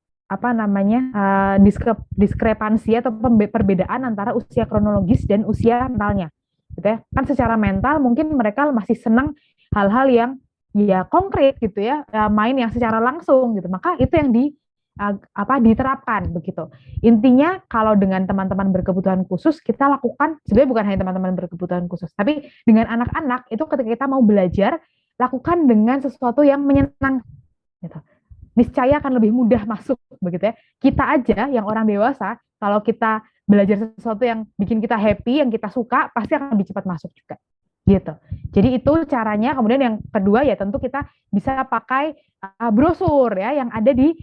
diskrepansi atau perbedaan antara usia kronologis dan usia mentalnya, gitu ya. Kan secara mental mungkin mereka masih senang hal-hal yang ya konkret, gitu ya, main yang secara langsung, gitu. Maka itu yang diterapkan, begitu. Intinya kalau dengan teman-teman berkebutuhan khusus, kita lakukan sebenarnya bukan hanya teman-teman berkebutuhan khusus, tapi dengan anak-anak itu ketika kita mau belajar, lakukan dengan sesuatu yang menyenangkan, gitu. Niscaya akan lebih mudah masuk, begitu ya. Kita aja yang orang dewasa, kalau kita belajar sesuatu yang bikin kita happy, yang kita suka, pasti akan lebih cepat masuk juga, gitu. Jadi itu caranya. Kemudian yang kedua ya tentu kita bisa pakai brosur ya yang ada di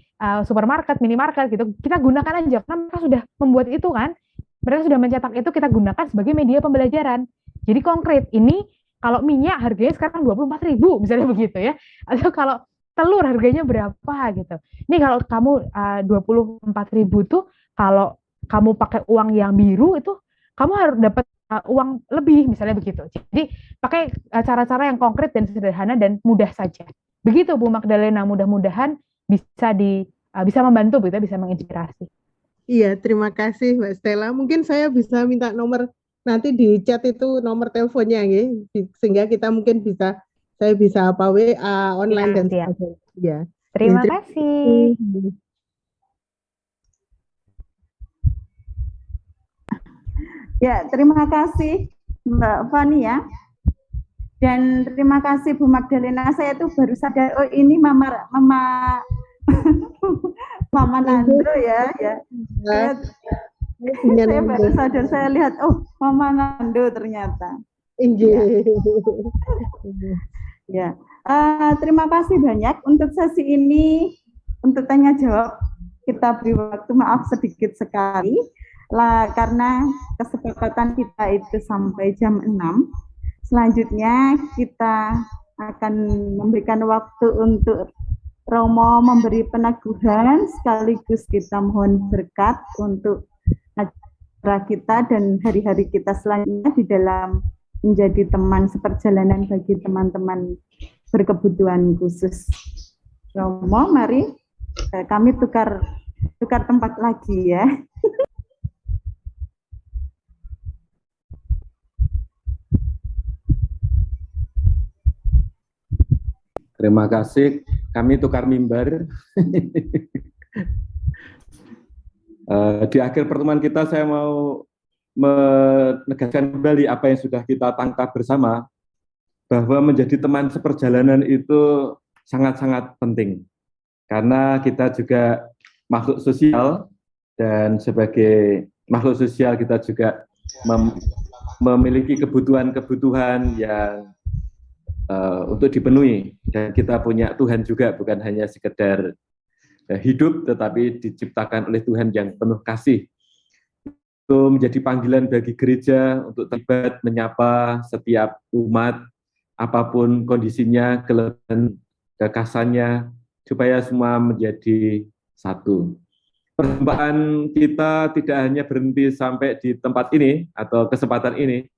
supermarket, minimarket, gitu. Kita gunakan aja, karena mereka sudah membuat itu kan, mereka sudah mencetak itu, kita gunakan sebagai media pembelajaran. Jadi konkret, ini kalau minyak harganya sekarang 24.000 misalnya, begitu ya. Atau kalau telur harganya berapa, gitu. Ini kalau kamu 24.000 tuh, kalau kamu pakai uang yang biru itu kamu harus dapat uang lebih, misalnya begitu. Jadi pakai cara-cara yang konkret dan sederhana dan mudah saja. Begitu Bu Magdalena, mudah-mudahan bisa membantu, bisa menginspirasi. Iya, terima kasih Mbak Stella. Mungkin saya bisa minta nomor nanti di chat itu nomor teleponnya ya, sehingga kita mungkin bisa saya bisa apa WA online dan Siap. sebagainya. Ya. Terima kasih. Ya, terima kasih Mbak Fani ya. Dan terima kasih Bu Magdalena. Saya tuh baru sadar, oh ini Mama Mama Nandro ya. Saya baru sadar, saya lihat, oh Mama Nando ternyata. Ya. Terima kasih banyak untuk sesi ini, untuk tanya jawab. Kita beri waktu, maaf sedikit sekali, karena kesepakatan kita itu sampai jam 6. Selanjutnya kita akan memberikan waktu untuk Romo memberi peneguhan, sekaligus kita mohon berkat untuk acara kita dan hari-hari kita selanjutnya di dalam menjadi teman seperjalanan bagi teman-teman berkebutuhan khusus. Romo, mari kami tukar tempat lagi ya. Terima kasih. Kami tukar mimbar. Di akhir pertemuan kita saya mau menegaskan kembali apa yang sudah kita tangkap bersama, bahwa menjadi teman seperjalanan itu sangat-sangat penting. Karena kita juga makhluk sosial, dan sebagai makhluk sosial kita juga memiliki kebutuhan-kebutuhan yang untuk dipenuhi, dan kita punya Tuhan juga, bukan hanya sekedar hidup, tetapi diciptakan oleh Tuhan yang penuh kasih. Itu menjadi panggilan bagi gereja untuk terlibat menyapa setiap umat, apapun kondisinya, kelebihan, kekasannya, supaya semua menjadi satu. Perjumpaan kita tidak hanya berhenti sampai di tempat ini atau kesempatan ini.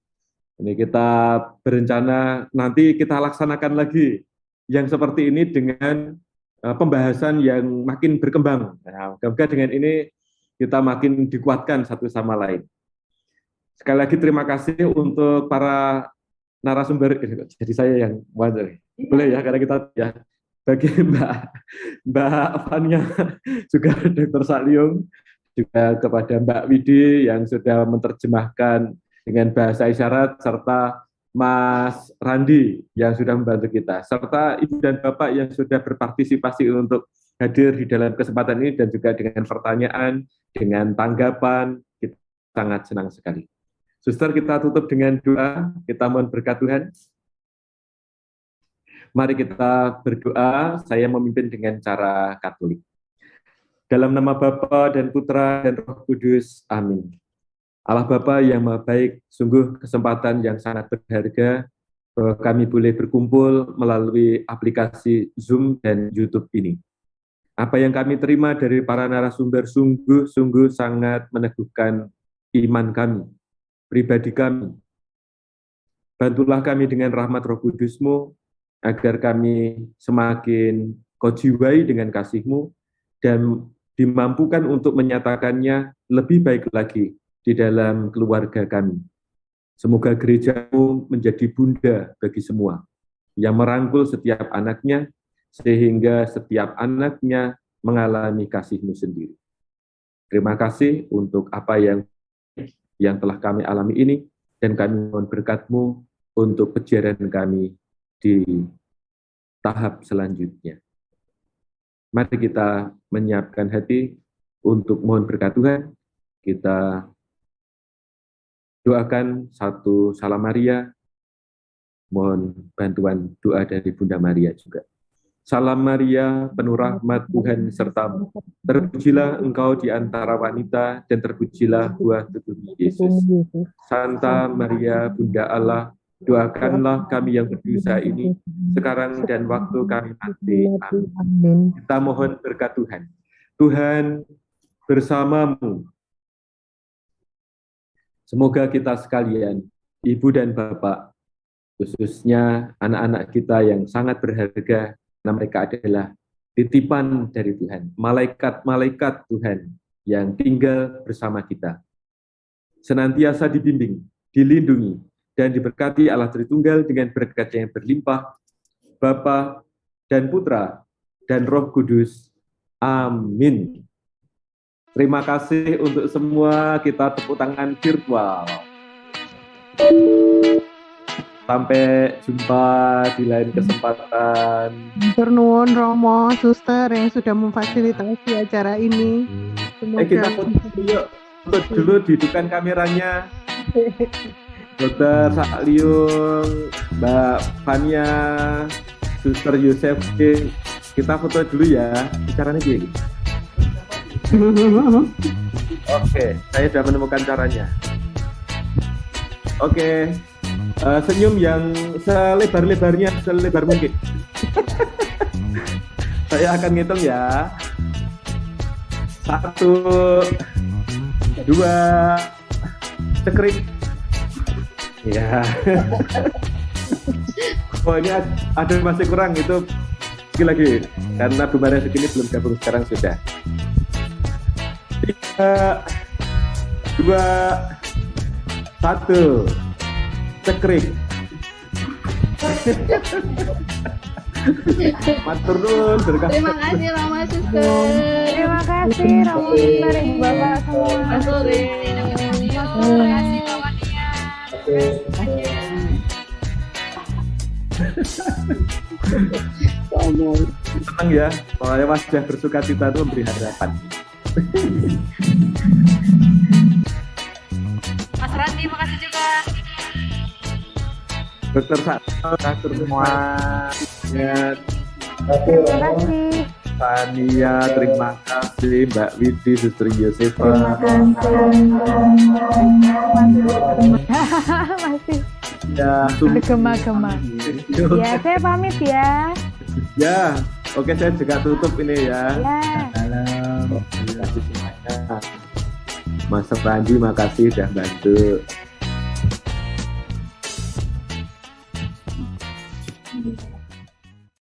Ini kita berencana nanti kita laksanakan lagi yang seperti ini dengan pembahasan yang makin berkembang. Nah, semoga dengan ini kita makin dikuatkan satu sama lain. Sekali lagi terima kasih untuk para narasumber. Jadi saya yang boleh ya, karena kita ya, bagi Mbak Fania, juga Dr. Salyung, juga kepada Mbak Widi yang sudah menerjemahkan dengan bahasa isyarat, serta Mas Randi yang sudah membantu kita, serta Ibu dan Bapak yang sudah berpartisipasi untuk hadir di dalam kesempatan ini, dan juga dengan pertanyaan, dengan tanggapan, kita sangat senang sekali. Suster, kita tutup dengan doa, kita mohon berkat Tuhan. Mari kita berdoa, saya memimpin dengan cara Katolik. Dalam nama Bapa dan Putra dan Roh Kudus, amin. Allah Bapa yang Maha Baik, sungguh kesempatan yang sangat berharga bahwa kami boleh berkumpul melalui aplikasi Zoom dan YouTube ini. Apa yang kami terima dari para narasumber sungguh-sungguh sangat meneguhkan iman kami, pribadi kami. Bantulah kami dengan rahmat Roh Kudus-Mu, agar kami semakin Kau jiwai dengan kasih-Mu, dan dimampukan untuk menyatakannya lebih baik lagi di dalam keluarga kami. Semoga gereja-Mu menjadi bunda bagi semua, yang merangkul setiap anaknya, sehingga setiap anaknya mengalami kasih-Mu sendiri. Terima kasih untuk apa yang telah kami alami ini, dan kami mohon berkat-Mu untuk pencarian kami di tahap selanjutnya. Mari kita menyiapkan hati untuk mohon berkat Tuhan. Kita doakan satu Salam Maria, mohon bantuan doa dari Bunda Maria juga. Salam Maria, penuh rahmat Tuhan sertamu. Terpujilah engkau di antara wanita, dan terpujilah buah tubuhmu Yesus. Santa Maria, Bunda Allah, doakanlah kami yang berdosa ini, sekarang dan waktu kami mati. Amin. Kita mohon berkat Tuhan. Tuhan bersamamu. Semoga kita sekalian, Ibu dan Bapak, khususnya anak-anak kita yang sangat berharga, karena mereka adalah titipan dari Tuhan, malaikat-malaikat Tuhan yang tinggal bersama kita. Senantiasa dibimbing, dilindungi, dan diberkati Allah Tritunggal dengan berkat yang berlimpah, Bapa dan Putra dan Roh Kudus. Amin. Terima kasih untuk semua, kita tepuk tangan virtual. Sampai jumpa di lain kesempatan. Matur nuwun Romo, Suster yang sudah memfasilitasi acara ini. Semoga Kita foto yuk. Foto dulu, hidupkan kameranya. Dokter Sakliung, Mbak Fania, Suster Yosefin. Kita foto dulu ya. Caranya gini. Oke, saya sudah menemukan caranya. Oke. Senyum yang selebar-lebarnya, selebar mungkin. Saya akan ngitung ya. 1, 2, cekrik. Ya. Oh, ini ada masih kurang, itu lagi. Karena Bu Maria segini belum gabung, sekarang sudah. 3, 2, 1. Cekrik. Matur nuwun, berkah. Terima kasih Rama Suster. Terima kasih Romo Suster, Ibu Bapak semua. Selamat sore. Terima kasih Bapak Nia. Senang ya, soalnya wajah bersuka cita itu memberi harapan. Mas Randi, makasih juga. Dokter Saktur semua. Ya. Terima kasih. Tania, terima kasih. Mbak Widi, Suster Yosefa. Masih Ya, bergema-gema. Ya, saya pamit ya. Ya, oke, saya juga tutup ini ya. Ya. Terima kasih semuanya. Mas Randi, makasih sudah bantu.